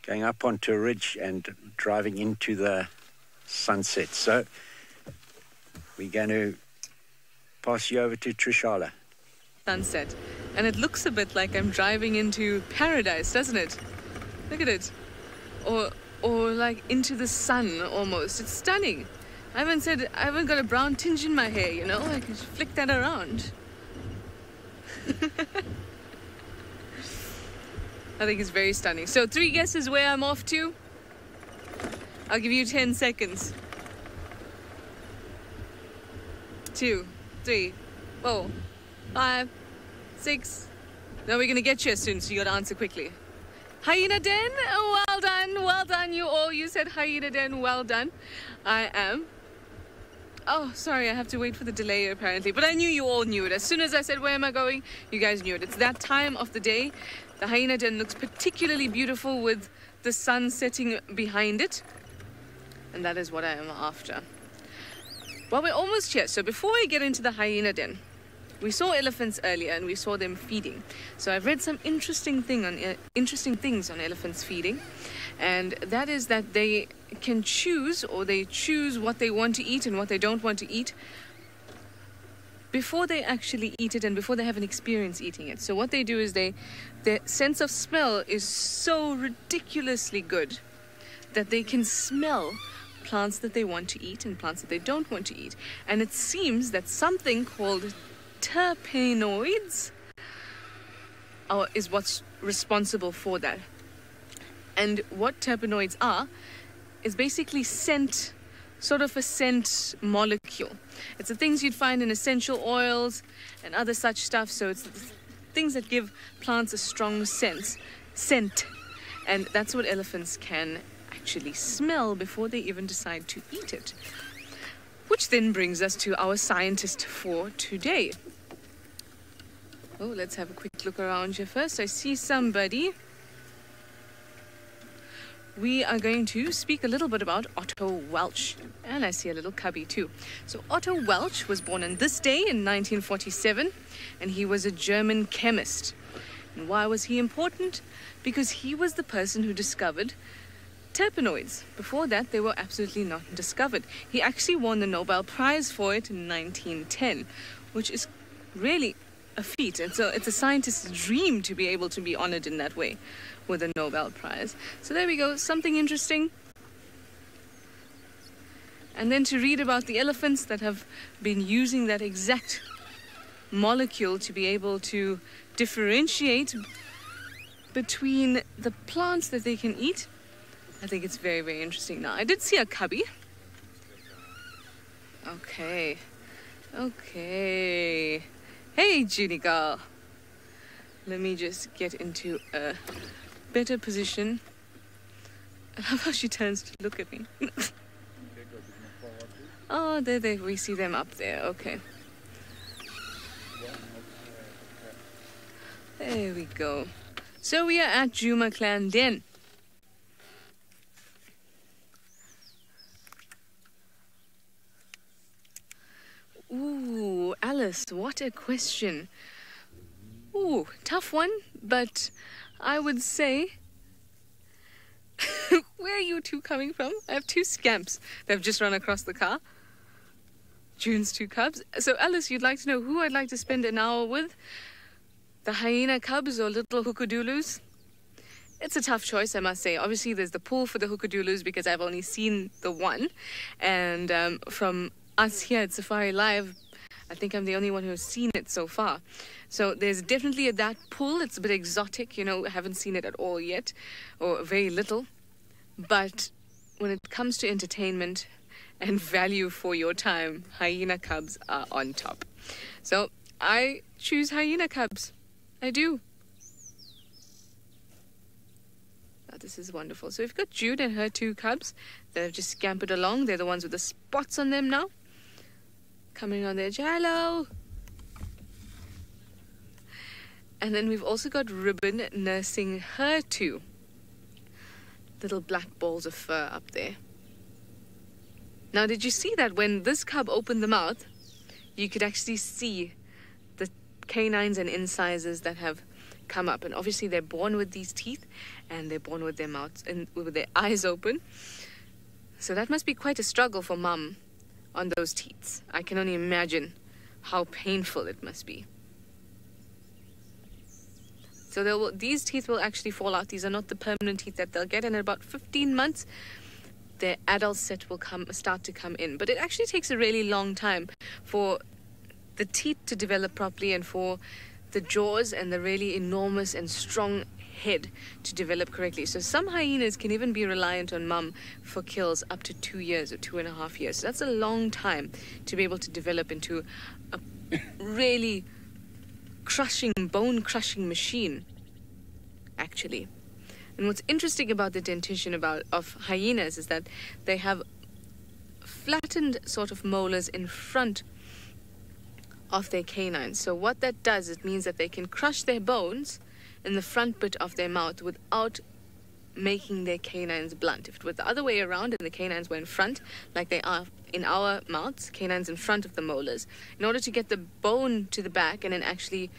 going up onto a ridge and driving into the sunset. So we're going to pass you over to Trishala. Sunset. And it looks a bit like I'm driving into paradise, doesn't it? Look at it. Or like into the sun almost. It's stunning. I haven't got a brown tinge in my hair, you know? I can flick that around. I think it's very stunning. So 3 guesses where I'm off to. I'll give you 10 seconds. 2, 3, 4, 5, 6. No, we're going to get you soon, so you got to answer quickly. Hyena Den, well done, well done. You all, you said Hyena Den, well done. I am. Oh, sorry, I have to wait for the delay apparently. But I knew you all knew it. As soon as I said, where am I going? You guys knew it. It's that time of the day. The Hyena Den looks particularly beautiful with the sun setting behind it. And that is what I am after. Well, we're almost here. So before we get into the Hyena Den, we saw elephants earlier and we saw them feeding. So I've read some interesting things on elephants feeding. And that is that they can choose, or they choose what they want to eat and what they don't want to eat before they actually eat it and before they have an experience eating it. So what they do is their sense of smell is so ridiculously good that they can smell plants that they want to eat and plants that they don't want to eat. And it seems that something called terpenoids is what's responsible for that. And what terpenoids are is basically scent, sort of a scent molecule. It's the things you'd find in essential oils and other such stuff. So it's things that give plants a strong scent. And that's what elephants can actually smell before they even decide to eat it. Which then brings us to our scientist for today. Oh, let's have a quick look around here first. I see somebody. We are going to speak a little bit about Otto Welch. And I see a little cubby too. So Otto Welch was born on this day in 1947, and he was a German chemist. And why was he important? Because he was the person who discovered terpenoids. Before that, they were absolutely not discovered. He actually won the Nobel Prize for it in 1910, which is really a feat. And so it's a scientist's dream to be able to be honored in that way with a Nobel Prize. So there we go, something interesting. And then to read about the elephants that have been using that exact molecule to be able to differentiate between the plants that they can eat. I think it's very, very interesting. Now, I did see a cubby. Okay. Hey, Judy girl. Let me just get into a better position. I love how she turns to look at me. Oh, there, we see them up there. Okay. There we go. So we are at Juma Clan Den. Ooh, Alice, what a question. Ooh, tough one, but I would say... Where are you two coming from? I have 2 scamps that have just run across the car. June's 2 cubs. So, Alice, you'd like to know who I'd like to spend an hour with? The hyena cubs or little hookadulus? It's a tough choice, I must say. Obviously, there's the pull for the hookadulus because I've only seen the one. And from us here at SafariLive, I think I'm the only one who's seen it so far. So there's definitely that pull. It's a bit exotic, you know, I haven't seen it at all yet, or very little. But when it comes to entertainment and value for your time, hyena cubs are on top. So I choose hyena cubs. I do. this is wonderful. So we've got Jude and her 2 cubs that have just scampered along. They're the ones with the spots on them now. Coming on their jello. And then we've also got Ribbon nursing her 2 little black balls of fur up there. Now, did you see that when this cub opened the mouth, you could actually see the canines and incisors that have come up? And obviously they're born with these teeth, and they're born with their mouths and with their eyes open. So that must be quite a struggle for mum on those teeth. I can only imagine how painful it must be. So these teeth will actually fall out. These are not the permanent teeth that they'll get. And in about 15 months, their adult set will start to come in. But it actually takes a really long time for the teeth to develop properly and for the jaws and the really enormous and strong head to develop correctly. So some hyenas can even be reliant on mum for kills up to 2 years or 2.5 years. So that's a long time to be able to develop into a really bone-crushing machine, actually. And what's interesting about the dentition of hyenas is that they have flattened sort of molars in front of their canines. So what that does, it means that they can crush their bones in the front bit of their mouth without making their canines blunt. If it was the other way around and the canines were in front, like they are in our mouths, canines in front of the molars, in order to get the bone to the back and then actually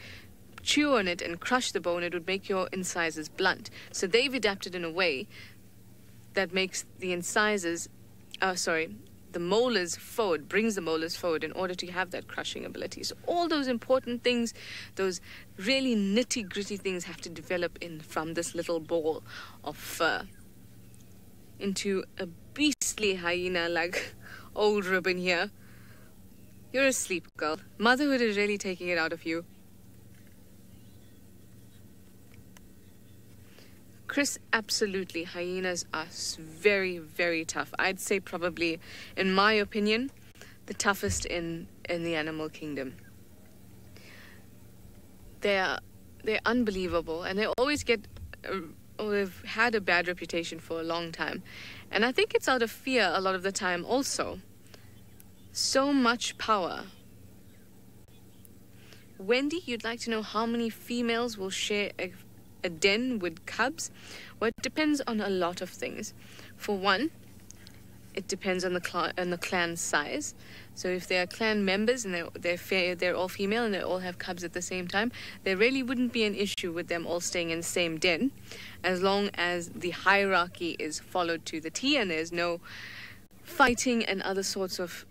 chew on it and crush the bone, it would make your incisors blunt. So they've adapted in a way that makes the the molars forward, brings the molars forward in order to have that crushing ability. So all those important things, those really nitty-gritty things have to develop from this little ball of fur into a beastly hyena like old Ribbon here. You're asleep, girl. Motherhood is really taking it out of you. Chris, absolutely, hyenas are very, very tough. I'd say probably, in my opinion, the toughest in the animal kingdom. They're unbelievable, and they always they've had a bad reputation for a long time. And I think it's out of fear a lot of the time also. So much power. Wendy, you'd like to know how many females will share a den with cubs? Well, it depends on a lot of things. For one, it depends on the clan size. So if they are clan members and they're all female and they all have cubs at the same time, there really wouldn't be an issue with them all staying in the same den, as long as the hierarchy is followed to the T and there's no fighting and other sorts of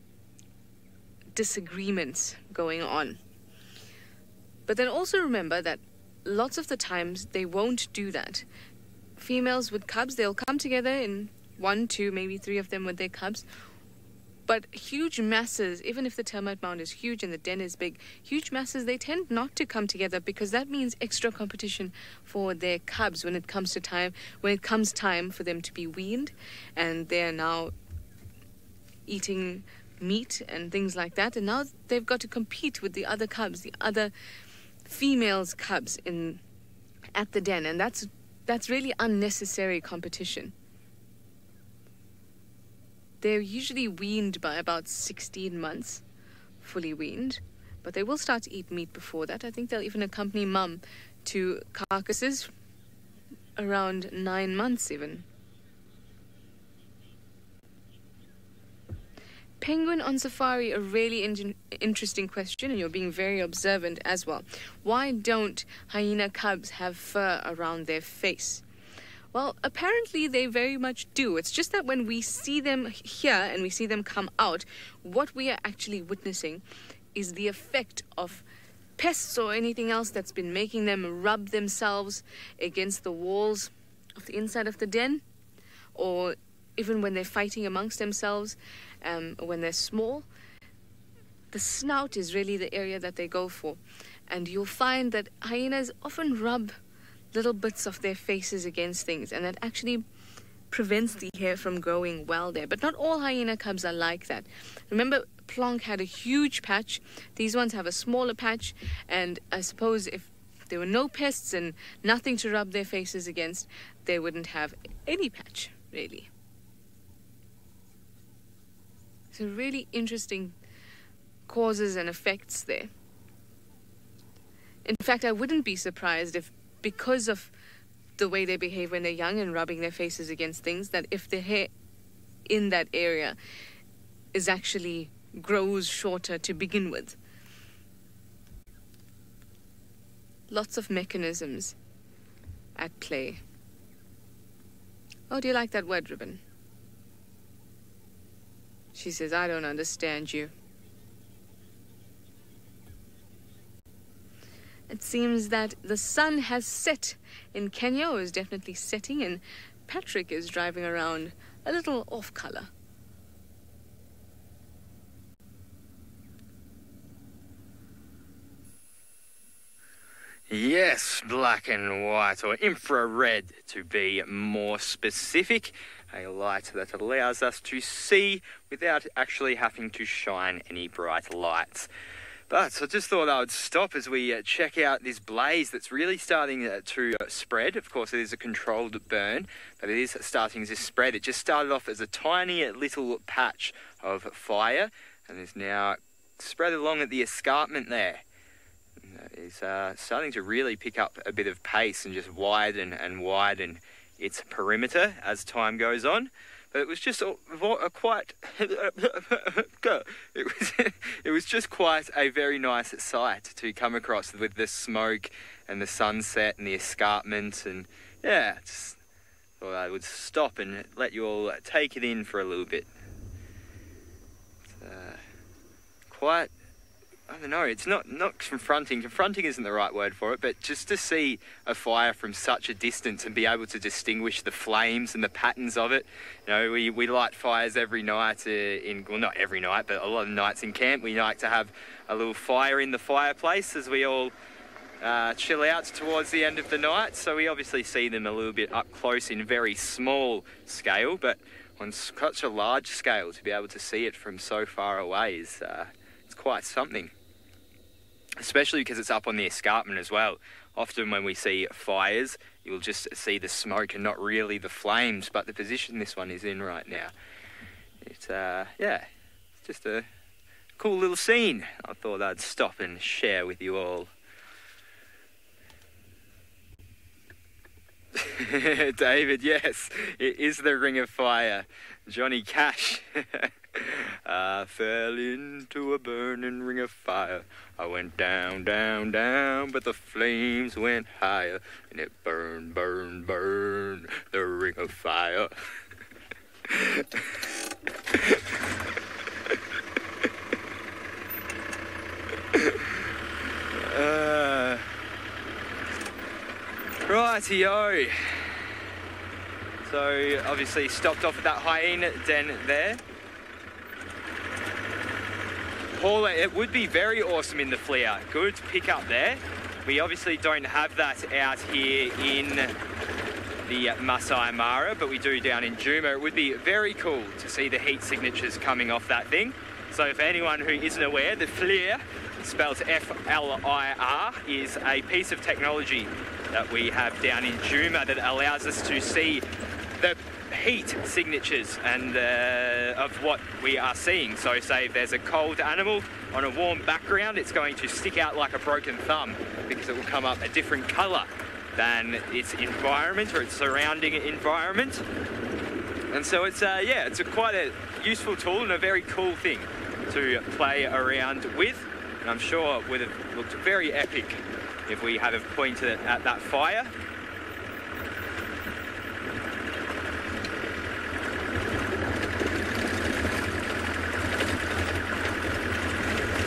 disagreements going on. But then also remember that lots of the times they won't do that. Females with cubs, they'll come together in 1, 2, maybe 3 of them with their cubs. But huge masses, even if the termite mound is huge and the den is big, huge masses, they tend not to come together because that means extra competition for their cubs when it comes time for them to be weaned, and they're now eating meat and things like that, and now they've got to compete with the other cubs, the other females' cubs at the den, and that's really unnecessary competition. They're usually weaned by about 16 months, fully weaned, but they will start to eat meat before that. I think they'll even accompany mum to carcasses around 9 months even. Penguin on safari, a really interesting question, and you're being very observant as well. Why don't hyena cubs have fur around their face? Well, apparently they very much do. It's just that when we see them here and we see them come out, what we are actually witnessing is the effect of pests or anything else that's been making them rub themselves against the walls of the inside of the den, or even when they're fighting amongst themselves, when they're small. The snout is really the area that they go for. And you'll find that hyenas often rub little bits of their faces against things, and that actually prevents the hair from growing well there. But not all hyena cubs are like that. Remember, Plonk had a huge patch. These ones have a smaller patch, and I suppose if there were no pests and nothing to rub their faces against, they wouldn't have any patch, really. So really interesting causes and effects there. In fact, I wouldn't be surprised if, because of the way they behave when they're young and rubbing their faces against things, that if the hair in that area is actually grows shorter to begin with. Lots of mechanisms at play. Oh, do you like that word, Ribbon? She says, I don't understand you. It seems that the sun has set in Kenya, or is definitely setting, and Patrick is driving around a little off color. Yes, black and white, or infrared to be more specific. A light that allows us to see without actually having to shine any bright lights. But I just thought I would stop as we check out this blaze that's really starting to spread. Of course, it is a controlled burn, but it is starting to spread. It just started off as a tiny little patch of fire and is now spread along at the escarpment there. It's starting to really pick up a bit of pace and just widen and widen its perimeter as time goes on. But it was just it was just quite a very nice sight to come across with the smoke and the sunset and the escarpment, and yeah, just thought I would stop and let you all take it in for a little bit. It's quite, I don't know, it's not confronting. Confronting isn't the right word for it, but just to see a fire from such a distance and be able to distinguish the flames and the patterns of it. You know, we light fires every night well, not every night, but a lot of nights in camp. We like to have a little fire in the fireplace as we all chill out towards the end of the night. So we obviously see them a little bit up close in very small scale, but on such a large scale to be able to see it from so far away is it's quite something. Especially because it's up on the escarpment as well. Often when we see fires, you'll just see the smoke and not really the flames, but the position this one is in right now. It's, yeah, it's just a cool little scene. I thought I'd stop and share with you all. David, yes, it is the Ring of Fire. Johnny Cash. I fell into a burning ring of fire. I went down, down, down, but the flames went higher, and it burned, burned, burned, the ring of fire. Rightio. So obviously stopped off at that hyena den there. Paula, it would be very awesome in the flare. Good pick up there. We obviously don't have that out here in the Masai Mara, but we do down in Juma. It would be very cool to see the heat signatures coming off that thing. So for anyone who isn't aware, the flare, spelled F-L-I-R, is a piece of technology that we have down in Juma that allows us to see the heat signatures and of what we are seeing. So say if there's a cold animal on a warm background, it's going to stick out like a broken thumb because it will come up a different colour than its environment or its surrounding environment. And so it's yeah, it's quite a useful tool and a very cool thing to play around with, and I'm sure it would have looked very epic if we had have pointed it at that fire.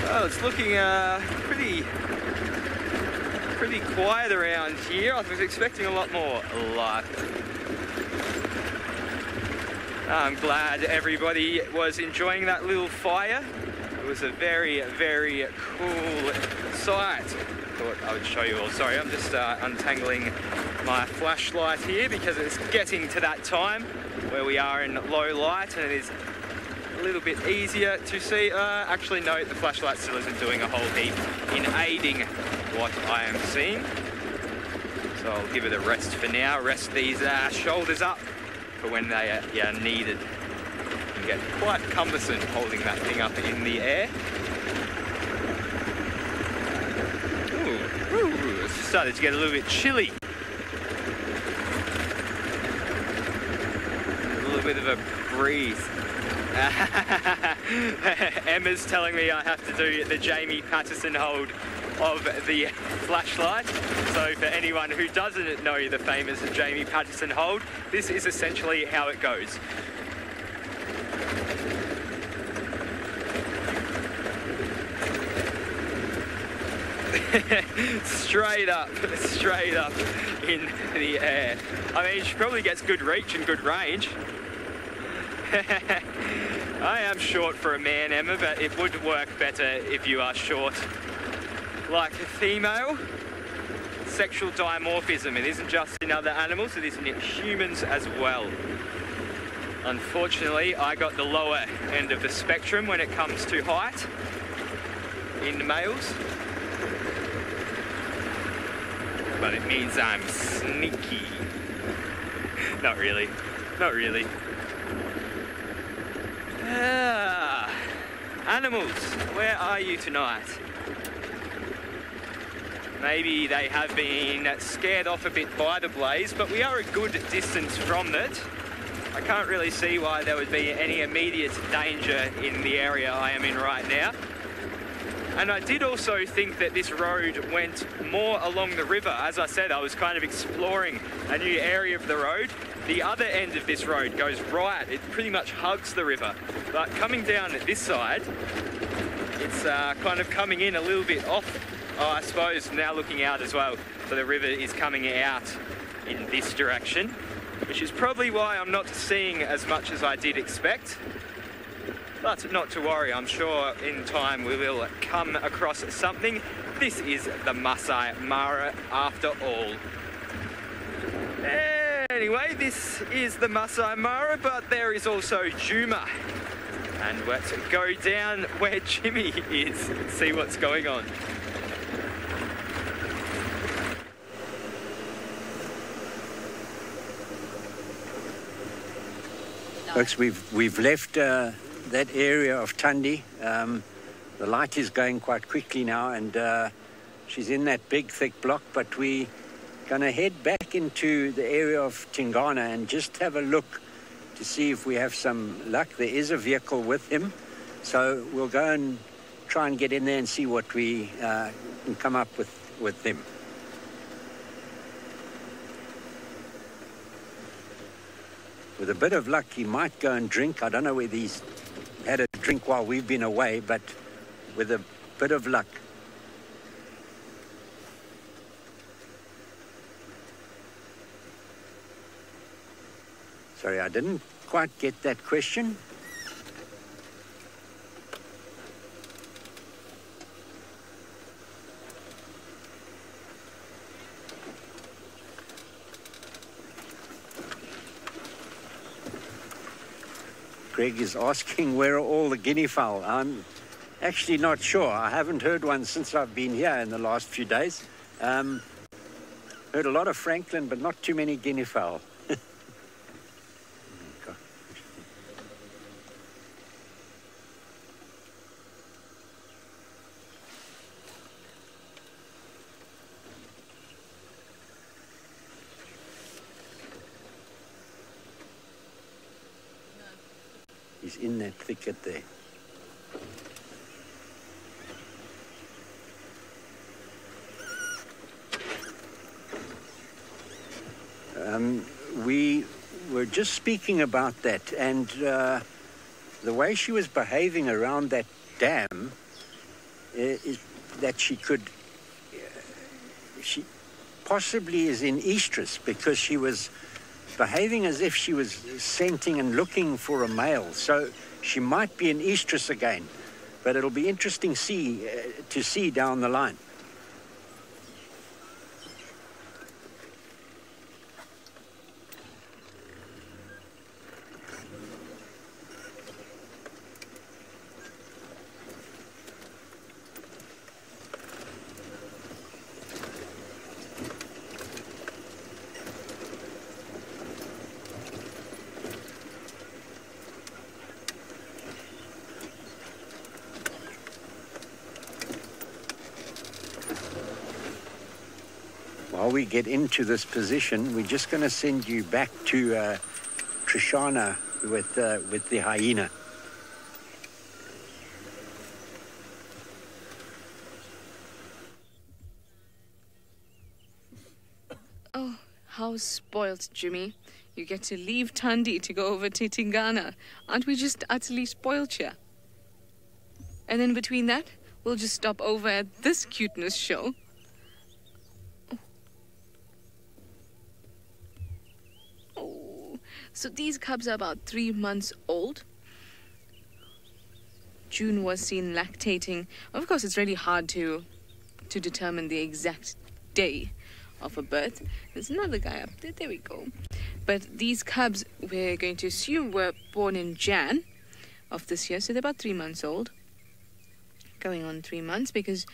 Well, it's looking pretty quiet around here. I was expecting a lot more light. I'm glad everybody was enjoying that little fire. It was a very, very cool sight. Thought I would show you all. Sorry, I'm just untangling my flashlight here because it's getting to that time where we are in low light and it is a little bit easier to see. Actually, no, the flashlight still isn't doing a whole heap in aiding what I am seeing. So I'll give it a rest for now. Rest these shoulders up for when they are needed. You can get quite cumbersome holding that thing up in the air. Ooh, it's started to get a little bit chilly. A little bit of a breeze. Emma's telling me I have to do the Jamie Patterson hold of the flashlight. So for anyone who doesn't know the famous Jamie Patterson hold, this is essentially how it goes. straight up in the air. I mean, she probably gets good reach and good range. I am short for a man, Emma, but it would work better if you are short like a female. Sexual dimorphism, it isn't just in other animals, it is in humans as well. Unfortunately, I got the lower end of the spectrum when it comes to height in males. But it means I'm sneaky. Not really. Not really. Animals, where are you tonight? Maybe they have been scared off a bit by the blaze, but we are a good distance from it. I can't really see why there would be any immediate danger in the area I am in right now. And I did also think that this road went more along the river. As I said, I was kind of exploring a new area of the road. The other end of this road goes right. It pretty much hugs the river. But coming down at this side, it's kind of coming in a little bit off. Oh, I suppose now looking out as well. So the river is coming out in this direction, which is probably why I'm not seeing as much as I did expect. But not to worry, I'm sure in time we will come across something. This is the Masai Mara after all. Anyway, this is the Masai Mara, but there is also Juma. And let's go down where Jimmy is and see what's going on. Folks, we've left that area of Tundi. The light is going quite quickly now, and she's in that big thick block, but we're going to head back into the area of Tingana and just have a look to see if we have some luck. There is a vehicle with him, so we'll go and try and get in there and see what we can come up with them. With a bit of luck, he might go and drink. I don't know whether he's had a drink while we've been away, but with a bit of luck. Sorry, I didn't quite get that question. Greg is asking, where are all the guinea fowl? I'm actually not sure. I haven't heard one since I've been here in the last few days. Heard a lot of Franklin, but not too many guinea fowl. He's in that thicket there. We were just speaking about that, and the way she was behaving around that dam is that she possibly is in estrus, because she was behaving as if she was scenting and looking for a male. So she might be in estrus again, but it'll be interesting to see down the line. while we get into this position, we're just going to send you back to Trishana with the hyena. Oh, how spoilt, Jimmy. You get to leave Tandi to go over to Tingana. Aren't we just utterly spoilt here? And then between that, we'll just stop over at this cuteness show. Oh, so these cubs are about 3 months old. June was seen lactating. Of course, it's really hard to determine the exact day of a birth. There's another guy up there. There we go. But these cubs, we're going to assume, were born in Jan of this year. So they're about 3 months old. Going on 3 months, because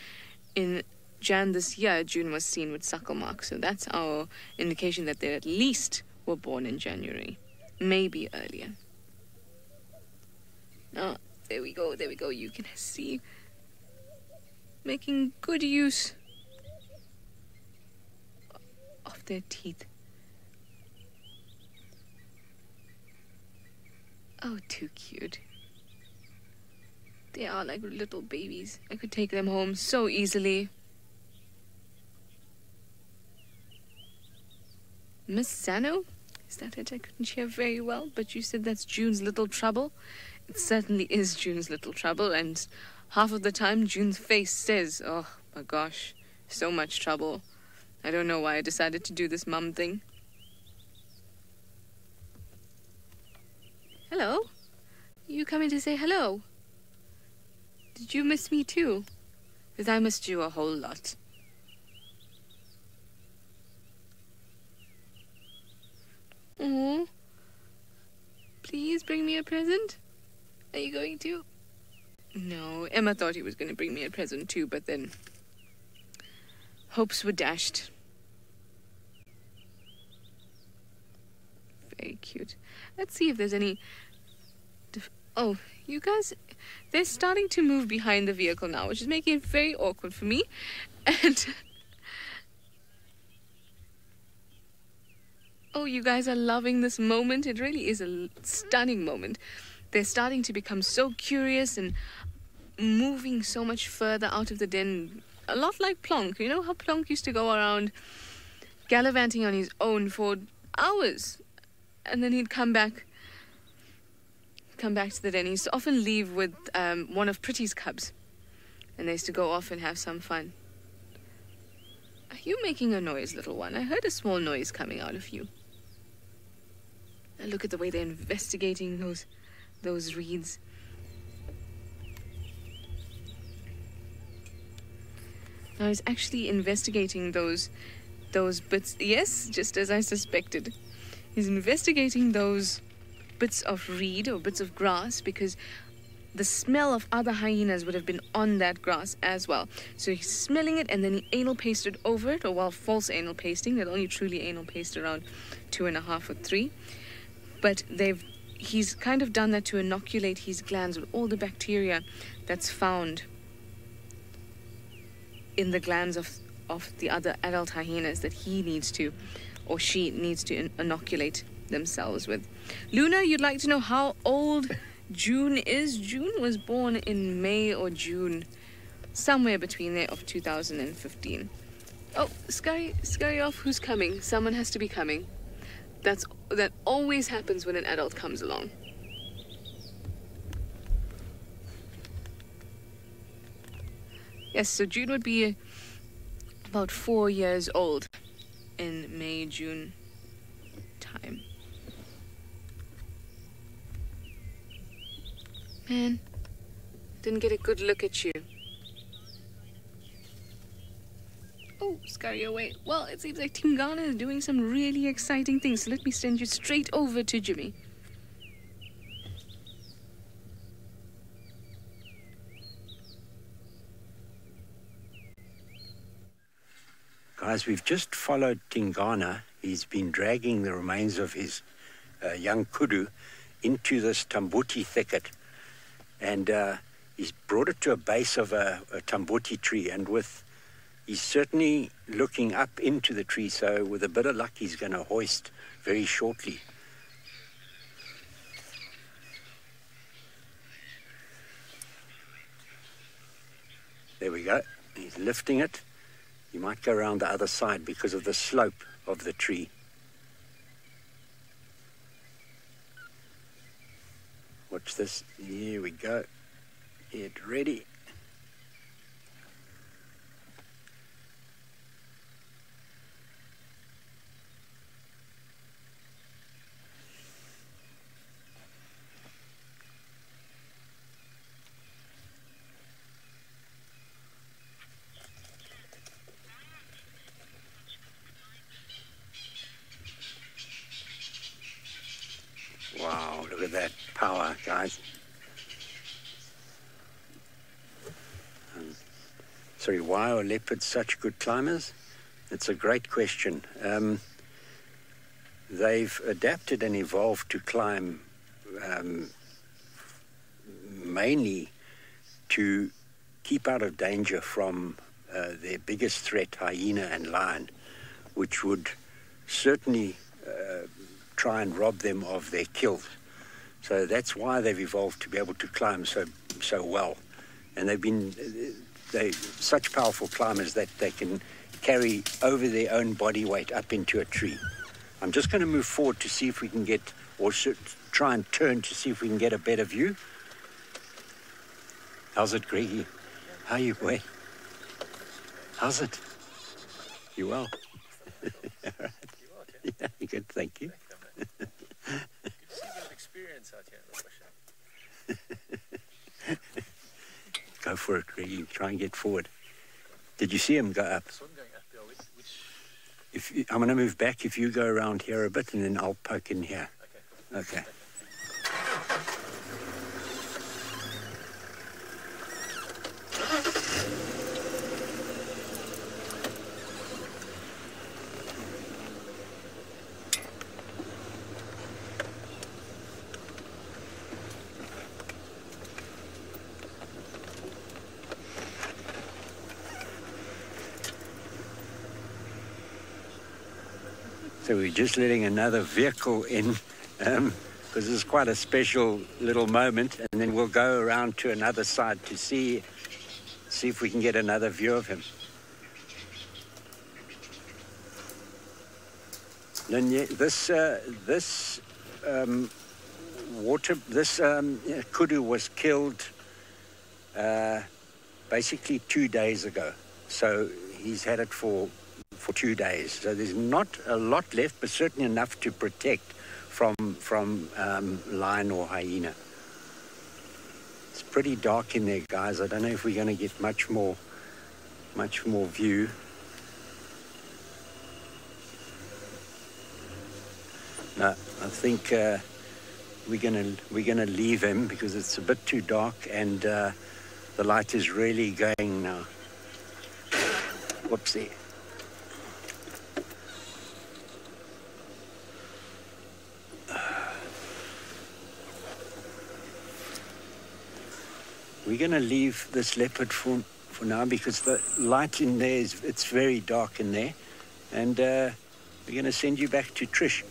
in Jan this year, June was seen with suckle marks. So that's our indication that they at least were born in January. Maybe earlier. Oh, there we go. There we go. You can see. Making good use of their teeth. Oh, too cute. They are like little babies. I could take them home so easily. Miss Sano? Is that it? I couldn't hear very well, but you said that's June's little trouble. It certainly is June's little trouble, and half of the time June's face says, oh my gosh, so much trouble. I don't know why I decided to do this mum thing. Hello? You coming to say hello? Did you miss me too? Because I missed you a whole lot. Oh, please bring me a present. Are you going to? No, Emma thought he was going to bring me a present too, but then hopes were dashed. Very cute. Let's see if there's any... Oh, you guys, they're starting to move behind the vehicle now, which is making it very awkward for me. And... oh, you guys are loving this moment. It really is a stunning moment. They're starting to become so curious and moving so much further out of the den. A lot like Plonk. You know how Plonk used to go around gallivanting on his own for hours? And then he'd come back to the den. He used to often leave with one of Pretty's cubs. And they used to go off and have some fun. Are you making a noise, little one? I heard a small noise coming out of you. And look at the way they're investigating those reeds. Now he's actually investigating those bits. Yes, just as I suspected. He's investigating those bits of reed or bits of grass because the smell of other hyenas would have been on that grass as well. So he's smelling it and then he anal pasted over it, or false anal pasting. They'll only truly anal paste around 2.5 or 3. But he's kind of done that to inoculate his glands with all the bacteria that's found in the glands of the other adult hyenas that he needs to, or she needs to inoculate themselves with. Luna, you'd like to know how old June is? June was born in May or June, somewhere between there, of 2015. Oh, scurry off. Who's coming? Someone has to be coming. That always happens when an adult comes along. Yes, so June would be about 4 years old in May, June time. Man, didn't get a good look at you. Oh, scurry away. Well, it seems like Tingana is doing some really exciting things, so let me send you straight over to Jimmy. Guys, we've just followed Tingana. He's been dragging the remains of his young kudu into this tambuti thicket. And he's brought it to a base of a tambuti tree. And with He's certainly looking up into the tree, so with a bit of luck, he's going to hoist very shortly. There we go. He's lifting it. You might go around the other side because of the slope of the tree. Watch this. Here we go. Get ready. Wow, look at that power, guys. Sorry, why are leopards such good climbers? It's a great question. They've adapted and evolved to climb mainly to keep out of danger from their biggest threat, hyena and lion, which would certainly try and rob them of their kills. So that's why they've evolved to be able to climb so well. And they're such powerful climbers that they can carry over their own body weight up into a tree. I'm just going to move forward to see if we can get, or try and turn to see if we can get a better view. How's it, Greggy? How are you, boy? How's it? You well? All right. Yeah, good, thank you. Good to see you have experience out here in the bush. Go for it, Greggy. Try and get forward. Did you see him go up? This one going up, yeah, I'm going to move back if you go around here a bit, and then I'll poke in here. Okay. So we're just letting another vehicle in because this is quite a special little moment, and then we'll go around to another side to see if we can get another view of him. Then this kudu was killed basically 2 days ago. So he's had it for 2 days. So there's not a lot left, but certainly enough to protect from lion or hyena. It's pretty dark in there, guys. I don't know if we're going to get much more view. No, I think we're gonna leave him because it's a bit too dark, and the light is really going now. Whoopsie. We're going to leave this leopard for now because the light in there it's very dark in there, and we're going to send you back to Trish.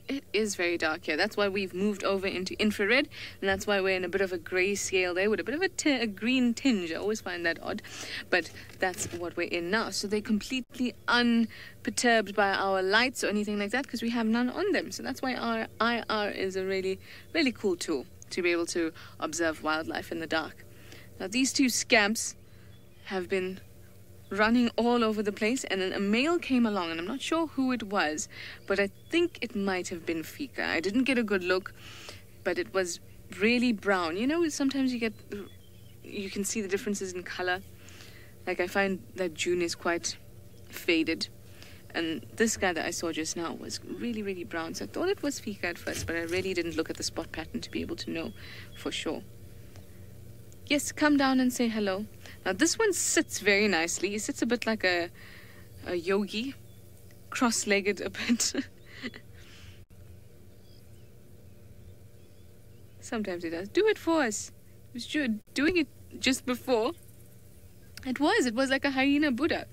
It is very dark here. That's why we've moved over into infrared, and that's why we're in a bit of a grey scale there with a bit of a green tinge. I always find that odd, but that's what we're in now. So they're completely unperturbed by our lights or anything like that because we have none on them. So that's why our IR is a really, really cool tool to be able to observe wildlife in the dark. Now, these two scamps have been running all over the place, and then a male came along, and I'm not sure who it was, but I think it might have been Fika. I didn't get a good look, but it was really brown. You know, sometimes you can see the differences in color. Like, I find that June is quite faded, and this guy that I saw just now was really, really brown, so I thought it was Fika at first, but I really didn't look at the spot pattern to be able to know for sure. Yes, come down and say hello. Now, this one sits very nicely. He sits a bit like a yogi, cross-legged a bit. Sometimes it does. Do it for us. It was doing it just before. It was like a hyena Buddha.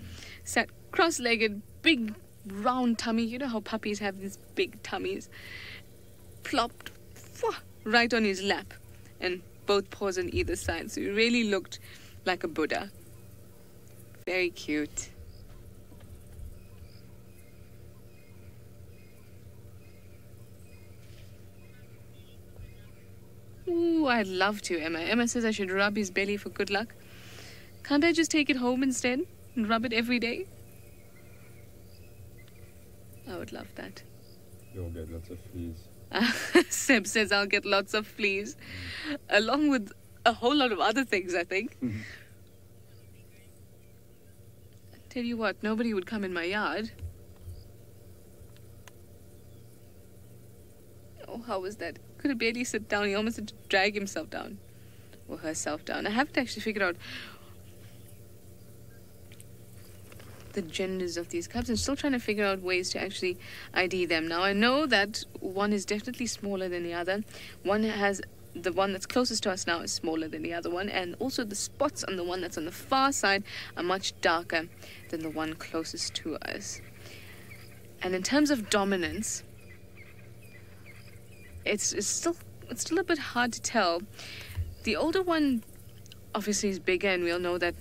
Sat cross-legged, big round tummy. You know how puppies have these big tummies. Plopped right on his lap. And both paws on either side. So he really looked like a Buddha. Very cute. Ooh, I'd love to, Emma. Emma says I should rub his belly for good luck. Can't I just take it home instead and rub it every day? I would love that. You'll get lots of fleas. Seb says I'll get lots of fleas. Along with a whole lot of other things, I think. Tell you what, nobody would come in my yard. Oh, how was that? Couldn't barely sit down. He almost had to drag himself down. Or herself down. I haven't actually figured out the genders of these cubs. I'm still trying to figure out ways to actually ID them. Now, I know that one is definitely smaller than the other. The one that's closest to us now is smaller than the other one. And also the spots on the one that's on the far side are much darker than the one closest to us. And in terms of dominance, it's still a bit hard to tell. The older one obviously is bigger, and we all know that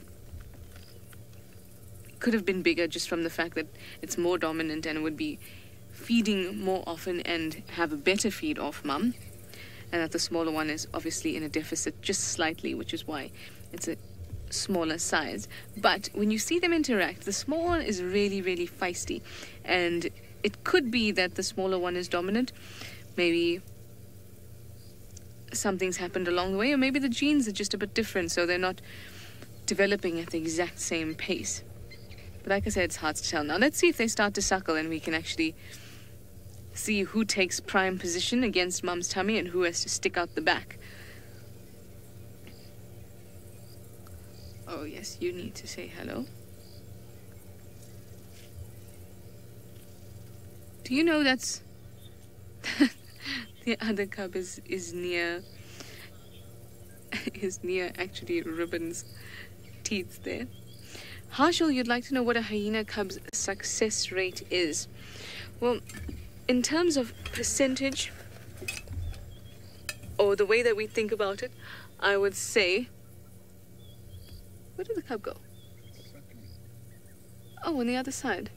it could have been bigger just from the fact that it's more dominant and would be feeding more often and have a better feed off mum. And that the smaller one is obviously in a deficit just slightly, which is why it's a smaller size. But when you see them interact, the small one is really, really feisty. And it could be that the smaller one is dominant. Maybe something's happened along the way, or maybe the genes are just a bit different, so they're not developing at the exact same pace. But like I said, it's hard to tell. Now let's see if they start to suckle and we can actually see who takes prime position against mum's tummy and who has to stick out the back. Oh yes, you need to say hello. Do you know that's the other cub is near actually Ribbon's teeth there. Harshal, you'd like to know what a hyena cub's success rate is. Well, in terms of percentage, or the way that we think about it, I would say... Where did the cub go? Oh, on the other side.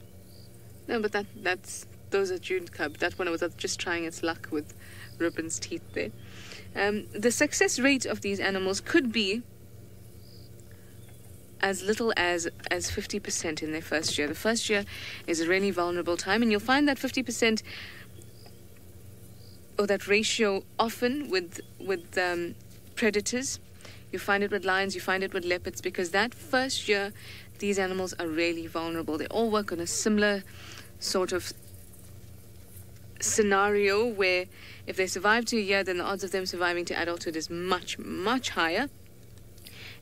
No, but those are June's cub. That one was just trying its luck with Ribbon's teeth there. The success rate of these animals could be as little as 50% in their first year. The first year is a really vulnerable time, and you'll find that 50%, or that ratio, often with predators. You find it with lions, you find it with leopards, because that first year, these animals are really vulnerable. They all work on a similar sort of scenario where if they survive to a year, then the odds of them surviving to adulthood is much, much higher.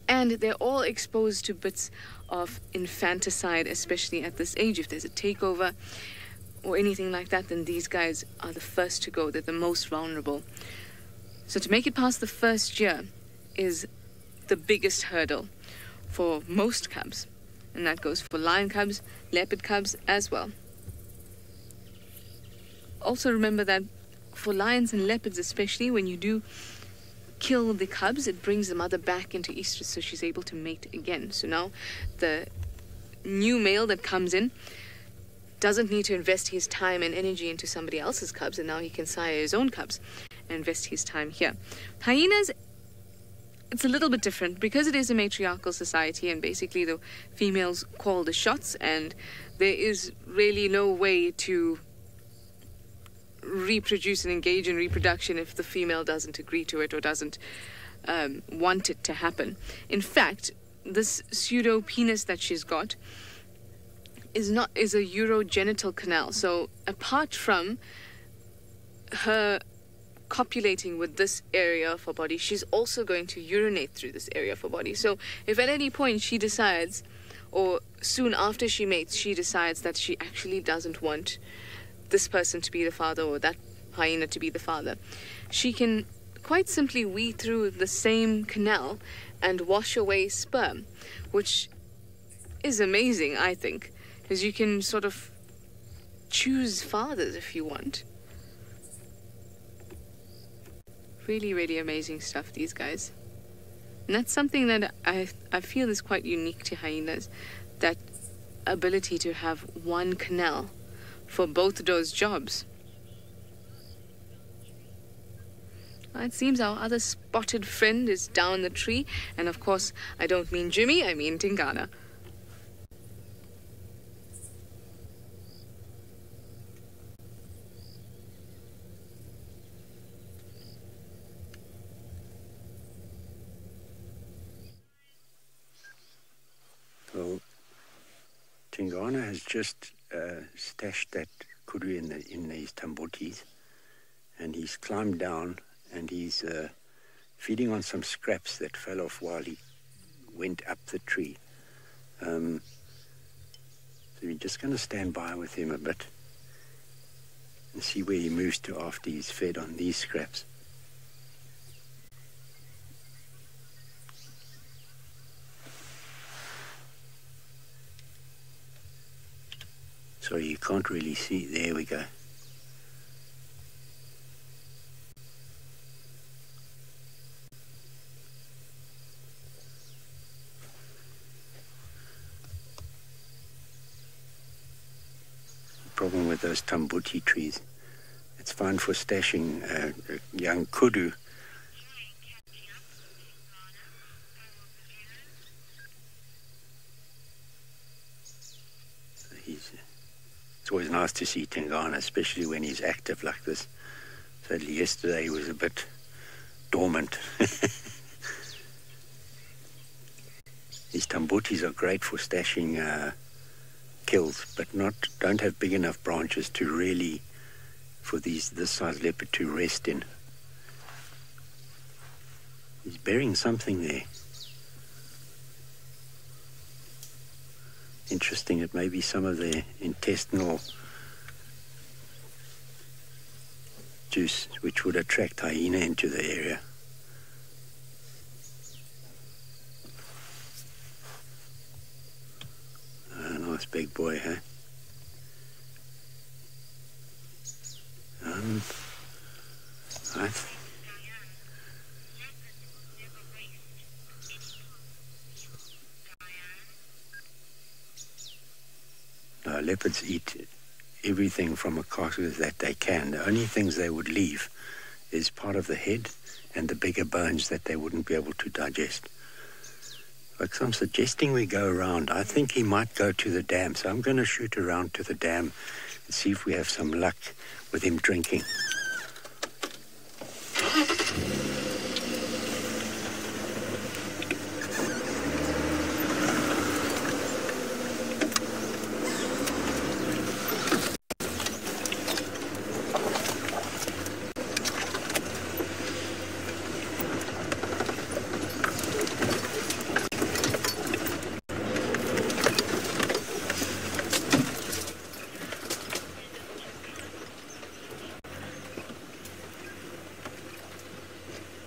And they're all exposed to bits of infanticide, especially at this age. If there's a takeover or anything like that, then these guys are the first to go. They're the most vulnerable. So to make it past the first year is the biggest hurdle for most cubs. And that goes for lion cubs, leopard cubs as well. Also remember that for lions and leopards especially, when you do kill the cubs, it brings the mother back into estrus, so she's able to mate again. So now the new male that comes in doesn't need to invest his time and energy into somebody else's cubs, and now he can sire his own cubs and invest his time here. Hyenas, it's a little bit different because it is a matriarchal society, and basically the females call the shots, and there is really no way to reproduce and engage in reproduction if the female doesn't agree to it or doesn't want it to happen. In fact, this pseudo penis that she's got is a urogenital canal. So apart from her copulating with this area of her body, she's also going to urinate through this area of her body. So if at any point she decides, or soon after she mates, she decides that she actually doesn't want this person to be the father or that hyena to be the father, she can quite simply weed through the same canal and wash away sperm, which is amazing, I think, because you can sort of choose fathers if you want. Really, really amazing stuff, these guys. And that's something that I feel is quite unique to hyenas, that ability to have one canal for both those jobs. It seems our other spotted friend is down the tree, and of course, I don't mean Jimmy, I mean Tingana. Well, Tingana has just stashed that kudu in these tambutis, and he's climbed down and he's feeding on some scraps that fell off while he went up the tree. So we're just going to stand by with him a bit and see where he moves to after he's fed on these scraps. Sorry, you can't really see. There we go. The problem with those tambuti trees, it's fine for stashing young kudu. It's always nice to see Tingana, especially when he's active like this. Sadly, yesterday he was a bit dormant. These tambutis are great for stashing kills, but don't have big enough branches to really, for this size leopard to rest in. He's burying something there. Interesting, it may be some of the intestinal juice which would attract hyena into the area. Nice big boy, huh? Nice. Leopards eat everything from a carcass that they can. The only things they would leave is part of the head and the bigger bones that they wouldn't be able to digest. Like I'm suggesting we go around. I think he might go to the dam, so I'm going to shoot around to the dam and see if we have some luck with him drinking.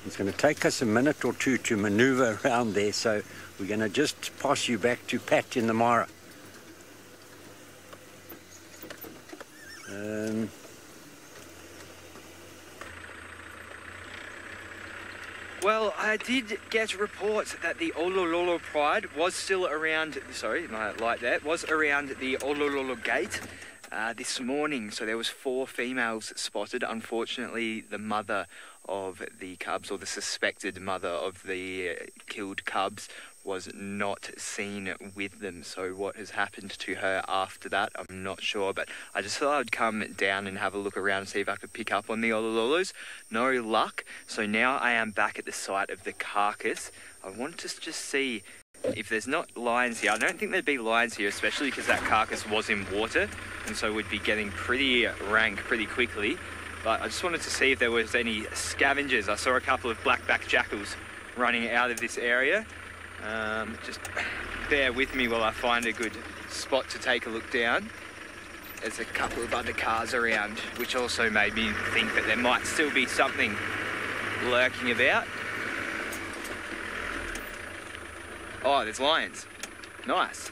It's going to take us a minute or two to maneuver around there, so we're going to just pass you back to Pat in the Mara. Well, I did get reports that the Olololo Pride was still around, sorry, my light there, was around the Olololo Gate this morning. So there was 4 females spotted. Unfortunately, the mother of the cubs, or the suspected mother of the killed cubs, was not seen with them. So what has happened to her after that, I'm not sure, but I just thought I'd come down and have a look around and see if I could pick up on the Olololos. No luck. So now I am back at the site of the carcass. I want to just see if there's not lions here. I don't think there'd be lions here, especially because that carcass was in water, and so we'd be getting pretty rank pretty quickly. But I just wanted to see if there was any scavengers. I saw a couple of black-backed jackals running out of this area. Just bear with me while I find a good spot to take a look down. There's a couple of other cars around, which also made me think that there might still be something lurking about. Oh, there's lions. Nice.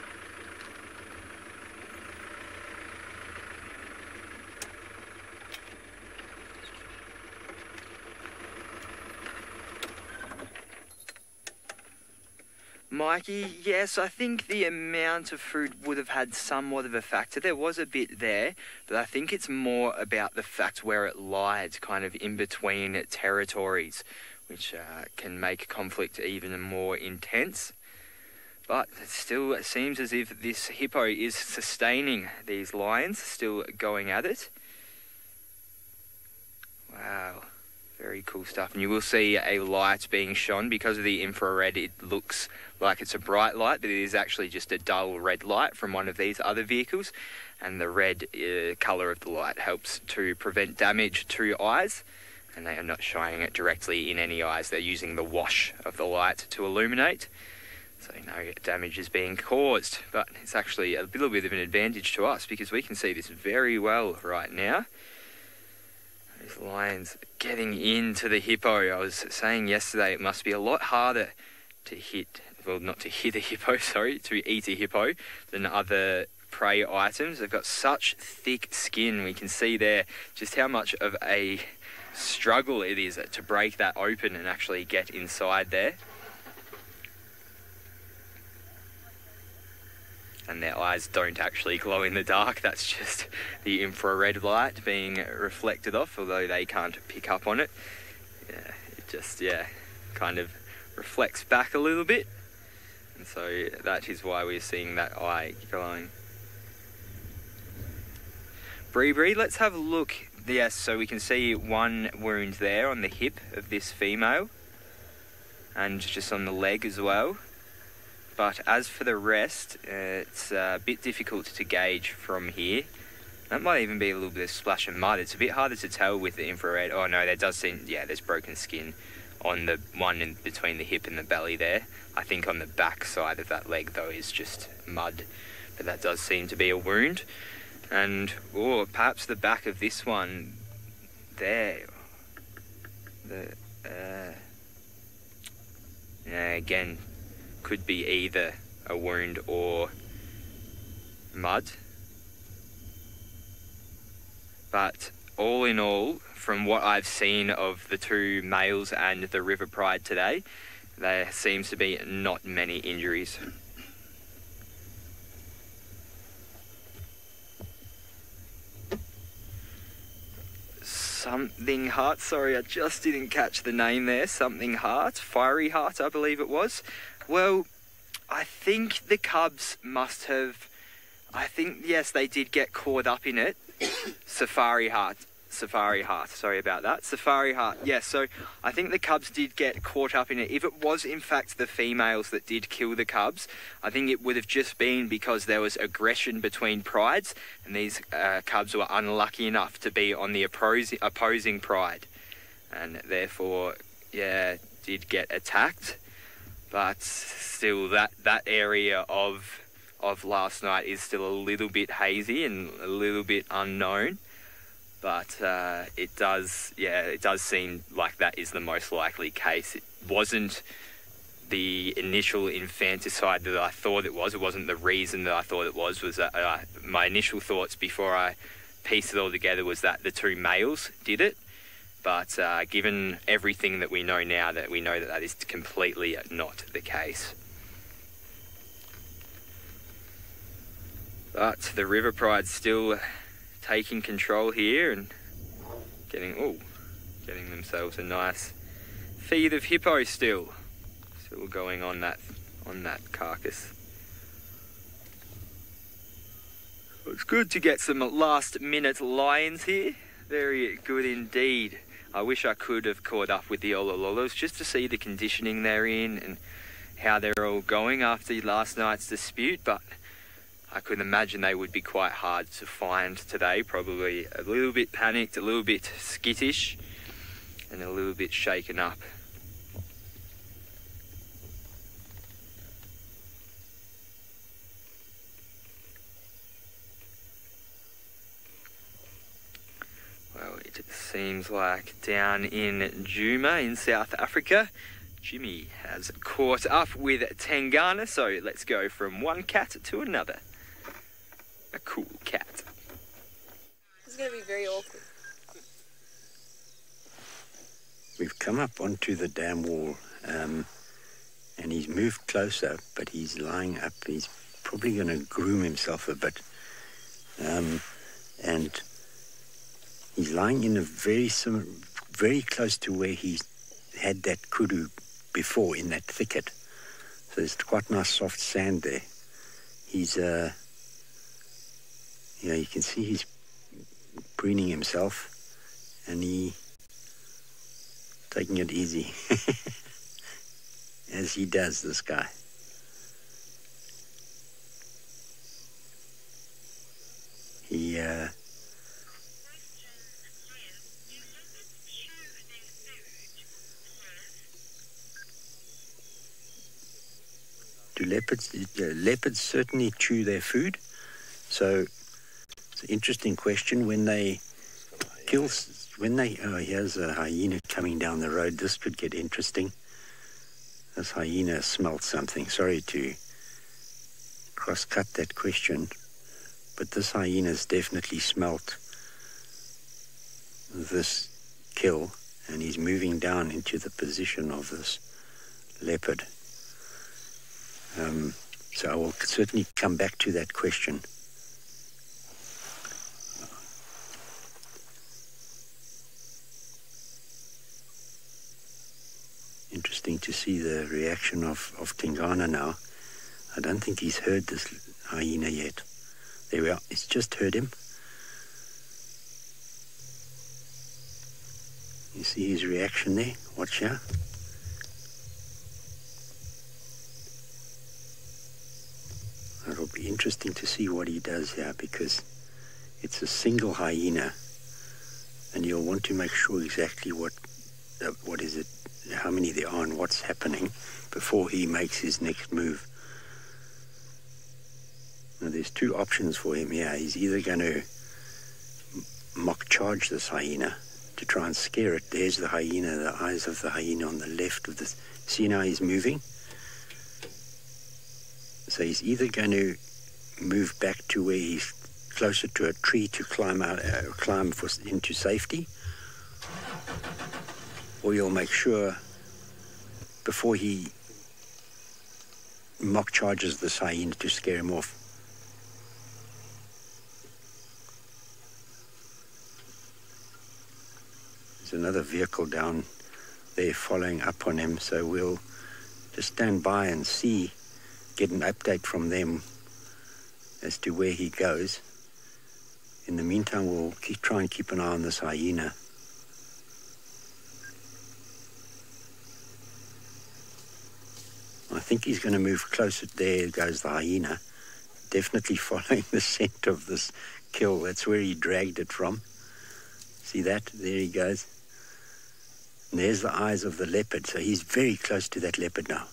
Mikey, yes, I think the amount of food would have had somewhat of a factor. There was a bit there, but I think it's more about the fact where it lies, kind of in between territories, which can make conflict even more intense. But it still seems as if this hippo is sustaining these lions, still going at it. Wow. Very cool stuff. And you will see a light being shone. Because of the infrared, it looks like it's a bright light, but it is actually just a dull red light from one of these other vehicles. And the red colour of the light helps to prevent damage to eyes. And they are not shining it directly in any eyes. They're using the wash of the light to illuminate. So no damage is being caused. But it's actually a little bit of an advantage to us because we can see this very well right now. These lions getting into the hippo. I was saying yesterday it must be a lot harder to hit, well, not to hit a hippo, sorry, to eat a hippo than other prey items. They've got such thick skin. We can see there just how much of a struggle it is to break that open and actually get inside there. And their eyes don't actually glow in the dark. That's just the infrared light being reflected off, although they can't pick up on it. Yeah, it just, kind of reflects back a little bit. And so that is why we're seeing that eye glowing. Bree, let's have a look. Yes, so we can see one wound there on the hip of this female. And just on the leg as well. But as for the rest, it's a bit difficult to gauge from here. That might even be a little bit of splash of mud. It's a bit harder to tell with the infrared. Oh no, there does seem, there's broken skin on the one in between the hip and the belly there. I think on the back side of that leg though is just mud. But that does seem to be a wound. And, perhaps the back of this one there. Again, could be either a wound or mud. But all in all, from what I've seen of the two males and the river pride today, there seems to be not many injuries. Something Heart, sorry, I just didn't catch the name there. Something Heart, Fiery Heart, I believe it was. Well, I think the cubs must have, yes, they did get caught up in it. Safari Heart, sorry about that. Safari Heart, yes, so I think the cubs did get caught up in it. If it was in fact the females that did kill the cubs, I think it would have just been because there was aggression between prides, and these cubs were unlucky enough to be on the opposing pride, and therefore, did get attacked. But still, that area of last night is still a little bit hazy and a little bit unknown. But it does seem like that is the most likely case. It wasn't the initial infanticide that I thought it was. It wasn't the reason that I thought it was that my initial thoughts before I pieced it all together was that the two males did it. But given everything that we know now, that we know that is completely not the case. But the river pride's still taking control here and getting themselves a nice feed of hippo still going on that carcass. It's good to get some last minute lions here. Very good indeed. I wish I could have caught up with the Olololos just to see the conditioning they're in and how they're all going after last night's dispute, but I could imagine they would be quite hard to find today. Probably a little bit panicked, a little bit skittish, and a little bit shaken up. Well, it seems like down in Djuma in South Africa, Jimmy has caught up with Tangana, so let's go from one cat to another. A cool cat. It's going to be very awkward. We've come up onto the dam wall, and he's moved closer, but he's lying up. He's probably going to groom himself a bit. And he's lying in a very close to where he had that kudu before, in that thicket. So there's quite nice soft sand there. He's, you can see he's preening himself, and taking it easy, as he does, this guy. He, do leopards certainly chew their food? So it's an interesting question. When they kill, here's a hyena coming down the road. This could get interesting. This hyena smelled something. Sorry to cross-cut that question, but this hyena's definitely smelt this kill, and he's moving down into the position of this leopard. So I will certainly come back to that question. Interesting to see the reaction of Tingana now. I don't think he's heard this hyena yet. There we are. It's just heard him. You see his reaction there? Watch here. It'll be interesting to see what he does here, because it's a single hyena, and you'll want to make sure exactly what is it, how many there are and what's happening before he makes his next move. Now there's two options for him here. He's either going to mock charge this hyena to try and scare it. There's the hyena, the eyes of the hyena on the left of this. See now he's moving? So he's either going to move back to where he's closer to a tree to climb into safety, or you'll make sure before he mock charges this hyena to scare him off. There's another vehicle down there following up on him, so we'll just stand by and see, get an update from them as to where he goes. In the meantime, we'll try and keep an eye on this hyena. I think he's going to move closer. There goes the hyena, definitely following the scent of this kill. That's where he dragged it from. See that? There he goes. And there's the eyes of the leopard, so he's very close to that leopard now.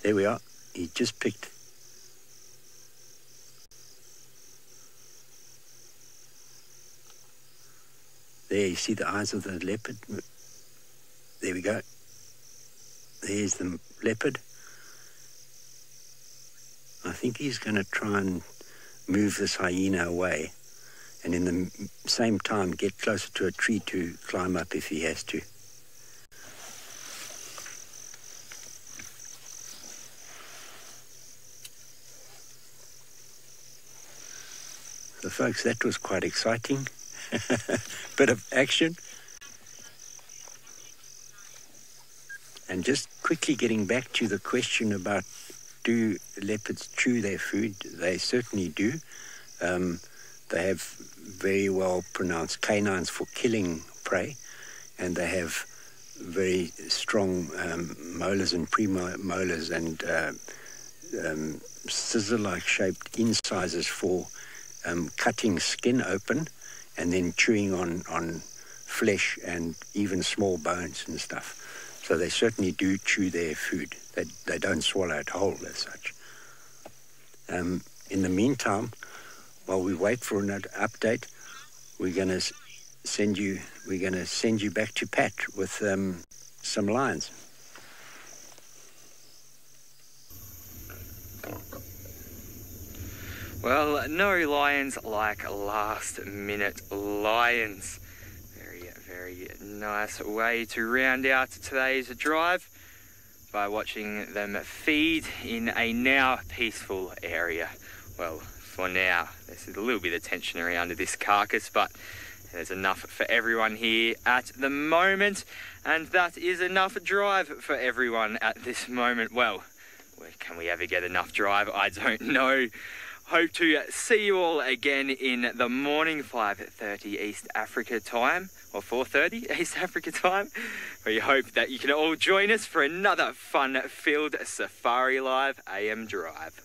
There we are. He just picked. There, you see the eyes of the leopard? There we go. There's the leopard. I think he's going to try and move this hyena away, and in the same time get closer to a tree to climb up if he has to. So folks, that was quite exciting. Bit of action. And just quickly getting back to the question about, do leopards chew their food? They certainly do. They have very well pronounced canines for killing prey, and they have very strong molars and premolars and scissor-like shaped incisors for cutting skin open and then chewing on flesh and even small bones and stuff. So they certainly do chew their food. They don't swallow it whole as such. In the meantime, while we wait for another update, we're going to we're going to send you back to Pat with some lions. Well, no lions like last-minute lions. Very, very nice way to round out today's drive by watching them feed in a now peaceful area. Well, for now, there's a little bit of tension around this carcass, but there's enough for everyone here at the moment, and that is enough drive for everyone at this moment. Well, can we ever get enough drive? I don't know. Hope to see you all again in the morning, 5:30 East Africa time, or 4:30 East Africa time. We hope that you can all join us for another fun-filled Safari Live AM drive.